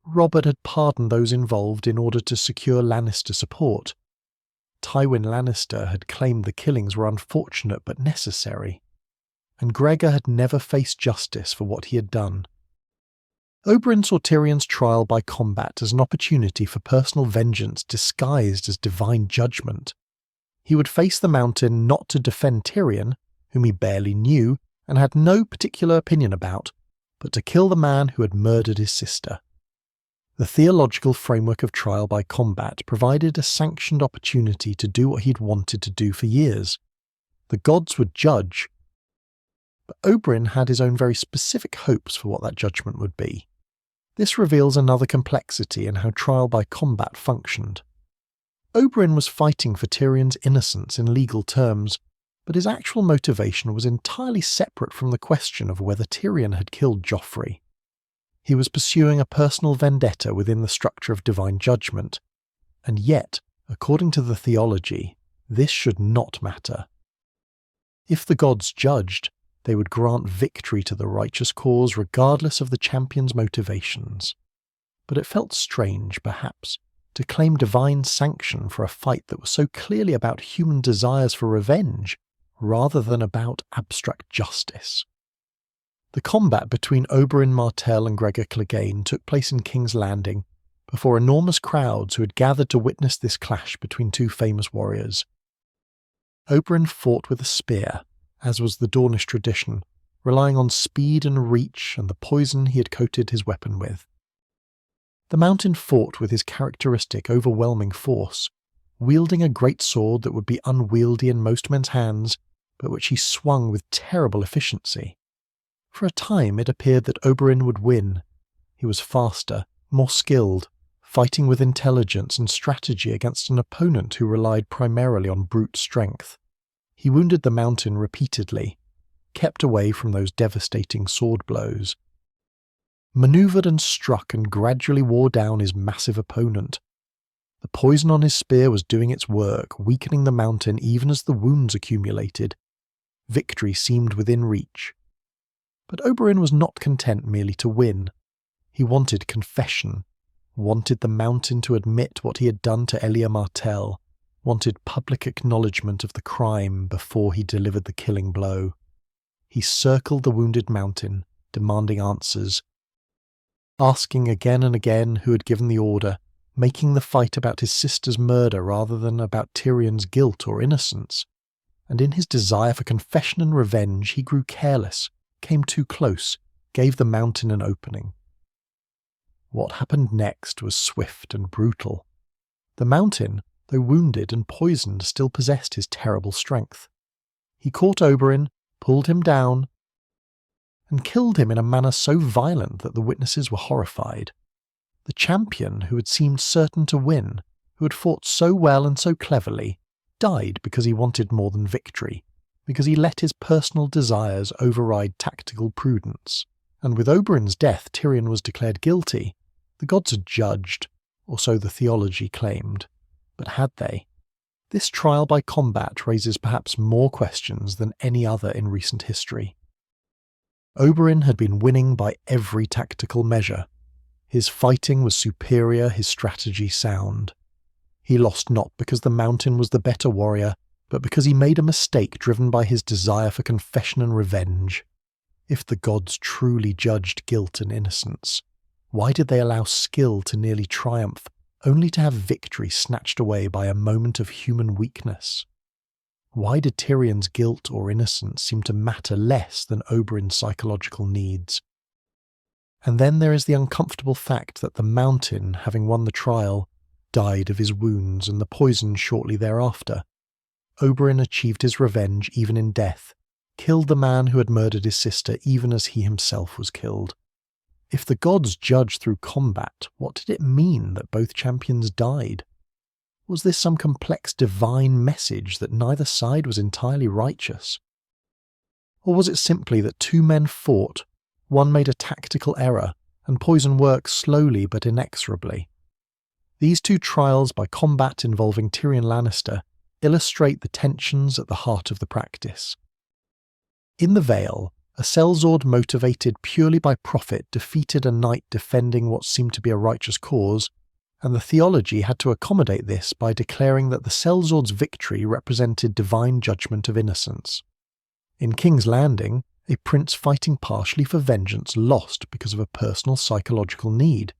Robert had pardoned those involved in order to secure Lannister support. Tywin Lannister had claimed the killings were unfortunate but necessary, and Gregor had never faced justice for what he had done. Oberyn saw Tyrion's trial by combat as an opportunity for personal vengeance disguised as divine judgment. He would face the Mountain not to defend Tyrion, whom he barely knew and had no particular opinion about, but to kill the man who had murdered his sister. The theological framework of trial by combat provided a sanctioned opportunity to do what he'd wanted to do for years. The gods would judge, but Oberyn had his own very specific hopes for what that judgment would be. This reveals another complexity in how trial by combat functioned. Oberyn was fighting for Tyrion's innocence in legal terms, but his actual motivation was entirely separate from the question of whether Tyrion had killed Joffrey. He was pursuing a personal vendetta within the structure of divine judgment, and yet, according to the theology, this should not matter. If the gods judged, they would grant victory to the righteous cause regardless of the champion's motivations. But it felt strange, perhaps, to claim divine sanction for a fight that was so clearly about human desires for revenge, rather than about abstract justice. The combat between Oberyn Martell and Gregor Clegane took place in King's Landing, before enormous crowds who had gathered to witness this clash between two famous warriors. Oberyn fought with a spear, as was the Dornish tradition, relying on speed and reach and the poison he had coated his weapon with. The Mountain fought with his characteristic overwhelming force, wielding a great sword that would be unwieldy in most men's hands, but which he swung with terrible efficiency. For a time it appeared that Oberyn would win. He was faster, more skilled, fighting with intelligence and strategy against an opponent who relied primarily on brute strength. He wounded the Mountain repeatedly, kept away from those devastating sword blows, manoeuvred and struck and gradually wore down his massive opponent. The poison on his spear was doing its work, weakening the Mountain even as the wounds accumulated. Victory seemed within reach. But Oberyn was not content merely to win. He wanted confession, wanted the Mountain to admit what he had done to Elia Martell, wanted public acknowledgement of the crime before he delivered the killing blow. He circled the wounded Mountain, demanding answers, asking again and again who had given the order, making the fight about his sister's murder rather than about Tyrion's guilt or innocence. And in his desire for confession and revenge, he grew careless, came too close, gave the Mountain an opening. What happened next was swift and brutal. The Mountain, though wounded and poisoned, still possessed his terrible strength. He caught Oberyn, pulled him down, and killed him in a manner so violent that the witnesses were horrified. The champion, who had seemed certain to win, who had fought so well and so cleverly, died because he wanted more than victory. because he let his personal desires override tactical prudence, and with Oberyn's death Tyrion was declared guilty. The gods had judged, or so the theology claimed. But had they? This trial by combat raises perhaps more questions than any other in recent history. Oberyn had been winning by every tactical measure. His fighting was superior, his strategy sound. He lost not because the Mountain was the better warrior, but because he made a mistake driven by his desire for confession and revenge. If the gods truly judged guilt and innocence, why did they allow skill to nearly triumph, only to have victory snatched away by a moment of human weakness? Why did Tyrion's guilt or innocence seem to matter less than Oberyn's psychological needs? And then there is the uncomfortable fact that the Mountain, having won the trial, died of his wounds and the poison shortly thereafter. Oberyn achieved his revenge even in death, killed the man who had murdered his sister even as he himself was killed. If the gods judged through combat, what did it mean that both champions died? Was this some complex divine message that neither side was entirely righteous? Or was it simply that two men fought, one made a tactical error, and poison works slowly but inexorably? These two trials by combat involving Tyrion Lannister illustrate the tensions at the heart of the practice. In the Vale, a sellsword motivated purely by profit defeated a knight defending what seemed to be a righteous cause, and the theology had to accommodate this by declaring that the sellsword's victory represented divine judgment of innocence. In King's Landing, a prince fighting partially for vengeance lost because of a personal psychological need,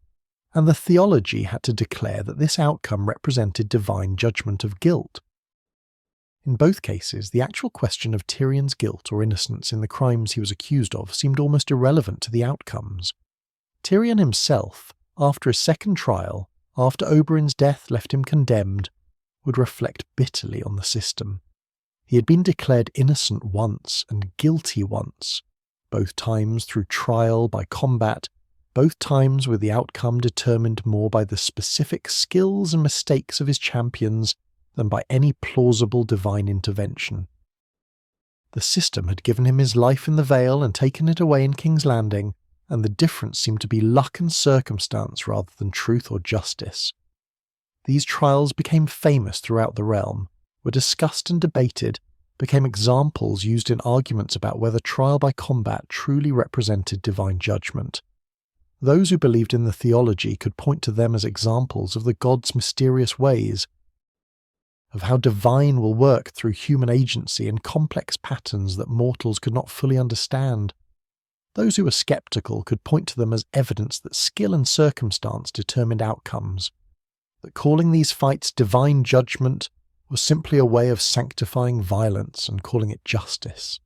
and the theology had to declare that this outcome represented divine judgment of guilt. In both cases, the actual question of Tyrion's guilt or innocence in the crimes he was accused of seemed almost irrelevant to the outcomes. Tyrion himself, after his second trial, after Oberyn's death left him condemned, would reflect bitterly on the system. He had been declared innocent once and guilty once, both times through trial by combat, both times with the outcome determined more by the specific skills and mistakes of his champions than by any plausible divine intervention. The system had given him his life in the Vale and taken it away in King's Landing, and the difference seemed to be luck and circumstance rather than truth or justice. These trials became famous throughout the realm, were discussed and debated, became examples used in arguments about whether trial by combat truly represented divine judgment. Those who believed in the theology could point to them as examples of the gods' mysterious ways, of how divine will work through human agency in complex patterns that mortals could not fully understand. Those who were skeptical could point to them as evidence that skill and circumstance determined outcomes, that calling these fights divine judgment was simply a way of sanctifying violence and calling it justice.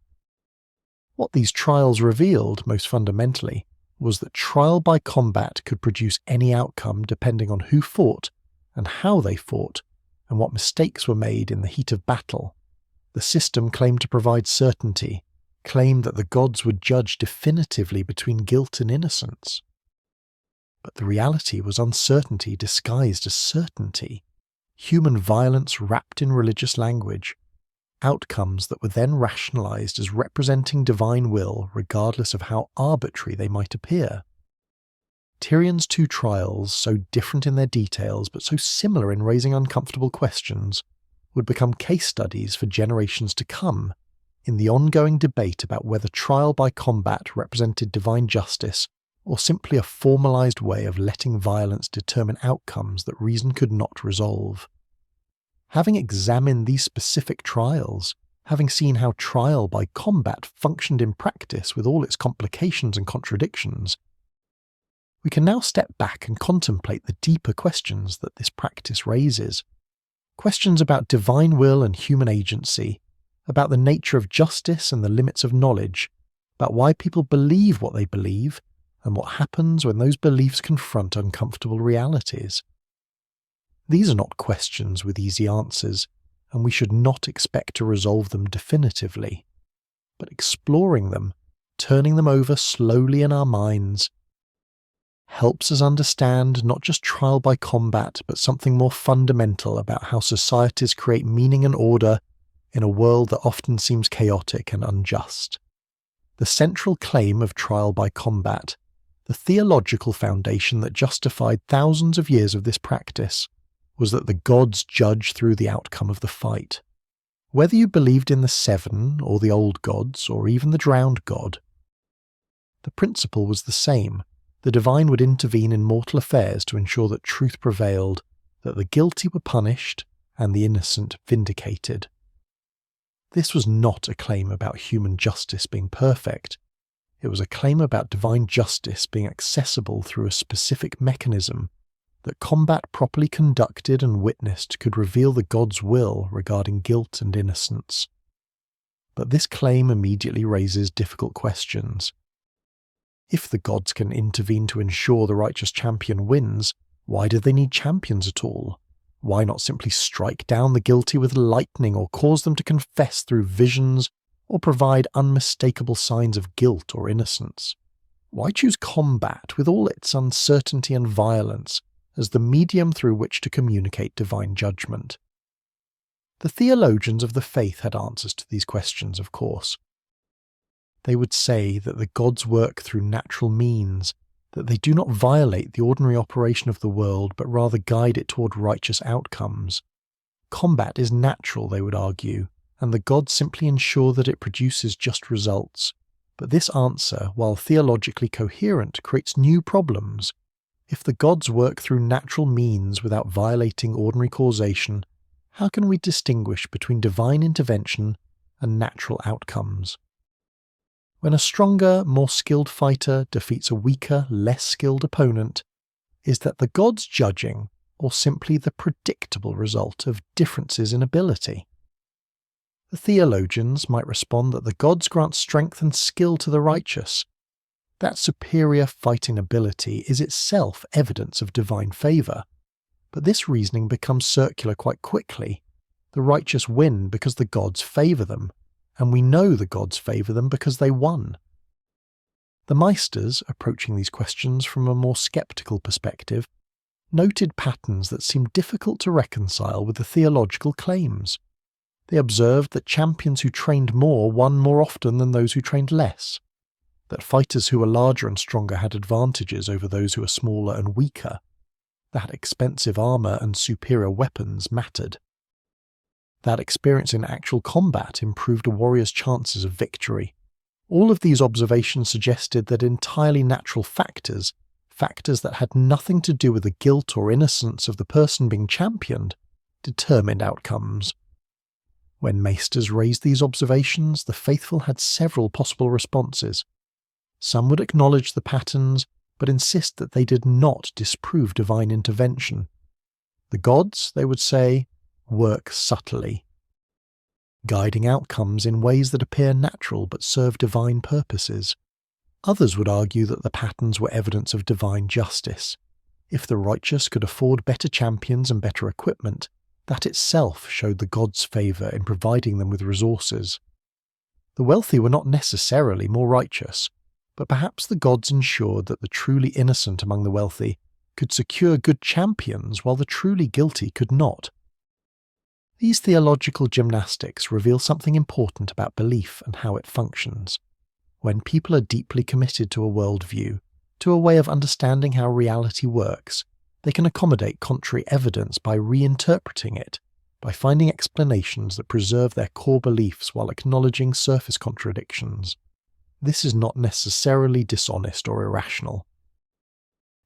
What these trials revealed, most fundamentally, was that trial by combat could produce any outcome depending on who fought and how they fought, and what mistakes were made in the heat of battle. The system claimed to provide certainty, claimed that the gods would judge definitively between guilt and innocence. But the reality was uncertainty disguised as certainty, human violence wrapped in religious language, outcomes that were then rationalized as representing divine will regardless of how arbitrary they might appear. Tyrion's two trials, so different in their details but so similar in raising uncomfortable questions, would become case studies for generations to come in the ongoing debate about whether trial by combat represented divine justice or simply a formalized way of letting violence determine outcomes that reason could not resolve. Having examined these specific trials, having seen how trial by combat functioned in practice with all its complications and contradictions, we can now step back and contemplate the deeper questions that this practice raises. Questions about divine will and human agency, about the nature of justice and the limits of knowledge, about why people believe what they believe, and what happens when those beliefs confront uncomfortable realities. These are not questions with easy answers, and we should not expect to resolve them definitively. But exploring them, turning them over slowly in our minds, helps us understand not just trial by combat, but something more fundamental about how societies create meaning and order in a world that often seems chaotic and unjust. The central claim of trial by combat, the theological foundation that justified thousands of years of this practice, was that the gods judge through the outcome of the fight. Whether you believed in the Seven, or the old gods, or even the drowned god, the principle was the same. The divine would intervene in mortal affairs to ensure that truth prevailed, that the guilty were punished, and the innocent vindicated. This was not a claim about human justice being perfect. It was a claim about divine justice being accessible through a specific mechanism that combat properly conducted and witnessed could reveal the gods' will regarding guilt and innocence. But this claim immediately raises difficult questions. If the gods can intervene to ensure the righteous champion wins, why do they need champions at all? Why not simply strike down the guilty with lightning, or cause them to confess through visions, or provide unmistakable signs of guilt or innocence? Why choose combat, with all its uncertainty and violence, as the medium through which to communicate divine judgment? The theologians of the faith had answers to these questions, of course. They would say that the gods work through natural means, that they do not violate the ordinary operation of the world, but rather guide it toward righteous outcomes. Combat is natural, they would argue, and the gods simply ensure that it produces just results. But this answer, while theologically coherent, creates new problems. If the gods work through natural means without violating ordinary causation, how can we distinguish between divine intervention and natural outcomes? When a stronger, more skilled fighter defeats a weaker, less skilled opponent, is that the gods judging, or simply the predictable result of differences in ability? The theologians might respond that the gods grant strength and skill to the righteous. That superior fighting ability is itself evidence of divine favour. But this reasoning becomes circular quite quickly. The righteous win because the gods favour them, and we know the gods favour them because they won. The Meisters, approaching these questions from a more sceptical perspective, noted patterns that seemed difficult to reconcile with the theological claims. They observed that champions who trained more won more often than those who trained less, that fighters who were larger and stronger had advantages over those who were smaller and weaker, that expensive armour and superior weapons mattered, that experience in actual combat improved a warrior's chances of victory. All of these observations suggested that entirely natural factors that had nothing to do with the guilt or innocence of the person being championed, determined outcomes. When Maesters raised these observations, the faithful had several possible responses. Some would acknowledge the patterns, but insist that they did not disprove divine intervention. The gods, they would say, work subtly, guiding outcomes in ways that appear natural but serve divine purposes. Others would argue that the patterns were evidence of divine justice. If the righteous could afford better champions and better equipment, that itself showed the gods' favour in providing them with resources. The wealthy were not necessarily more righteous, but perhaps the gods ensured that the truly innocent among the wealthy could secure good champions while the truly guilty could not. These theological gymnastics reveal something important about belief and how it functions. When people are deeply committed to a worldview, to a way of understanding how reality works, they can accommodate contrary evidence by reinterpreting it, by finding explanations that preserve their core beliefs while acknowledging surface contradictions. This is not necessarily dishonest or irrational.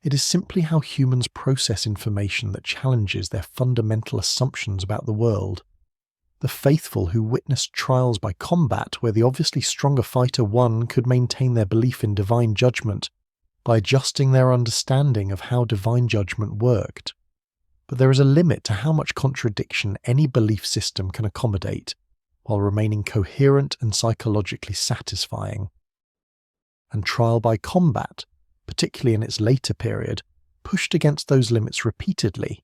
It is simply how humans process information that challenges their fundamental assumptions about the world. The faithful who witnessed trials by combat where the obviously stronger fighter won could maintain their belief in divine judgment by adjusting their understanding of how divine judgment worked. But there is a limit to how much contradiction any belief system can accommodate, while remaining coherent and psychologically satisfying. And trial by combat, particularly in its later period, pushed against those limits repeatedly.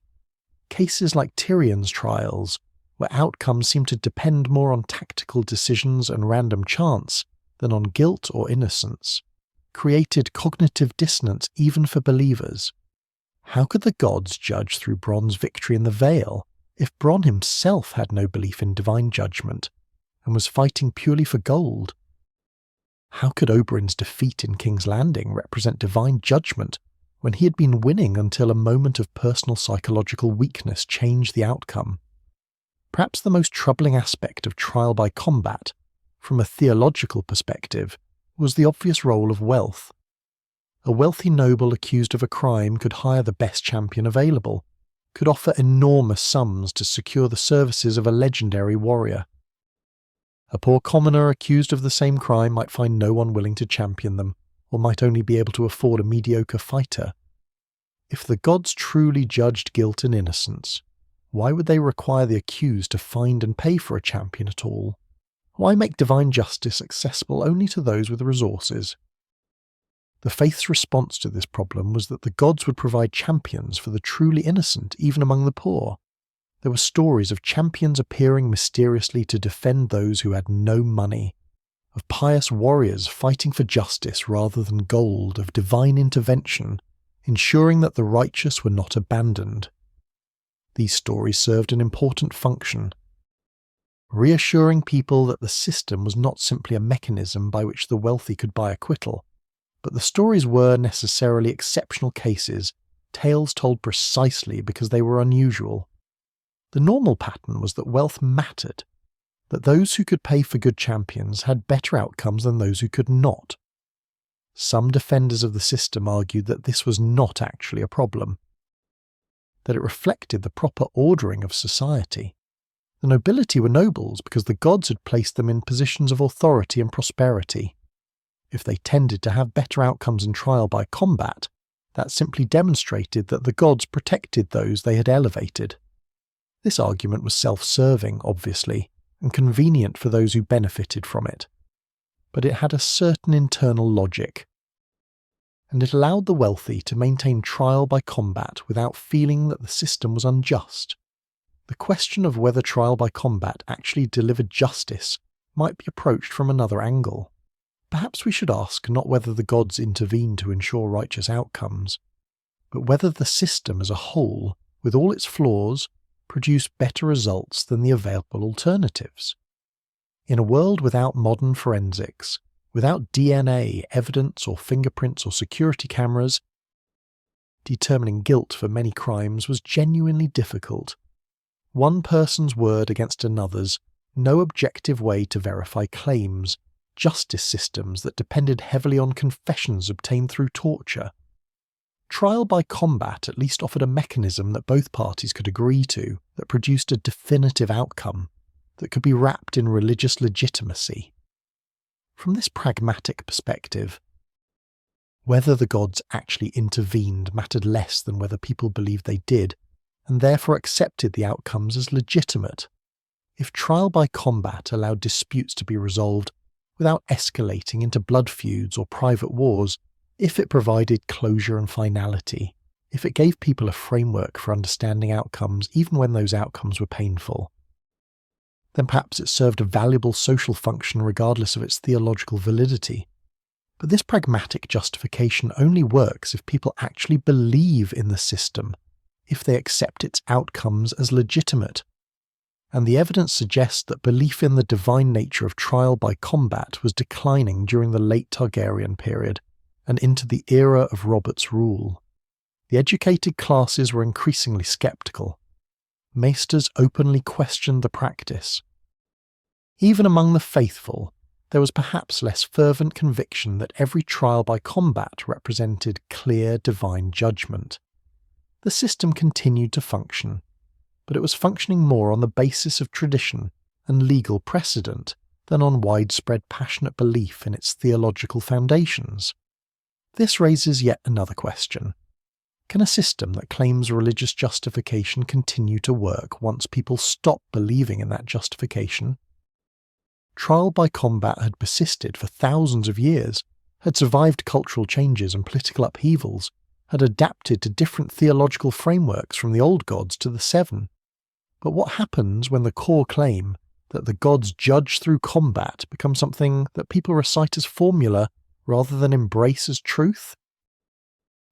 Cases like Tyrion's trials, where outcomes seemed to depend more on tactical decisions and random chance than on guilt or innocence, created cognitive dissonance even for believers. How could the gods judge through Bronn's victory in the Vale if Bronn himself had no belief in divine judgment and was fighting purely for gold? How could Oberyn's defeat in King's Landing represent divine judgment when he had been winning until a moment of personal psychological weakness changed the outcome? Perhaps the most troubling aspect of trial by combat, from a theological perspective, was the obvious role of wealth. A wealthy noble accused of a crime could hire the best champion available, could offer enormous sums to secure the services of a legendary warrior. A poor commoner accused of the same crime might find no one willing to champion them, or might only be able to afford a mediocre fighter. If the gods truly judged guilt and innocence, why would they require the accused to find and pay for a champion at all? Why make divine justice accessible only to those with resources? The faith's response to this problem was that the gods would provide champions for the truly innocent, even among the poor. There were stories of champions appearing mysteriously to defend those who had no money, of pious warriors fighting for justice rather than gold, of divine intervention, ensuring that the righteous were not abandoned. These stories served an important function, reassuring people that the system was not simply a mechanism by which the wealthy could buy acquittal, but the stories were necessarily exceptional cases, tales told precisely because they were unusual. The normal pattern was that wealth mattered, that those who could pay for good champions had better outcomes than those who could not. Some defenders of the system argued that this was not actually a problem, that it reflected the proper ordering of society. The nobility were nobles because the gods had placed them in positions of authority and prosperity. If they tended to have better outcomes in trial by combat, that simply demonstrated that the gods protected those they had elevated. This argument was self-serving, obviously, and convenient for those who benefited from it. But it had a certain internal logic, and it allowed the wealthy to maintain trial by combat without feeling that the system was unjust. The question of whether trial by combat actually delivered justice might be approached from another angle. Perhaps we should ask not whether the gods intervened to ensure righteous outcomes, but whether the system as a whole, with all its flaws, produced better results than the available alternatives. In a world without modern forensics, without DNA, evidence or fingerprints or security cameras, determining guilt for many crimes was genuinely difficult. One person's word against another's, no objective way to verify claims, justice systems that depended heavily on confessions obtained through torture. Trial by combat at least offered a mechanism that both parties could agree to, that produced a definitive outcome, that could be wrapped in religious legitimacy. From this pragmatic perspective, whether the gods actually intervened mattered less than whether people believed they did, and therefore accepted the outcomes as legitimate. If trial by combat allowed disputes to be resolved without escalating into blood feuds or private wars, if it provided closure and finality, if it gave people a framework for understanding outcomes even when those outcomes were painful, then perhaps it served a valuable social function regardless of its theological validity. But this pragmatic justification only works if people actually believe in the system, if they accept its outcomes as legitimate. And the evidence suggests that belief in the divine nature of trial by combat was declining during the late Targaryen period and into the era of Robert's rule. The educated classes were increasingly sceptical. Maesters openly questioned the practice. Even among the faithful, there was perhaps less fervent conviction that every trial by combat represented clear divine judgment. The system continued to function, but it was functioning more on the basis of tradition and legal precedent than on widespread passionate belief in its theological foundations. This raises yet another question. Can a system that claims religious justification continue to work once people stop believing in that justification? Trial by combat had persisted for thousands of years, had survived cultural changes and political upheavals, had adapted to different theological frameworks from the old gods to the seven. But what happens when the core claim that the gods judge through combat becomes something that people recite as formula rather than embrace as truth?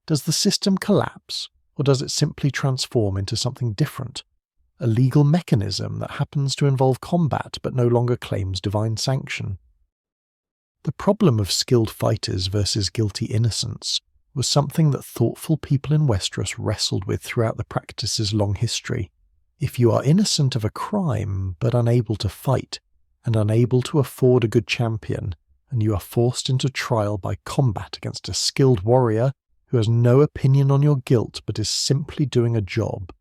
Does the system collapse, or does it simply transform into something different? a legal mechanism that happens to involve combat but no longer claims divine sanction. The problem of skilled fighters versus guilty innocents was something that thoughtful people in Westeros wrestled with throughout the practice's long history. If you are innocent of a crime but unable to fight, and unable to afford a good champion, and you are forced into trial by combat against a skilled warrior who has no opinion on your guilt but is simply doing a job,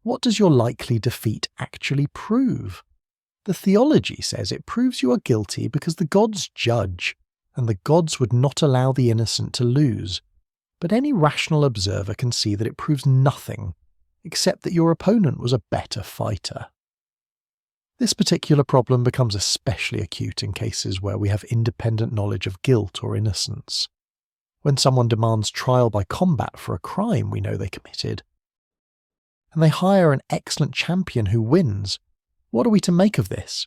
what does your likely defeat actually prove? The theology says it proves you are guilty because the gods judge, and the gods would not allow the innocent to lose. But any rational observer can see that it proves nothing, except that your opponent was a better fighter. This particular problem becomes especially acute in cases where we have independent knowledge of guilt or innocence. When someone demands trial by combat for a crime we know they committed, and they hire an excellent champion who wins, what are we to make of this?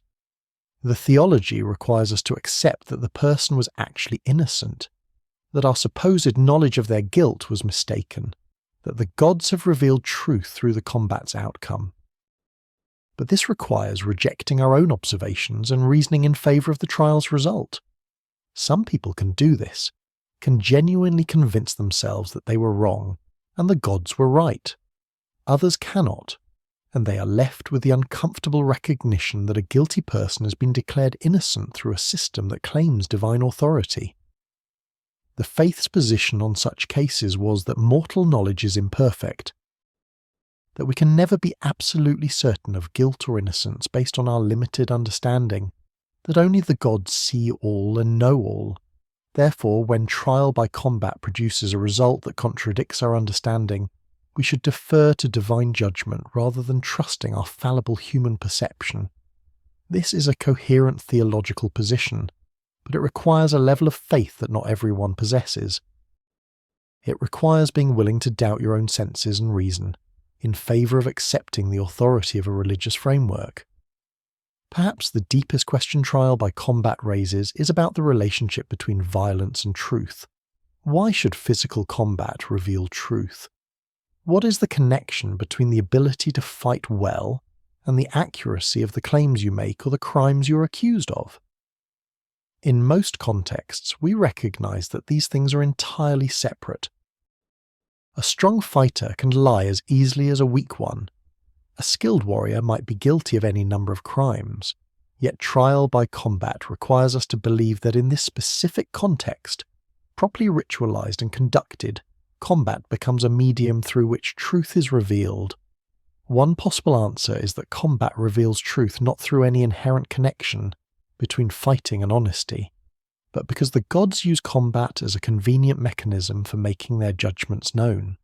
The theology requires us to accept that the person was actually innocent, that our supposed knowledge of their guilt was mistaken, that the gods have revealed truth through the combat's outcome. But this requires rejecting our own observations and reasoning in favour of the trial's result. Some people can do this, can genuinely convince themselves that they were wrong and the gods were right. Others cannot, and they are left with the uncomfortable recognition that a guilty person has been declared innocent through a system that claims divine authority. The faith's position on such cases was that mortal knowledge is imperfect, that we can never be absolutely certain of guilt or innocence based on our limited understanding, that only the gods see all and know all. Therefore, when trial by combat produces a result that contradicts our understanding, we should defer to divine judgment rather than trusting our fallible human perception. This is a coherent theological position, but it requires a level of faith that not everyone possesses. It requires being willing to doubt your own senses and reason, in favour of accepting the authority of a religious framework. Perhaps the deepest question trial by combat raises is about the relationship between violence and truth. Why should physical combat reveal truth? What is the connection between the ability to fight well and the accuracy of the claims you make or the crimes you are accused of? In most contexts, we recognise that these things are entirely separate. A strong fighter can lie as easily as a weak one. A skilled warrior might be guilty of any number of crimes, yet trial by combat requires us to believe that in this specific context, properly ritualised and conducted, combat becomes a medium through which truth is revealed. One possible answer is that combat reveals truth not through any inherent connection between fighting and honesty, but because the gods use combat as a convenient mechanism for making their judgments known.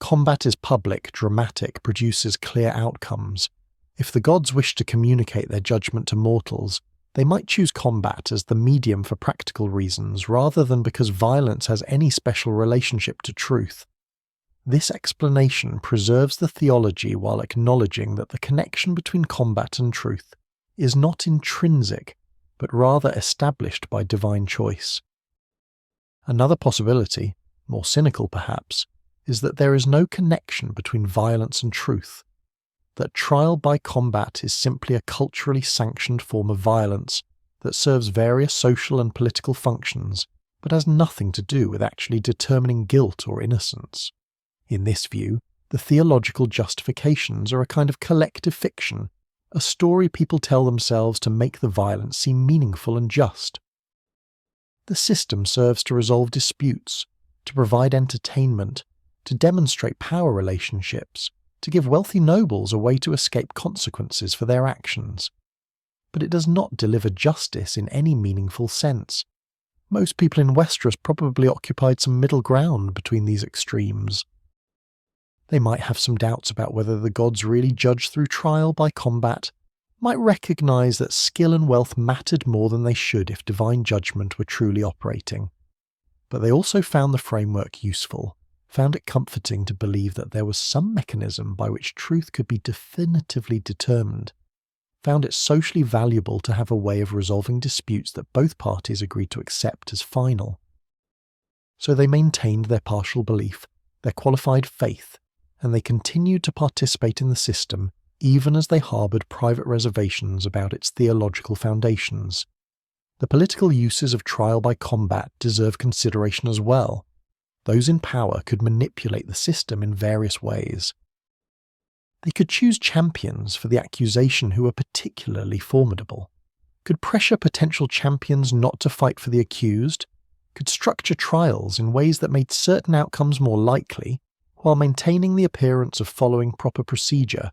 Combat is public, dramatic, produces clear outcomes. If the gods wish to communicate their judgment to mortals, they might choose combat as the medium for practical reasons rather than because violence has any special relationship to truth. This explanation preserves the theology while acknowledging that the connection between combat and truth is not intrinsic, but rather established by divine choice. Another possibility, more cynical perhaps, is that there is no connection between violence and truth, that trial by combat is simply a culturally sanctioned form of violence that serves various social and political functions, but has nothing to do with actually determining guilt or innocence. In this view, the theological justifications are a kind of collective fiction, a story people tell themselves to make the violence seem meaningful and just. The system serves to resolve disputes, to provide entertainment, to demonstrate power relationships, to give wealthy nobles a way to escape consequences for their actions. But it does not deliver justice in any meaningful sense. Most people in Westeros probably occupied some middle ground between these extremes. They might have some doubts about whether the gods really judge through trial by combat, might recognise that skill and wealth mattered more than they should if divine judgment were truly operating. But they also found the framework useful, found it comforting to believe that there was some mechanism by which truth could be definitively determined, found it socially valuable to have a way of resolving disputes that both parties agreed to accept as final. So they maintained their partial belief, their qualified faith, and they continued to participate in the system even as they harboured private reservations about its theological foundations. The political uses of trial by combat deserve consideration as well. Those in power could manipulate the system in various ways. They could choose champions for the accusation who were particularly formidable, could pressure potential champions not to fight for the accused, could structure trials in ways that made certain outcomes more likely, while maintaining the appearance of following proper procedure.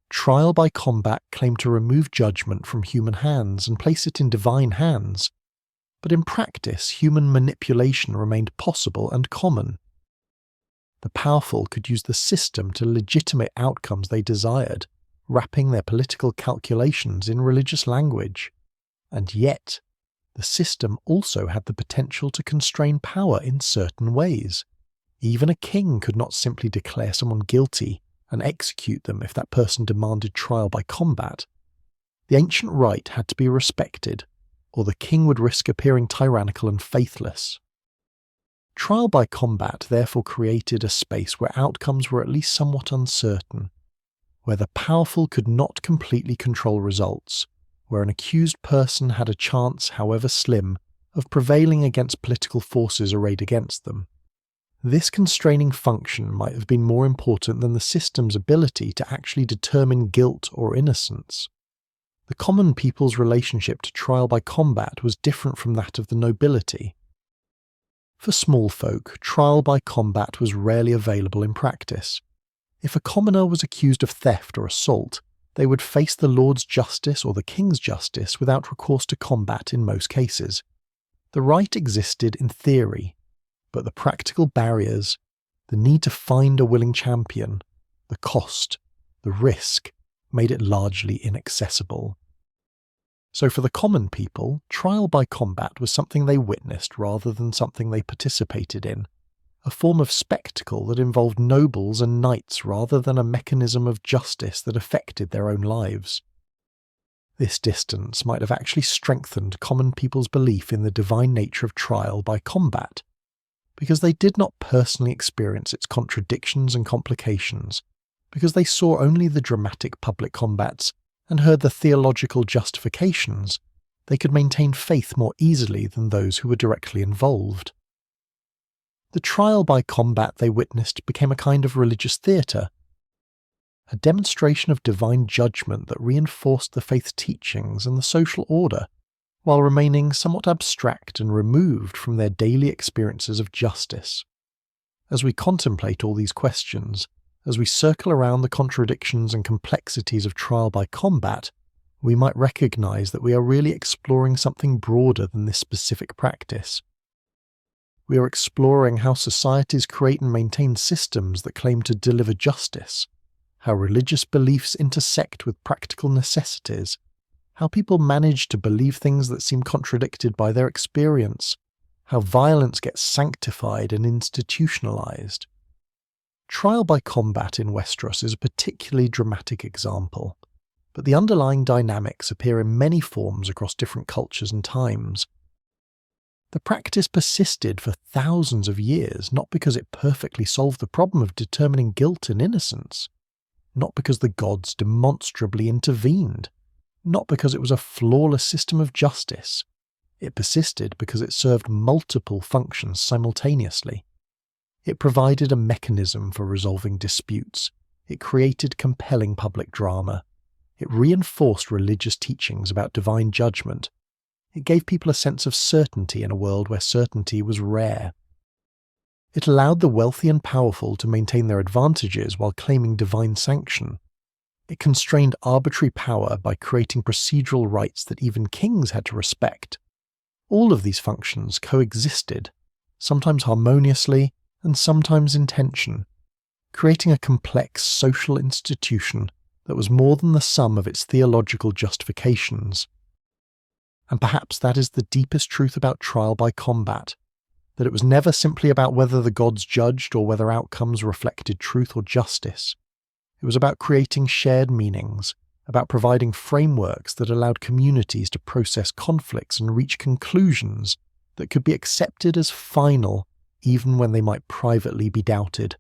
Trial by combat claimed to remove judgment from human hands and place it in divine hands, but in practice human manipulation remained possible and common. The powerful could use the system to legitimate outcomes they desired, wrapping their political calculations in religious language. And yet, the system also had the potential to constrain power in certain ways. Even a king could not simply declare someone guilty and execute them if that person demanded trial by combat. The ancient right had to be respected, or the king would risk appearing tyrannical and faithless. Trial by combat therefore created a space where outcomes were at least somewhat uncertain, where the powerful could not completely control results, where an accused person had a chance, however slim, of prevailing against political forces arrayed against them. This constraining function might have been more important than the system's ability to actually determine guilt or innocence. The common people's relationship to trial by combat was different from that of the nobility. For small folk, trial by combat was rarely available in practice. If a commoner was accused of theft or assault, they would face the Lord's justice or the King's justice without recourse to combat in most cases. The right existed in theory, but the practical barriers, the need to find a willing champion, the cost, the risk, made it largely inaccessible. So for the common people, trial by combat was something they witnessed rather than something they participated in, a form of spectacle that involved nobles and knights rather than a mechanism of justice that affected their own lives. This distance might have actually strengthened common people's belief in the divine nature of trial by combat, because they did not personally experience its contradictions and complications, because they saw only the dramatic public combats and heard the theological justifications, they could maintain faith more easily than those who were directly involved. The trial by combat they witnessed became a kind of religious theatre, a demonstration of divine judgment that reinforced the faith's teachings and the social order, while remaining somewhat abstract and removed from their daily experiences of justice. As we contemplate all these questions, as we circle around the contradictions and complexities of trial by combat, we might recognize that we are really exploring something broader than this specific practice. We are exploring how societies create and maintain systems that claim to deliver justice, how religious beliefs intersect with practical necessities, how people manage to believe things that seem contradicted by their experience, how violence gets sanctified and institutionalized. Trial by combat in Westeros is a particularly dramatic example, but the underlying dynamics appear in many forms across different cultures and times. The practice persisted for thousands of years not because it perfectly solved the problem of determining guilt and innocence, not because the gods demonstrably intervened, not because it was a flawless system of justice. It persisted because it served multiple functions simultaneously. It provided a mechanism for resolving disputes. It created compelling public drama. It reinforced religious teachings about divine judgment. It gave people a sense of certainty in a world where certainty was rare. It allowed the wealthy and powerful to maintain their advantages while claiming divine sanction. It constrained arbitrary power by creating procedural rights that even kings had to respect. All of these functions coexisted, sometimes harmoniously and sometimes in tension, creating a complex social institution that was more than the sum of its theological justifications. And perhaps that is the deepest truth about trial by combat, that it was never simply about whether the gods judged or whether outcomes reflected truth or justice. It was about creating shared meanings, about providing frameworks that allowed communities to process conflicts and reach conclusions that could be accepted as final even when they might privately be doubted.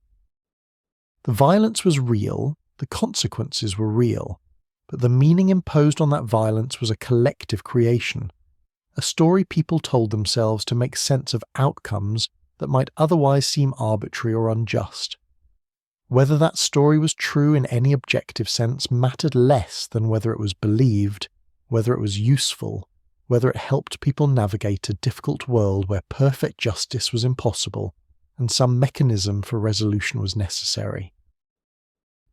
The violence was real, the consequences were real, but the meaning imposed on that violence was a collective creation, a story people told themselves to make sense of outcomes that might otherwise seem arbitrary or unjust. Whether that story was true in any objective sense mattered less than whether it was believed, whether it was useful, whether it helped people navigate a difficult world where perfect justice was impossible and some mechanism for resolution was necessary.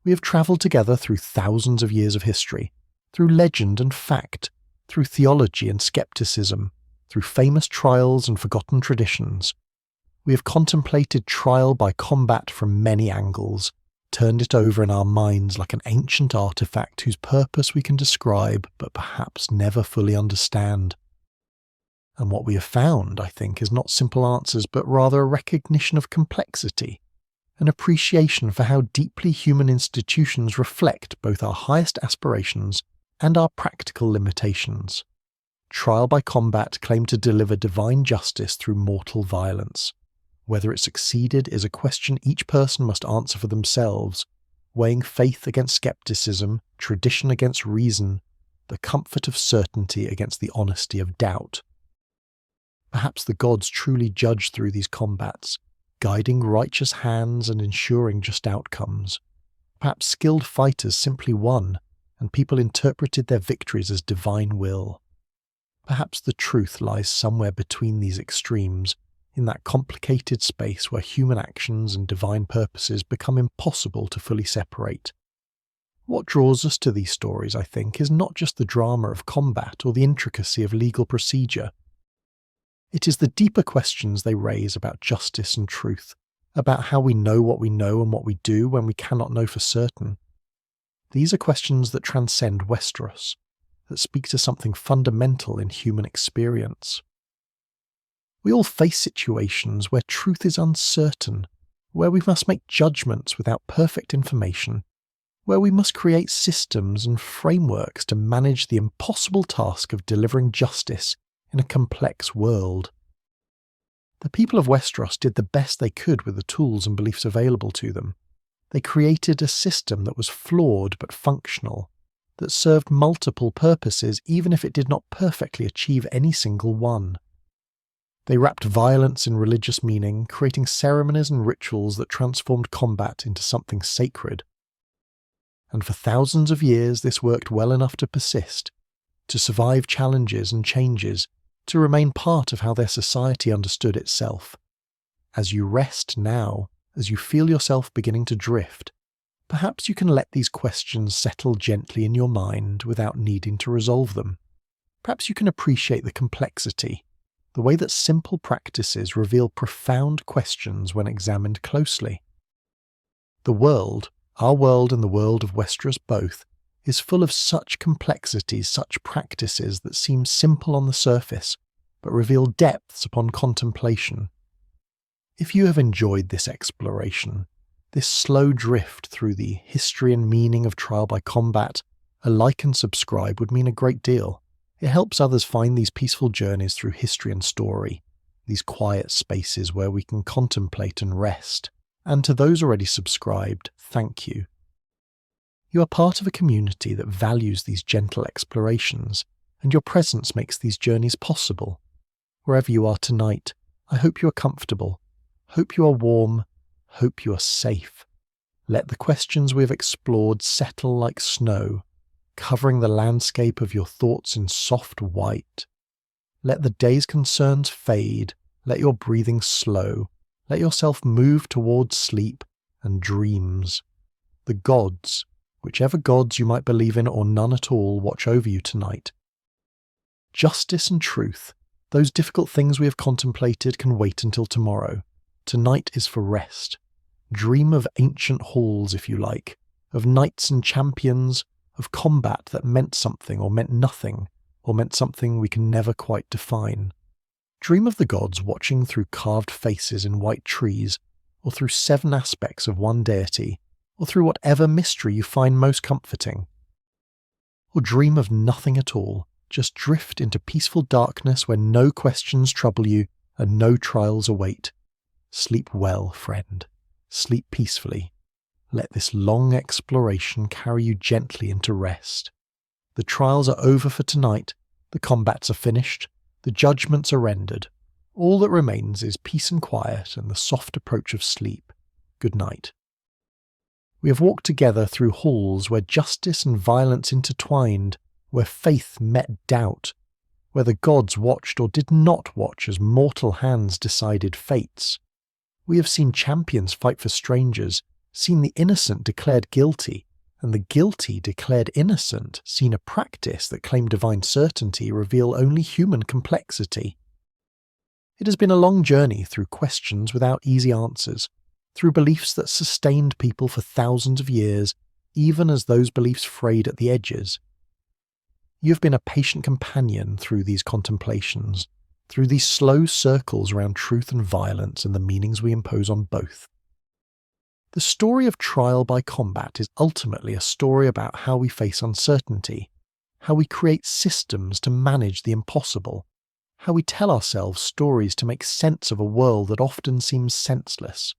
We have travelled together through thousands of years of history, through legend and fact, through theology and skepticism, through famous trials and forgotten traditions. We have contemplated trial by combat from many angles, turned it over in our minds like an ancient artifact whose purpose we can describe but perhaps never fully understand. And what we have found, I think, is not simple answers but rather a recognition of complexity, an appreciation for how deeply human institutions reflect both our highest aspirations and our practical limitations. Trial by combat claimed to deliver divine justice through mortal violence. Whether it succeeded is a question each person must answer for themselves, weighing faith against skepticism, tradition against reason, the comfort of certainty against the honesty of doubt. Perhaps the gods truly judged through these combats, guiding righteous hands and ensuring just outcomes. Perhaps skilled fighters simply won, and people interpreted their victories as divine will. Perhaps the truth lies somewhere between these extremes, in that complicated space where human actions and divine purposes become impossible to fully separate. What draws us to these stories, I think, is not just the drama of combat or the intricacy of legal procedure. It is the deeper questions they raise about justice and truth, about how we know and what we do when we cannot know for certain. These are questions that transcend Westeros, that speak to something fundamental in human experience. We all face situations where truth is uncertain, where we must make judgments without perfect information, where we must create systems and frameworks to manage the impossible task of delivering justice in a complex world. The people of Westeros did the best they could with the tools and beliefs available to them. They created a system that was flawed but functional, that served multiple purposes even if it did not perfectly achieve any single one. They wrapped violence in religious meaning, creating ceremonies and rituals that transformed combat into something sacred. And for thousands of years this worked well enough to persist, to survive challenges and changes, to remain part of how their society understood itself. As you rest now, as you feel yourself beginning to drift, perhaps you can let these questions settle gently in your mind without needing to resolve them. Perhaps you can appreciate the complexity, the way that simple practices reveal profound questions when examined closely. The world, our world and the world of Westeros both, is full of such complexities, such practices that seem simple on the surface, but reveal depths upon contemplation. If you have enjoyed this exploration, this slow drift through the history and meaning of trial by combat, a like and subscribe would mean a great deal. It helps others find these peaceful journeys through history and story, these quiet spaces where we can contemplate and rest. And to those already subscribed, thank you. You are part of a community that values these gentle explorations, and your presence makes these journeys possible. Wherever you are tonight, I hope you are comfortable, hope you are warm, hope you are safe. Let the questions we have explored settle like snow, covering the landscape of your thoughts in soft white. Let the day's concerns fade, let your breathing slow, let yourself move towards sleep and dreams. The gods, whichever gods you might believe in or none at all, watch over you tonight. Justice and truth, those difficult things we have contemplated, can wait until tomorrow. Tonight is for rest. Dream of ancient halls if you like, of knights and champions, of combat that meant something or meant nothing, or meant something we can never quite define. Dream of the gods watching through carved faces in white trees, or through 7 aspects of one deity, or through whatever mystery you find most comforting. Or dream of nothing at all, just drift into peaceful darkness where no questions trouble you and no trials await. Sleep well, friend. Sleep peacefully. let this long exploration carry you gently into rest. The trials are over for tonight, the combats are finished, the judgments are rendered. All that remains is peace and quiet and the soft approach of sleep. Good night. We have walked together through halls where justice and violence intertwined, where faith met doubt, where the gods watched or did not watch as mortal hands decided fates. We have seen champions fight for strangers, seen the innocent declared guilty, and the guilty declared innocent, seen a practice that claimed divine certainty reveal only human complexity. It has been a long journey through questions without easy answers, through beliefs that sustained people for thousands of years, even as those beliefs frayed at the edges. You have been a patient companion through these contemplations, through these slow circles around truth and violence and the meanings we impose on both. The story of trial by combat is ultimately a story about how we face uncertainty, how we create systems to manage the impossible, how we tell ourselves stories to make sense of a world that often seems senseless.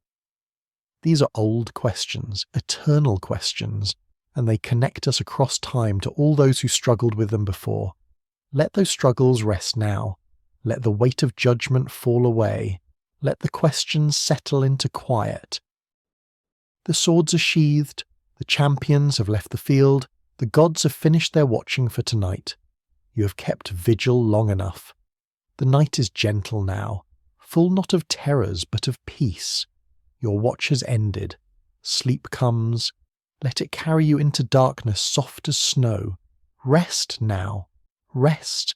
These are old questions, eternal questions, and they connect us across time to all those who struggled with them before. Let those struggles rest now. Let the weight of judgment fall away. Let the questions settle into quiet. The swords are sheathed, the champions have left the field, the gods have finished their watching for tonight. You have kept vigil long enough. The night is gentle now, full not of terrors but of peace. Your watch has ended. Sleep comes. Let it carry you into darkness soft as snow. Rest now. Rest.